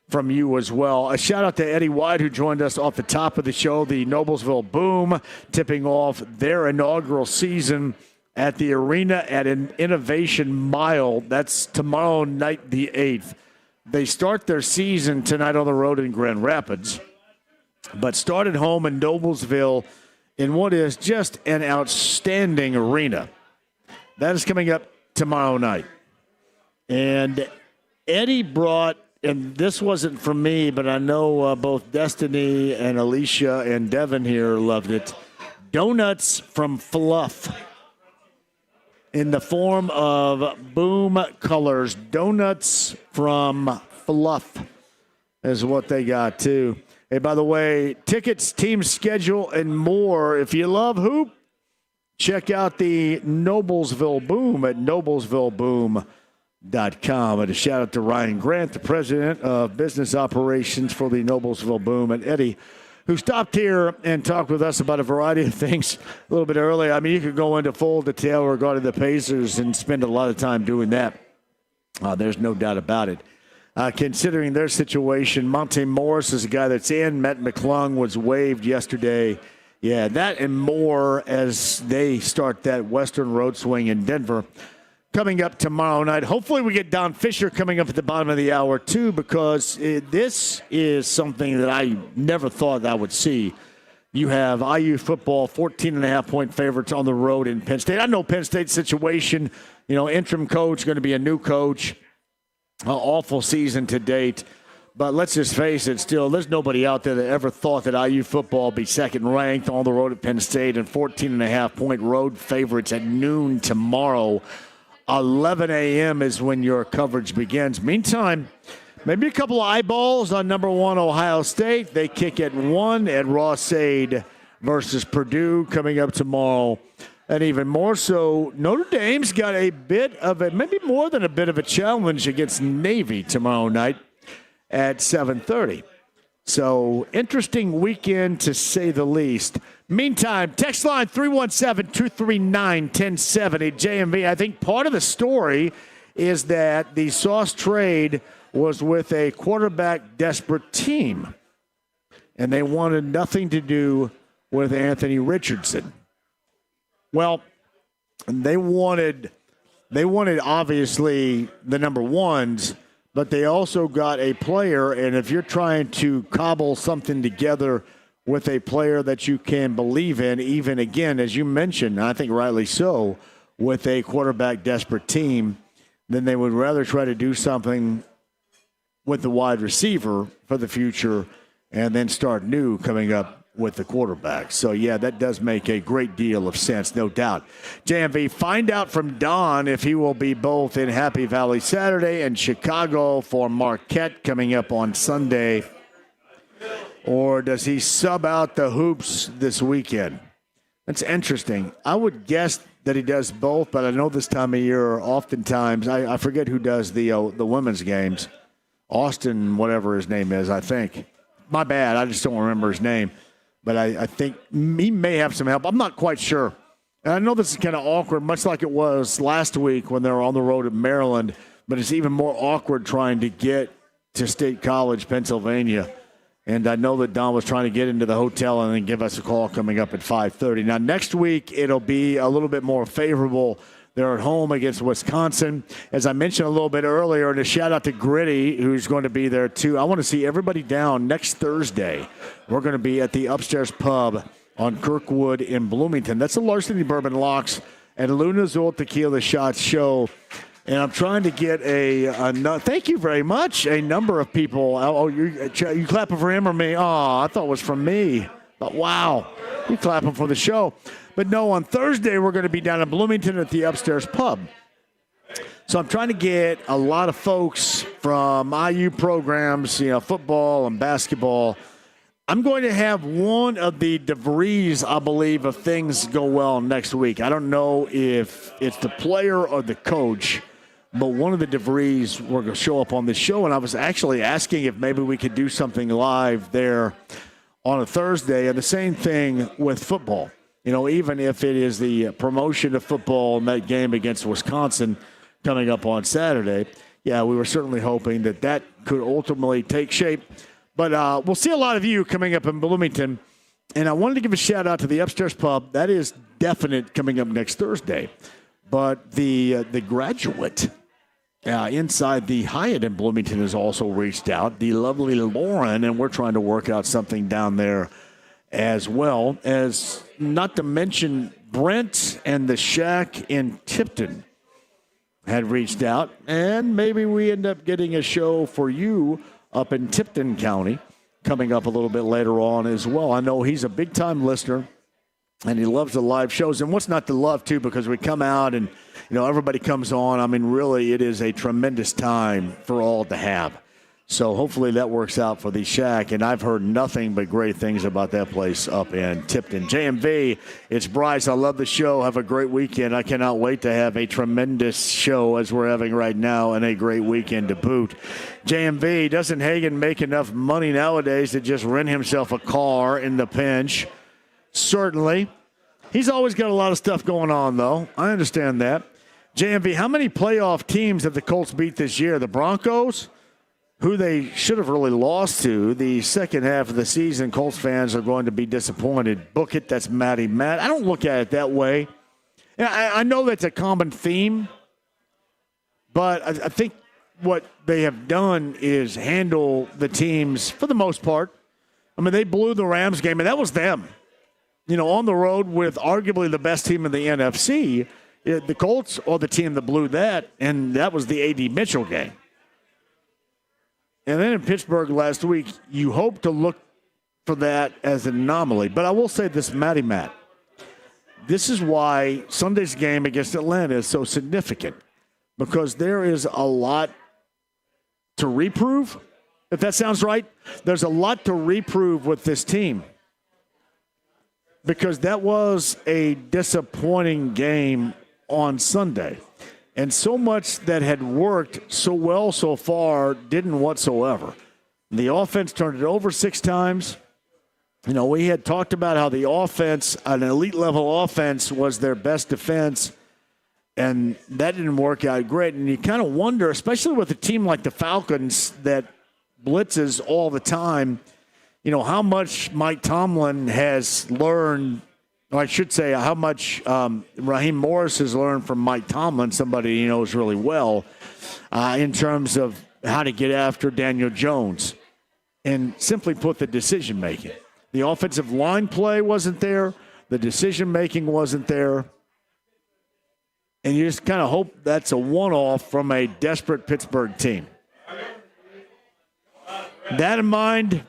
from you as well. A shout out to Eddie White, who joined us off the top of the show. The Noblesville Boom tipping off their inaugural season at the arena at an Innovation Mile. That's tomorrow night, the 8th. They start their season tonight on the road in Grand Rapids, but started home in Noblesville in what is just an outstanding arena. That is coming up tomorrow night. And Eddie brought, and this wasn't from me, but I know both Destiny and Alicia and Devin here loved it, donuts from Fluff in the form of Boom Colors. Donuts from Fluff is what they got, too. Hey, by the way, tickets, team schedule, and more. If you love hoop, check out the Noblesville Boom at noblesvilleboom.com. And a shout out to Ryan Grant, the president of business operations for the Noblesville Boom, and Eddie, who stopped here and talked with us about a variety of things a little bit earlier. I mean, you could go into full detail regarding the Pacers and spend a lot of time doing that. There's no doubt about it. Considering their situation, Monte Morris is a guy that's in. Matt McClung was waived yesterday. Yeah, that and more as they start that Western Road swing in Denver. Coming up tomorrow night. Hopefully we get Don Fisher coming up at the bottom of the hour, too, because this is something that I never thought I would see. You have IU football, 14.5-point favorites on the road in Penn State. I know Penn State's situation, interim coach, going to be a new coach. Awful season to date. But let's just face it, still, there's nobody out there that ever thought that IU football would be second-ranked on the road at Penn State and 14.5-point road favorites at noon tomorrow. 11 a.m. is when your coverage begins. Meantime, maybe a couple of eyeballs on number 1 Ohio State. They kick at 1 at Ross-Ade versus Purdue coming up tomorrow. And even more so, Notre Dame's got a bit of a, maybe more than a bit of a challenge against Navy tomorrow night at 7:30. So, interesting weekend to say the least. Meantime, text line 317-239-1070. JMV, I think part of the story is that the Sauce trade was with a quarterback-desperate team, and they wanted nothing to do with Anthony Richardson. Well, they wanted obviously the number ones, but they also got a player, and if you're trying to cobble something together with a player that you can believe in, even again, as you mentioned, I think rightly so, with a quarterback-desperate team, then they would rather try to do something with the wide receiver for the future and then start new coming up with the quarterback. So, yeah, that does make a great deal of sense, no doubt. JMV, find out from Don if he will be both in Happy Valley Saturday and Chicago for Marquette coming up on Sunday. Or does he sub out the hoops this weekend? That's interesting. I would guess that he does both, but I know this time of year, oftentimes, I forget who does the women's games. Austin, whatever his name is, I think. My bad. I just don't remember his name. But I think he may have some help. I'm not quite sure. And I know this is kind of awkward, much like it was last week when they were on the road at Maryland, but it's even more awkward trying to get to State College, Pennsylvania. And I know that Don was trying to get into the hotel and then give us a call coming up at 5:30. Now, next week, it'll be a little bit more favorable. They're at home against Wisconsin. As I mentioned a little bit earlier, and a shout-out to Gritty, who's going to be there, too. I want to see everybody down next Thursday. We're going to be at the Upstairs Pub on Kirkwood in Bloomington. That's the Larceny Bourbon Locks and Luna Azul Tequila Shots show. And I'm trying to get thank you very much, a number of people. Oh, you clapping for him or me? Oh, I thought it was from me. But wow. We clap them for the show. But no, on Thursday, we're going to be down in Bloomington at the Upstairs Pub. So I'm trying to get a lot of folks from IU programs, football and basketball. I'm going to have one of the DeVries, I believe, if things go well next week. I don't know if it's the player or the coach, but one of the DeVries were going to show up on this show, and I was actually asking if maybe we could do something live there on a Thursday. And the same thing with football. Even if it is the promotion of football in that game against Wisconsin coming up on Saturday, we were certainly hoping that could ultimately take shape. But we'll see a lot of you coming up in Bloomington. And I wanted to give a shout-out to the Upstairs Pub. That is definite coming up next Thursday. But the Graduate inside the Hyatt in Bloomington has also reached out, the lovely Lauren, and we're trying to work out something down there as well. As not to mention Brent and the Shack in Tipton had reached out. And maybe we end up getting a show for you up in Tipton County coming up a little bit later on as well. I know he's a big-time listener, and he loves the live shows. And what's not to love, too, because we come out and, everybody comes on. I mean, really, it is a tremendous time for all to have. So hopefully that works out for the Shack. And I've heard nothing but great things about that place up in Tipton. JMV, it's Bryce. I love the show. Have a great weekend. I cannot wait to have a tremendous show as we're having right now and a great weekend to boot. JMV, doesn't Hagan make enough money nowadays to just rent himself a car in the pinch? Certainly. He's always got a lot of stuff going on, though. I understand that. JMV, how many playoff teams have the Colts beat this year? The Broncos, who they should have really lost to. The second half of the season, Colts fans are going to be disappointed. Book it, that's Matty Matt. I don't look at it that way. I know that's a common theme, but I think what they have done is handle the teams for the most part. I mean, they blew the Rams game, and that was them. On the road with arguably the best team in the NFC. The Colts are the team that blew that, and that was the A.D. Mitchell game. And then in Pittsburgh last week, you hope to look for that as an anomaly. But I will say this, Matty Matt. This is why Sunday's game against Atlanta is so significant, because there is a lot to reprove, if that sounds right. There's a lot to reprove with this team, because that was a disappointing game on Sunday. And so much that had worked so well so far didn't whatsoever. The offense turned it over 6 times. We had talked about how the offense, an elite-level offense, was their best defense, and that didn't work out great. And you kind of wonder, especially with a team like the Falcons that blitzes all the time, how much Mike Tomlin has learned, or I should say how much Raheem Morris has learned from Mike Tomlin, somebody he knows really well, in terms of how to get after Daniel Jones. And simply put, the decision-making. The offensive line play wasn't there. The decision-making wasn't there. And you just kind of hope that's a one-off from a desperate Pittsburgh team. That in mind,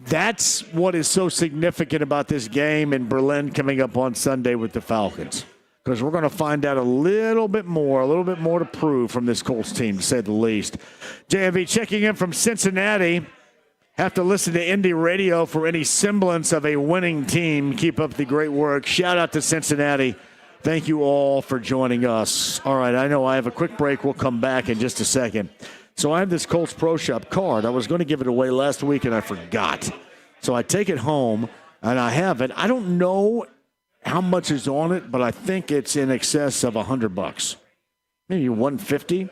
that's what is so significant about this game in Berlin coming up on Sunday with the Falcons, because we're going to find out a little bit more to prove from this Colts team, to say the least. JMV checking in from Cincinnati. Have to listen to Indy radio for any semblance of a winning team. Keep up the great work. Shout out to Cincinnati. Thank you all for joining us. All right, I know I have a quick break. We'll come back in just a second. So I have this Colts Pro Shop card. I was going to give it away last week, and I forgot. So I take it home, and I have it. I don't know how much is on it, but I think it's in excess of $100, maybe $150.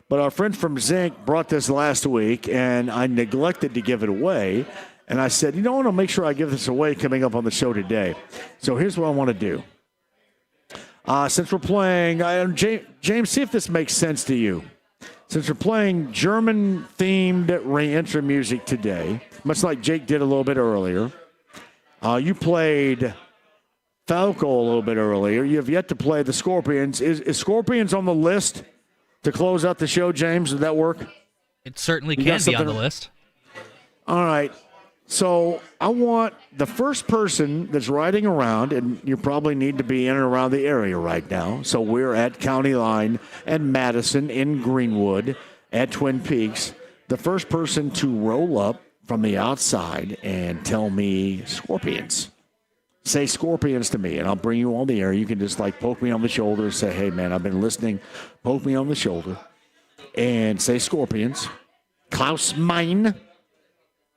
But our friend from Zinc brought this last week, and I neglected to give it away. And I said, I'll make sure I give this away coming up on the show today. So here's what I want to do. Since we're playing, James, see if this makes sense to you. Since we're playing German-themed re-entry music today, much like Jake did a little bit earlier, you played Falco a little bit earlier. You have yet to play the Scorpions. Is Scorpions on the list to close out the show, James? Would that work? It certainly can be on the list. All right. So I want the first person that's riding around, and you probably need to be in and around the area right now. So we're at County Line and Madison in Greenwood at Twin Peaks. The first person to roll up from the outside and tell me Scorpions. Say Scorpions to me, and I'll bring you on the air. You can just poke me on the shoulder and say, hey, man, I've been listening. Poke me on the shoulder and say Scorpions. Klaus Meine.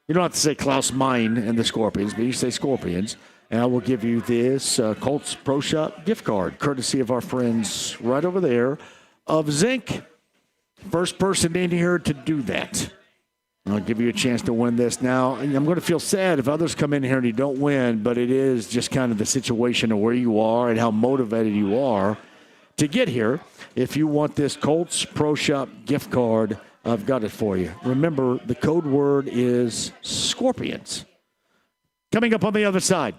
You don't have to say Klaus Meine and the Scorpions, but you say Scorpions. And I will give you this Colts Pro Shop gift card, courtesy of our friends right over there of Zinc. First person in here to do that. I'll give you a chance to win this. Now, I'm going to feel sad if others come in here and you don't win, but it is just kind of the situation of where you are and how motivated you are to get here. If you want this Colts Pro Shop gift card, I've got it for you. Remember, the code word is Scorpions. Coming up on the other side,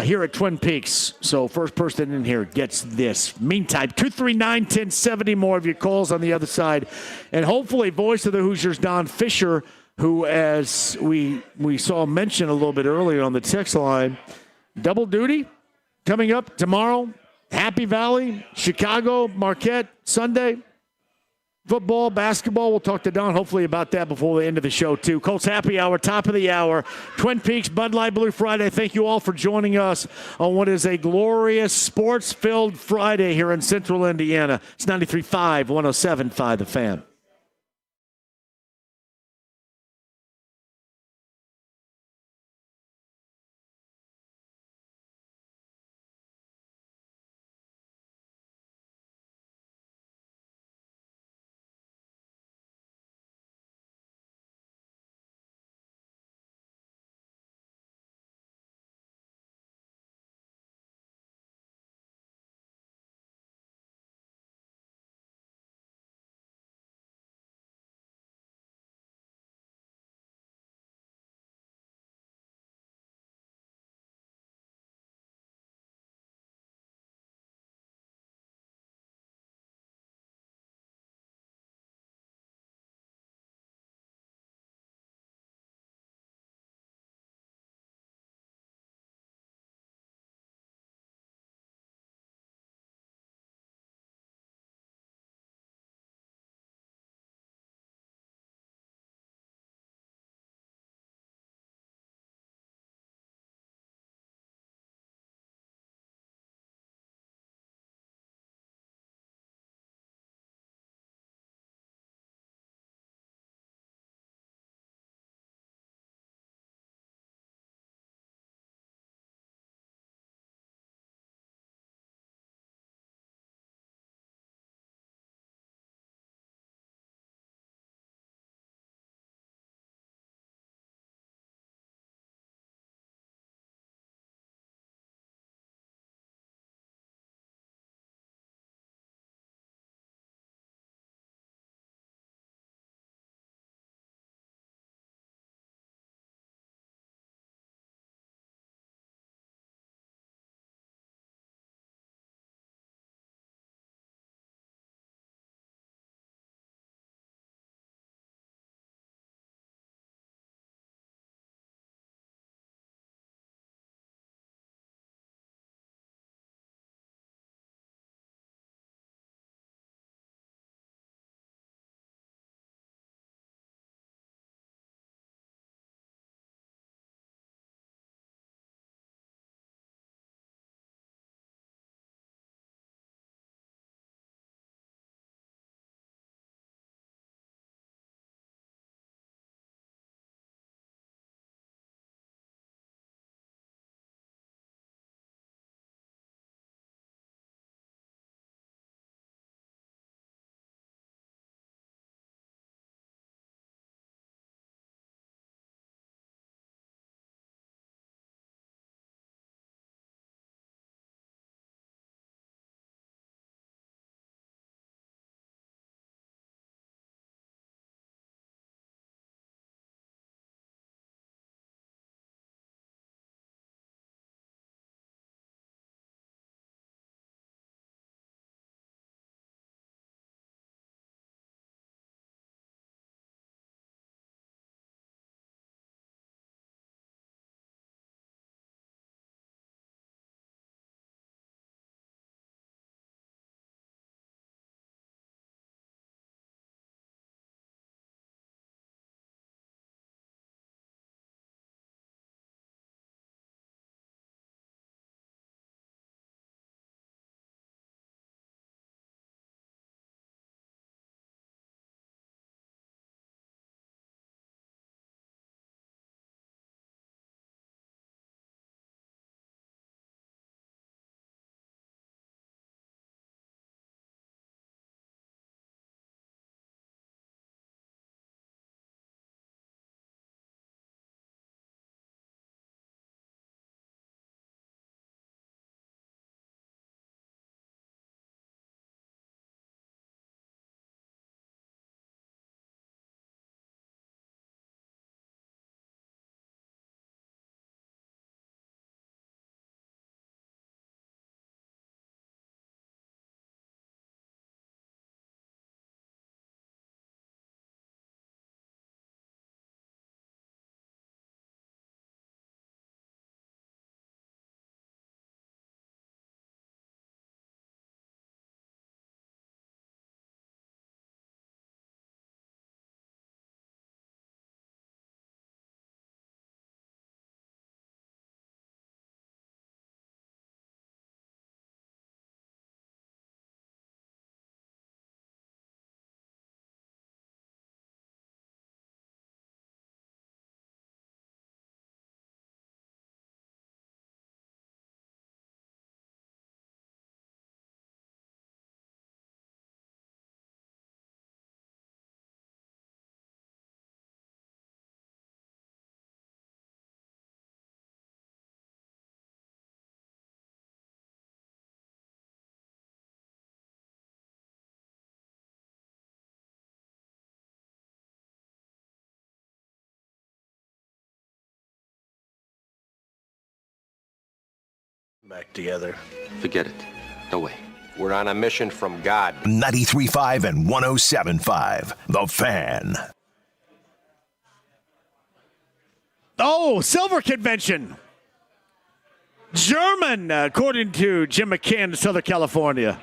here at Twin Peaks. So first person in here gets this. Meantime, 239-1070, more of your calls on the other side. And hopefully, voice of the Hoosiers, Don Fisher, who, as we saw mentioned a little bit earlier on the text line, double duty coming up tomorrow. Happy Valley, Chicago, Marquette, Sunday. Football, basketball, we'll talk to Don hopefully about that before the end of the show, too. Colts Happy Hour, top of the hour. Twin Peaks, Bud Light Blue Friday. Thank you all for joining us on what is a glorious sports-filled Friday here in Central Indiana. It's 93.5, 107.5, The Fan. Back together. Forget it. No way. We're on a mission from God. 93.5 and 107.5. The Fan. Oh, Silver Convention. German, according to Jim McCann in Southern California.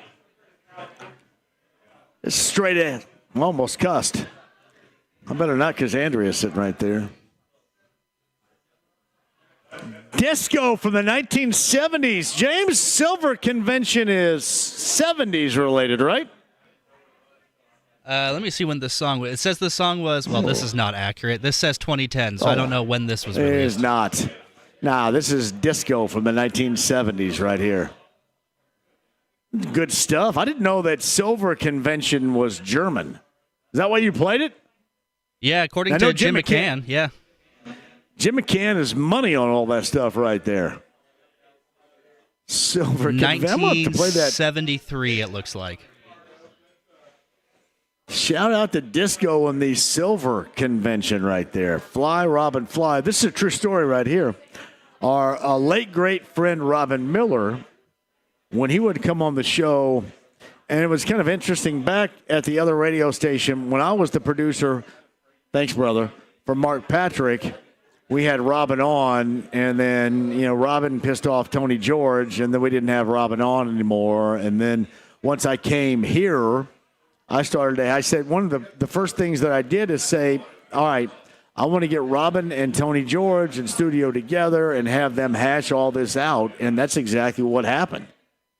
It's straight in. Almost cussed. I better not because Andrea's sitting right there. Disco from the 1970s. James, Silver Convention is 70s related, right? Let me see when this song was. It says the song was, well, this is not accurate. This says 2010, so I don't know when this was released. It is not. Nah, this is Disco from the 1970s right here. Good stuff. I didn't know that Silver Convention was German. Is that why you played it? Yeah, according to Jim McCann, yeah. Jim McCann is money on all that stuff right there. Silver Convention. I'm going to play that. 1973, it looks like. Shout out to Disco and the Silver Convention right there. Fly, Robin, fly. This is a true story right here. Our late, great friend Robin Miller, when he would come on the show, and it was kind of interesting, back at the other radio station, when I was the producer, thanks, brother, for Mark Patrick, we had Robin on, and then, Robin pissed off Tony George, and then we didn't have Robin on anymore. And then once I came here, I said one of the first things that I did is say, all right, I want to get Robin and Tony George in studio together and have them hash all this out. And that's exactly what happened.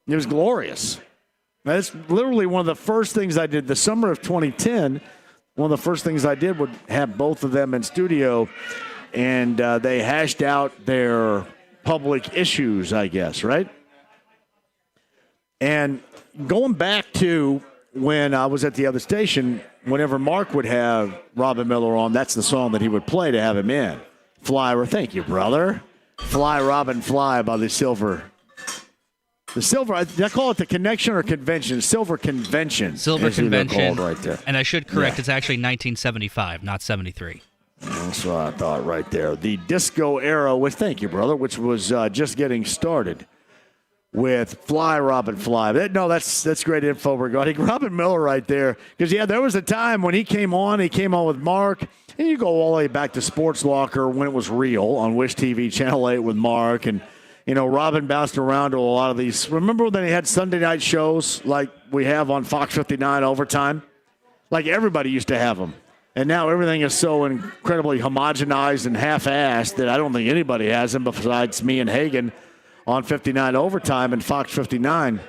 It was glorious. That's literally one of the first things I did. The summer of 2010, one of the first things I did would have both of them in studio, and they hashed out their public issues, I guess, right? And going back to when I was at the other station, whenever Mark would have Robin Miller on, that's the song that he would play to have him in. Fly, thank you, brother. Fly, Robin, Fly by the Silver. The Silver, did I call it the Connection or Convention? Silver Convention. Silver Convention. Right there. And I should correct, It's actually 1975, not 73. That's what I thought right there. The disco era, thank you, brother, which was just getting started with Fly, Robin, Fly. That's great info regarding Robin Miller right there. Because, there was a time when he came on with Mark, and you go all the way back to Sports Locker when it was real on Wish TV, Channel 8 with Mark, and Robin bounced around to a lot of these. Remember when they had Sunday night shows like we have on Fox 59 Overtime? Like everybody used to have them. And now everything is so incredibly homogenized and half-assed that I don't think anybody has them besides me and Hagan on 59 Overtime and Fox 59.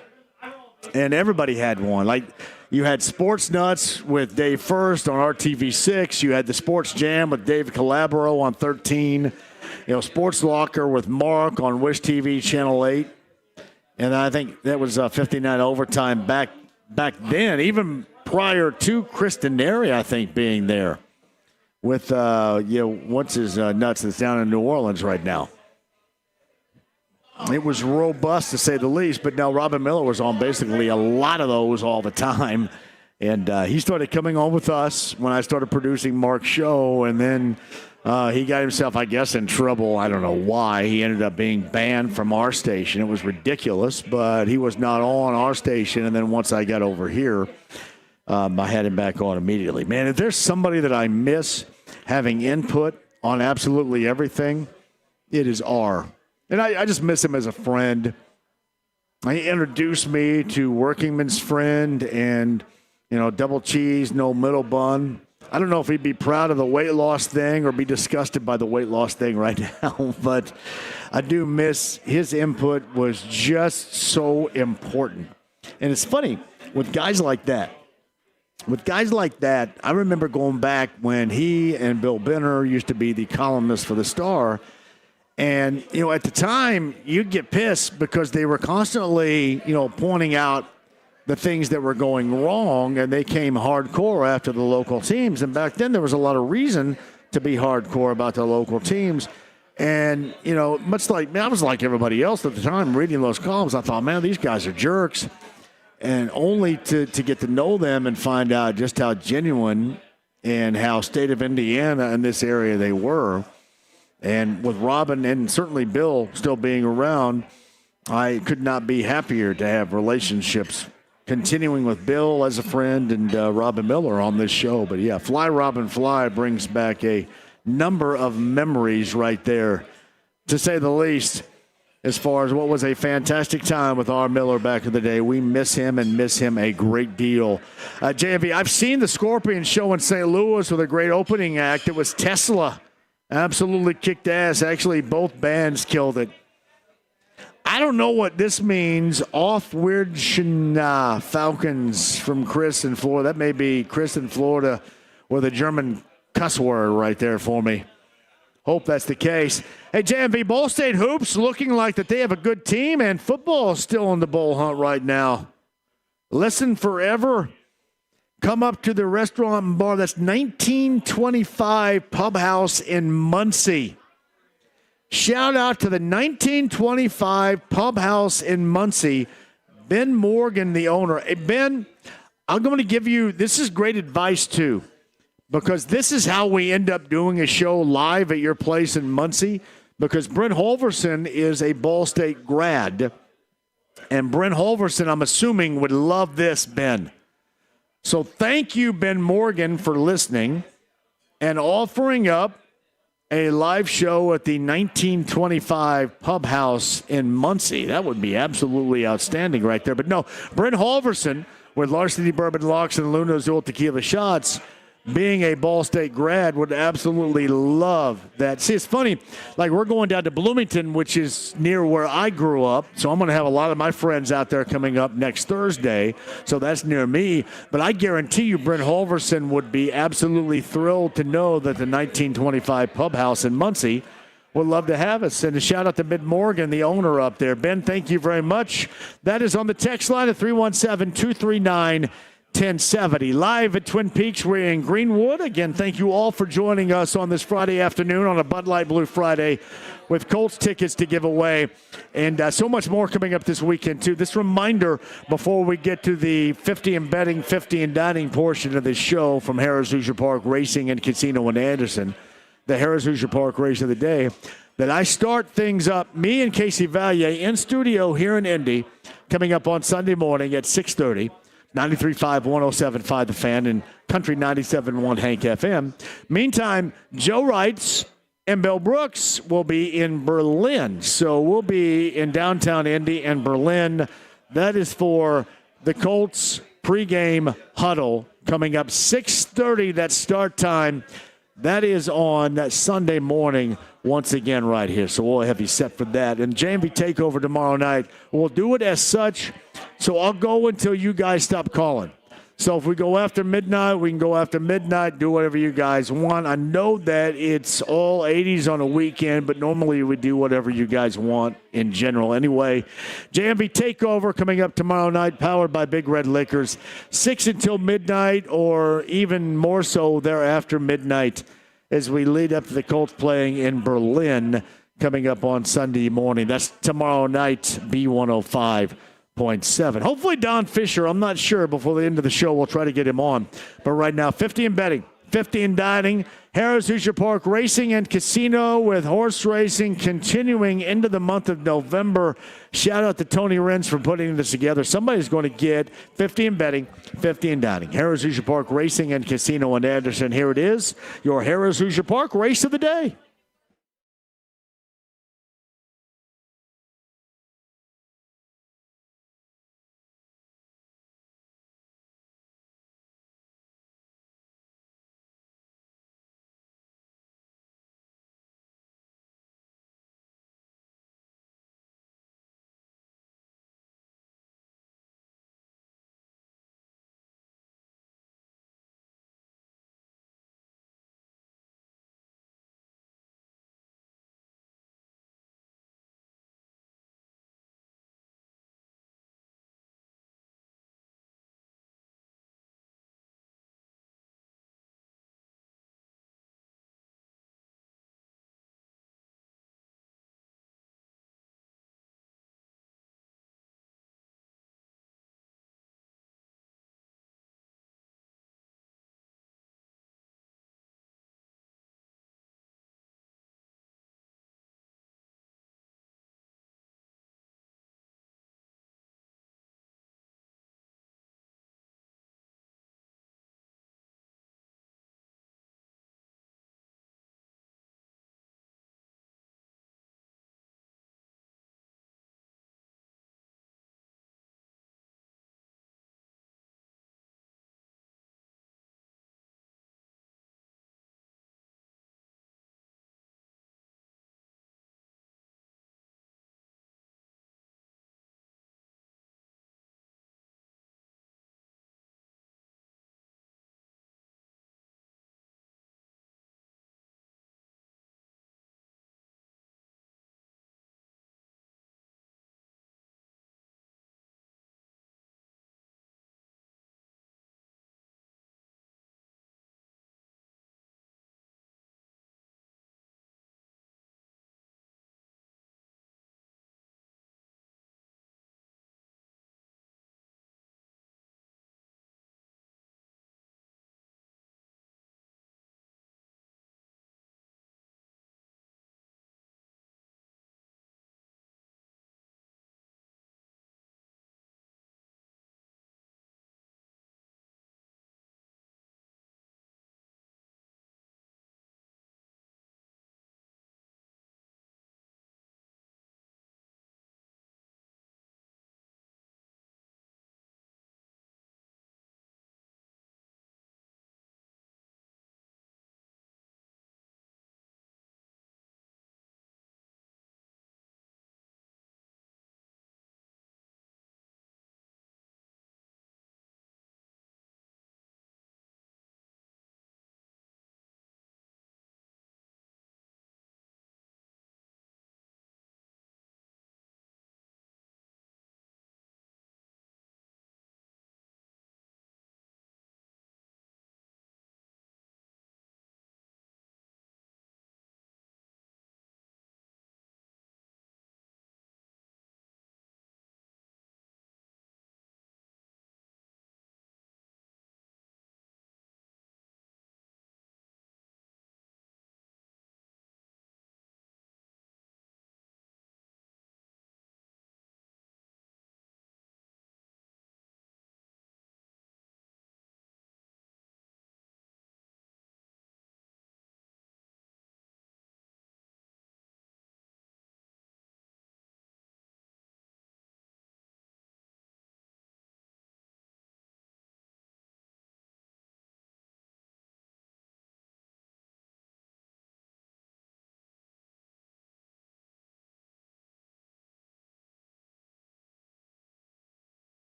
And everybody had one. Like you had Sports Nuts with Dave First on RTV6. You had the Sports Jam with Dave Calabro on 13. Sports Locker with Mark on Wish TV Channel 8. And I think that was 59 Overtime back then, even prior to Kristen Neri, I think, being there with, what's his nuts that's down in New Orleans right now. It was robust, to say the least, but now Robin Miller was on basically a lot of those all the time. And he started coming on with us when I started producing Mark's show, and then he got himself, I guess, in trouble. I don't know why. He ended up being banned from our station. It was ridiculous, but he was not on our station. And then once I got over here, I had him back on immediately. Man, if there's somebody that I miss having input on absolutely everything, it is R. And I just miss him as a friend. He introduced me to Workingman's Friend and, double cheese, no middle bun. I don't know if he'd be proud of the weight loss thing or be disgusted by the weight loss thing right now, but I do miss his input was just so important. And it's funny, with guys like that, I remember going back when he and Bill Benner used to be the columnists for the Star. And, at the time, you'd get pissed because they were constantly, pointing out the things that were going wrong, and they came hardcore after the local teams. And back then, there was a lot of reason to be hardcore about the local teams. And, much like, I was like everybody else at the time reading those columns. I thought, man, these guys are jerks. And only to get to know them and find out just how genuine and how state of Indiana in this area they were. And with Robin and certainly Bill still being around, I could not be happier to have relationships continuing with Bill as a friend and Robin Miller on this show. But, yeah, Fly Robin Fly brings back a number of memories right there, to say the least, as far as what was a fantastic time with R. Miller back in the day. We miss him and miss him a great deal. JMV, I've seen the Scorpions show in St. Louis with a great opening act. It was Tesla. Absolutely kicked ass. Actually, both bands killed it. I don't know what this means. Off Weird Falcons from Chris in Florida. That may be Chris in Florida with a German cuss word right there for me. Hope that's the case. Hey, JMV, Ball State Hoops looking like that they have a good team, and football is still in the bowl hunt right now. Listen forever. Come up to the restaurant and bar. That's 1925 Pub House in Muncie. Shout out to the 1925 Pub House in Muncie. Ben Morgan, the owner. Hey, Ben, I'm going to give you, this is great advice too, because this is how we end up doing a show live at your place in Muncie, because Brent Holverson is a Ball State grad. And Brent Holverson, I'm assuming, would love this, Ben. So thank you, Ben Morgan, for listening and offering up a live show at the 1925 Pub House in Muncie. That would be absolutely outstanding right there. But no, Brent Holverson with Larceny Bourbon Locks and Luna Azul Tequila Shots, being a Ball State grad, would absolutely love that. See, it's funny, like we're going down to Bloomington, which is near where I grew up, so I'm going to have a lot of my friends out there coming up next Thursday, so that's near me. But I guarantee you Brent Holverson would be absolutely thrilled to know that the 1925 Pub House in Muncie would love to have us. And a shout out to Ben Morgan, the owner up there. Ben, thank you very much. That is on the text line at 317-239-1070. Live at Twin Peaks. We're in Greenwood. Again, thank you all for joining us on this Friday afternoon on a Bud Light Blue Friday with Colts tickets to give away. And so much more coming up this weekend, too. This reminder before we get to the 50 and betting, 50 and dining portion of this show from Harrah's Hoosier Park Racing and Casino in Anderson, the Harrah's Hoosier Park race of the day, that I start things up, me and Casey Valier in studio here in Indy, coming up on Sunday morning at 6:30. 93.5, 107.5 The Fan, and Country 97.1 Hank FM. Meantime, Joe Wrights and Bill Brooks will be in Berlin. So we'll be in downtown Indy and Berlin. That is for the Colts pregame huddle coming up 6:30, that start time. That is on Sunday morning once again right here. So we'll have you set for that. And JMV Takeover tomorrow night. We'll do it as such. So I'll go until you guys stop calling. So if we go after midnight, we can go after midnight, do whatever you guys want. I know that it's all 80s on a weekend, but normally we do whatever you guys want in general. Anyway, JMV Takeover coming up tomorrow night, powered by Big Red Liquors, 6 until midnight, or even more so thereafter midnight, as we lead up to the Colts playing in Berlin coming up on Sunday morning. That's tomorrow night, B105.7. Hopefully Don Fisher, I'm not sure, before the end of the show we'll try to get him on. But right now, 50 in betting, 50 in dining, Harrah's Hoosier Park Racing and Casino with horse racing continuing into the month of November. Shout out to Tony Renz for putting this together. Somebody's going to get 50 in betting, 50 in dining. Harrah's Hoosier Park Racing and Casino in Anderson. Here it is, your Harrah's Hoosier Park race of the day.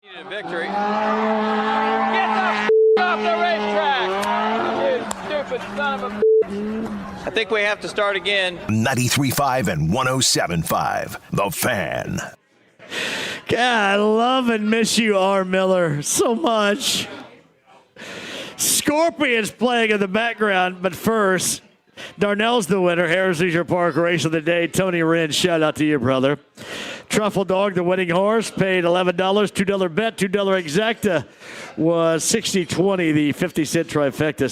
Victory. Get the off the racetrack! You stupid son of a. I think we have to start again. 93.5 and 107.5. The Fan. God, I love and miss you, R. Miller, so much. Scorpions playing in the background, but first, Darnell's the winner. Harris Leisure Park Race of the Day. Tony Wren, shout out to you, brother. Truffle Dog, the winning horse, paid $11, $2 bet, $2 exacta was 60-20. The 50-cent trifecta,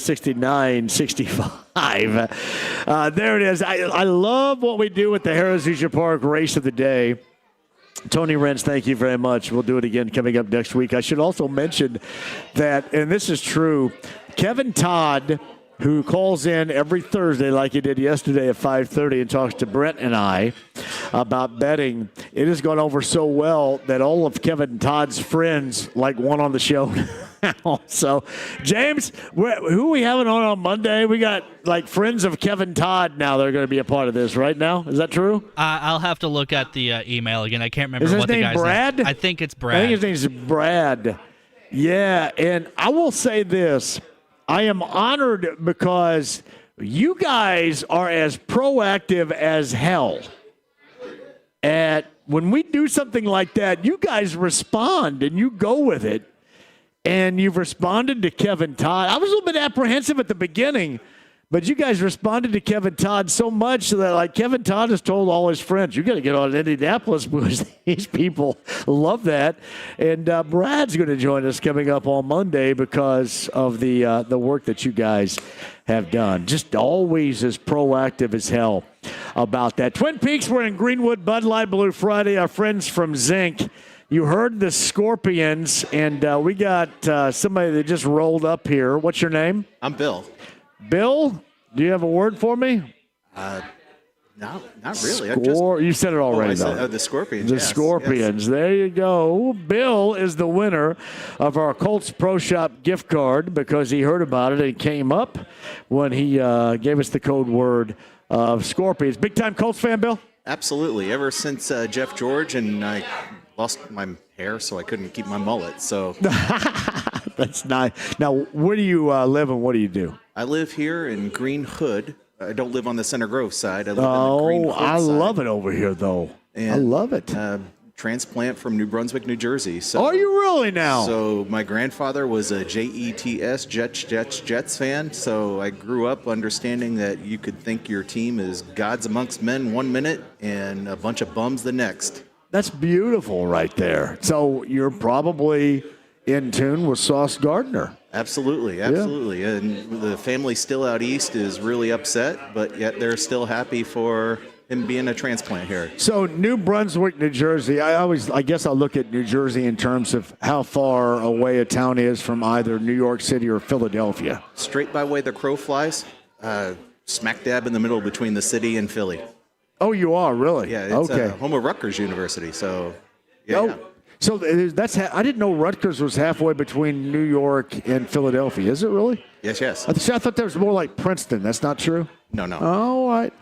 69-65. There it is. I love what we do with the Harris Leisure Park Race of the Day. Tony Renz, thank you very much. We'll do it again coming up next week. I should also mention that, and this is true, Kevin Todd, who calls in every Thursday like he did yesterday at 5:30 and talks to Brett and I about betting, it has gone over so well that all of Kevin Todd's friends like one on the show now. So, James, who are we having on Monday? We got like friends of Kevin Todd now that are going to be a part of this right now. Is that true? I'll have to look at the email again. I can't remember what the guy's Brad? name. I think it's Brad. I think his name's Brad. Yeah, and I will say this. I am honored because you guys are as proactive as hell. When we do something like that, you guys respond and you go with it. And you've responded to Kevin Todd. I was a little bit apprehensive at the beginning, but you guys responded to Kevin Todd so much that, like, Kevin Todd has told all his friends, you got to get on Indianapolis because these people love that. And Brad's going to join us coming up on Monday because of the work that you guys have done. Just always as proactive as hell about that. Twin Peaks, we're in Greenwood, Bud Light Blue Friday. Our friends from Zinc. You heard the Scorpions, and we got somebody that just rolled up here. What's your name? I'm Bill. Bill, do you have a word for me? No, not really. You said it already, though. The Scorpions. The yes, Scorpions. Yes. There you go. Bill is the winner of our Colts Pro Shop gift card because he heard about it and came up when he gave us the code word of Scorpions. Big-time Colts fan, Bill? Absolutely. Ever since Jeff George, and I lost my hair, so I couldn't keep my mullet. So that's nice. Now, where do you live and what do you do? I live here in Green Hood. I don't live on the Center Grove side. I live in the Green Hood I side. love it over here, though. And, I love it. Transplant from New Brunswick, New Jersey. So, are you really now? So my grandfather was a JETS, Jets fan. So I grew up understanding that you could think your team is gods amongst men 1 minute and a bunch of bums the next. That's beautiful right there. So you're probably in tune with Sauce Gardner. Absolutely. Yeah. And the family still out east is really upset, but yet they're still happy for him being a transplant here. So New Brunswick, New Jersey, I guess I'll look at New Jersey in terms of how far away a town is from either New York City or Philadelphia. Straight by way the crow flies, smack dab in the middle between the city and Philly. Oh, you are, really? Yeah, it's okay. Home of Rutgers University, so yeah. Oh, so that's I didn't know Rutgers was halfway between New York and Philadelphia. Is it really? Yes. I thought that was more like Princeton. That's not true? No. Oh, all right.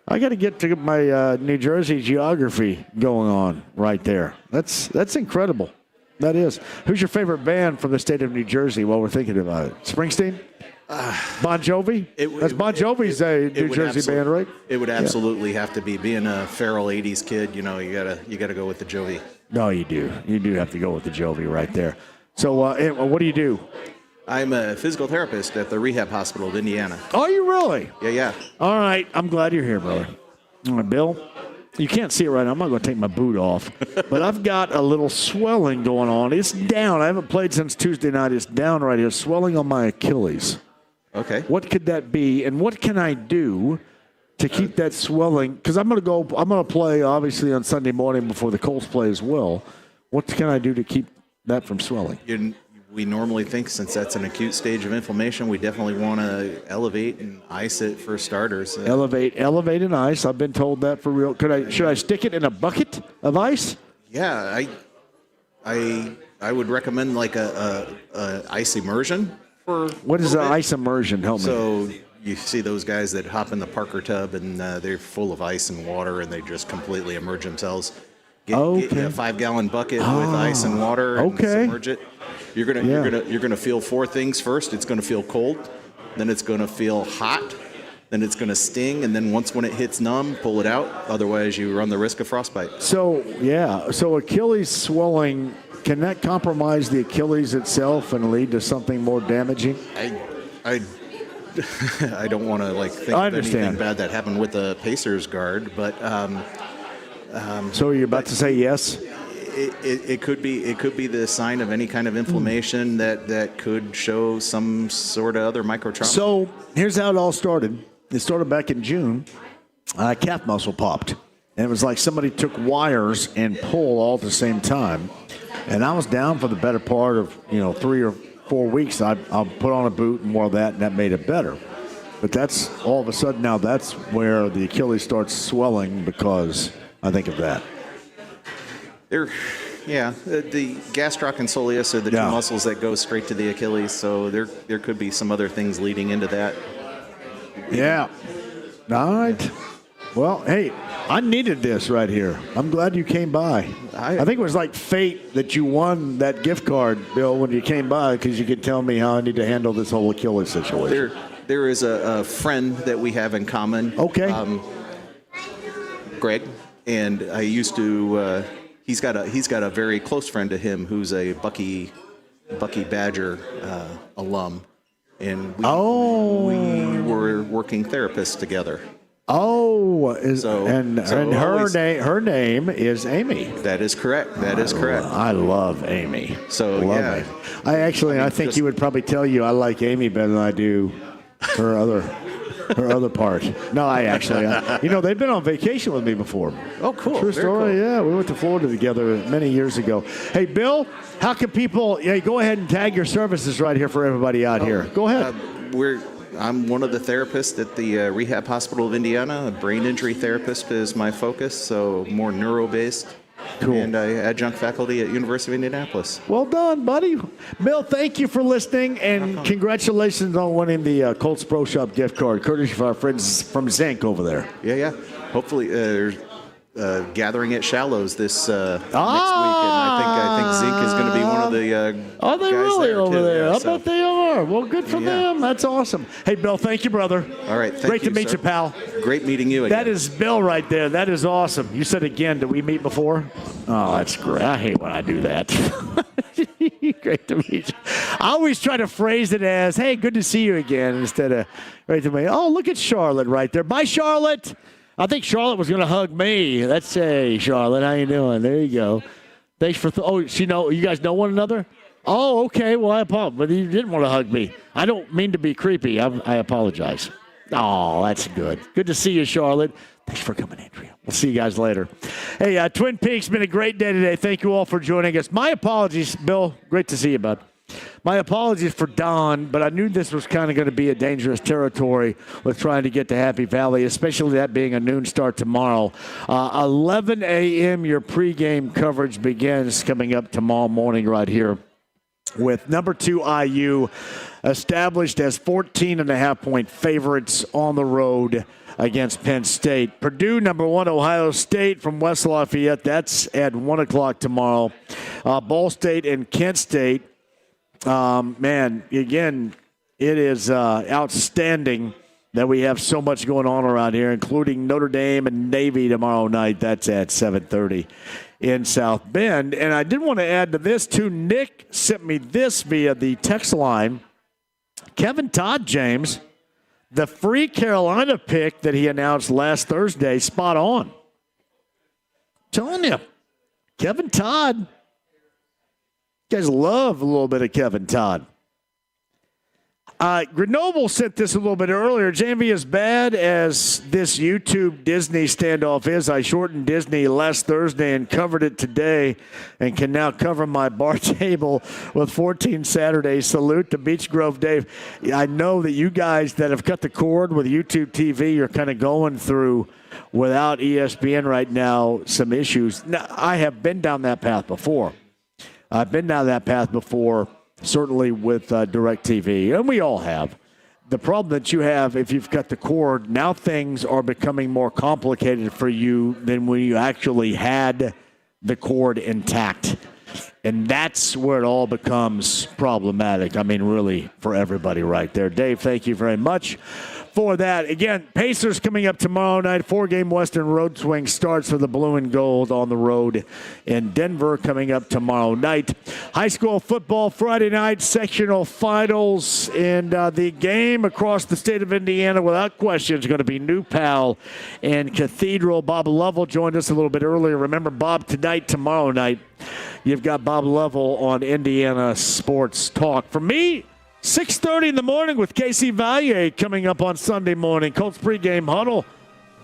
I got to get to my New Jersey geography going on right there. That's incredible. That is. Who's your favorite band from the state of New Jersey while we're thinking about it? Springsteen? Bon Jovi? That's Bon Jovi's a New Jersey band, right? It would absolutely have to be. Being a feral 80s kid, you gotta go with the Jovi. No, you do. You do have to go with the Jovi right there. So what do you do? I'm a physical therapist at the Rehab Hospital of Indiana. Are you really? Yeah. All right. I'm glad you're here, brother. All right, Bill, you can't see it right now. I'm not going to take my boot off. But I've got a little swelling going on. It's down. I haven't played since Tuesday night. It's down right here, swelling on my Achilles. Okay. What could that be, and what can I do to keep that swelling? Because I'm going to play, obviously, on Sunday morning before the Colts play as well. What can I do to keep that from swelling? We normally think, since that's an acute stage of inflammation, we definitely want to elevate and ice it for starters. Elevate and ice. I've been told that for real. Should I stick it in a bucket of ice? Yeah, I would recommend like a ice immersion. What is an ice immersion? Help me. So you see those guys that hop in the Parker tub and they're full of ice and water and they just completely immerse themselves. Get you a 5-gallon bucket with ice and water and submerge it. You're gonna feel 4 things first. It's gonna feel cold, then it's gonna feel hot, then it's gonna sting, and then when it hits numb, pull it out. Otherwise, you run the risk of frostbite. So Achilles swelling, can that compromise the Achilles itself and lead to something more damaging? I don't want to think of anything bad that happened with the Pacers guard, but so you're about to say yes? It could be the sign of any kind of inflammation that could show some sort of other microtrauma. So here's how it all started. It started back in June. Calf muscle popped, and it was like somebody took wires and pulled all at the same time. And I was down for the better part of 3 or 4 weeks. I'll put on a boot and more of that, and that made it better. But that's all of a sudden now that's where the Achilles starts swelling because I think of that. The gastroc and soleus are the two muscles that go straight to the Achilles, so there could be some other things leading into that. Yeah. All right. Well, hey, I needed this right here. I'm glad you came by. I think it was like fate that you won that gift card, Bill, when you came by, because you could tell me how I need to handle this whole Achilles situation. There is a friend that we have in common. Okay. Greg, and I used to. He's got a very close friend to him who's a Bucky Badger alum, and we were working therapists together. Oh, her name is Amy. That is correct. I love Amy. So I think you would probably tell you I like Amy better than I do her other part. No, they've been on vacation with me before. Oh, cool. True story. Cool. Yeah, we went to Florida together many years ago. Hey, Bill, how can people? Yeah, go ahead and tag your services right here for everybody out here. Go ahead. I'm one of the therapists at the Rehab Hospital of Indiana. A brain injury therapist is my focus, so more neuro-based. Cool. And I adjunct faculty at University of Indianapolis. Well done, buddy. Bill, thank you for listening, and congratulations on winning the Colts Pro Shop gift card, courtesy of our friends from Zinc over there. Yeah. Hopefully, there's gathering at Shallows this next week, and I think Zinc is going to be one of the are they guys really there over too. there? Yeah, I bet they are. Well, good for them. That's awesome. Hey, Bill, thank you, brother. All right, great to meet you, pal. Great meeting you again. That is Bill right there. That is awesome. You said again, did we meet before? Oh, that's great. I hate when I do that. Great to meet you. I always try to phrase it as, hey, good to see you again, instead of right to me. Oh, look at Charlotte right there. Bye, Charlotte. I think Charlotte was going to hug me. Let's say, Charlotte, how you doing? There you go. Thanks for. You guys know one another? Oh, okay. Well, I apologize, but you didn't want to hug me. I don't mean to be creepy. I apologize. Oh, that's good. Good to see you, Charlotte. Thanks for coming, Andrea. We'll see you guys later. Hey, Twin Peaks, been a great day today. Thank you all for joining us. My apologies, Bill. Great to see you, bud. My apologies for Don, but I knew this was kind of going to be a dangerous territory with trying to get to Happy Valley, especially that being a noon start tomorrow. 11 a.m. your pregame coverage begins coming up tomorrow morning right here with number 2 IU established as 14.5-point favorites on the road against Penn State. Purdue, number 1, Ohio State from West Lafayette. That's at 1 o'clock tomorrow. Ball State and Kent State. Man, again, it is outstanding that we have so much going on around here, including Notre Dame and Navy tomorrow night. That's at 7:30 in South Bend. And I did want to add to this, too. Nick sent me this via the text line. Kevin Todd, James, the free Carolina pick that he announced last Thursday, spot on. Telling you, Kevin Todd. You guys love a little bit of Kevin Todd. Grenoble sent this a little bit earlier. JMV, as bad as this YouTube Disney standoff is, I shortened Disney last Thursday and covered it today and can now cover my bar table with 14 Saturdays. Salute to Beach Grove Dave. I know that you guys that have cut the cord with YouTube TV, you're kind of going through, without ESPN right now, some issues. Now, I have been down that path before. Certainly with DirecTV, and we all have. The problem that you have, if you've cut the cord, now things are becoming more complicated for you than when you actually had the cord intact. And that's where it all becomes problematic. I mean, really, for everybody right there. Dave, thank you very much for that. Again, Pacers coming up tomorrow night. 4-game Western road swing starts for the blue and gold on the road in Denver coming up tomorrow night. High school football Friday night, sectional finals. And the game across the state of Indiana, without question, is going to be New Pal and Cathedral. Bob Lovell joined us a little bit earlier. Remember, Bob, tonight, tomorrow night, you've got Bob Lovell on Indiana Sports Talk. For me, 6:30 in the morning with Casey Valier coming up on Sunday morning. Colts pregame huddle.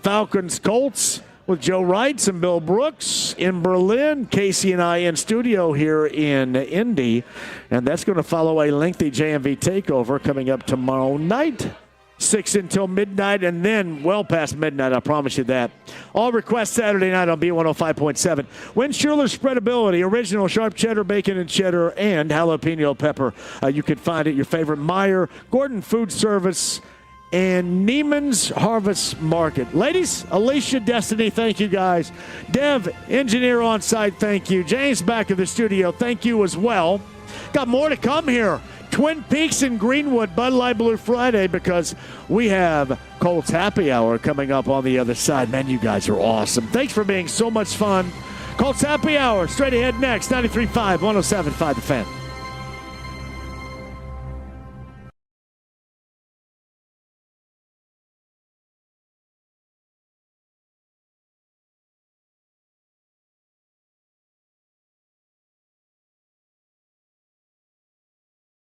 Falcons Colts with Joe Wrights and Bill Brooks in Berlin. Casey and I in studio here in Indy. And that's going to follow a lengthy JMV takeover coming up tomorrow night. 6 until midnight, and then well past midnight, I promise you that. All requests Saturday night on B105.7. Win Schuler's Spreadability, original sharp cheddar, bacon and cheddar, and jalapeno pepper. You can find it at your favorite Meijer, Gordon Food Service, and Neiman's Harvest Market. Ladies, Alicia, Destiny, thank you guys. Dev, engineer on site, thank you. James back in the studio, thank you as well. Got more to come here. Twin Peaks and Greenwood, Bud Light Blue Friday, because we have Colts Happy Hour coming up on the other side. Man, you guys are awesome. Thanks for being so much fun. Colts Happy Hour, straight ahead next, 93.5, 107.5 The Fan.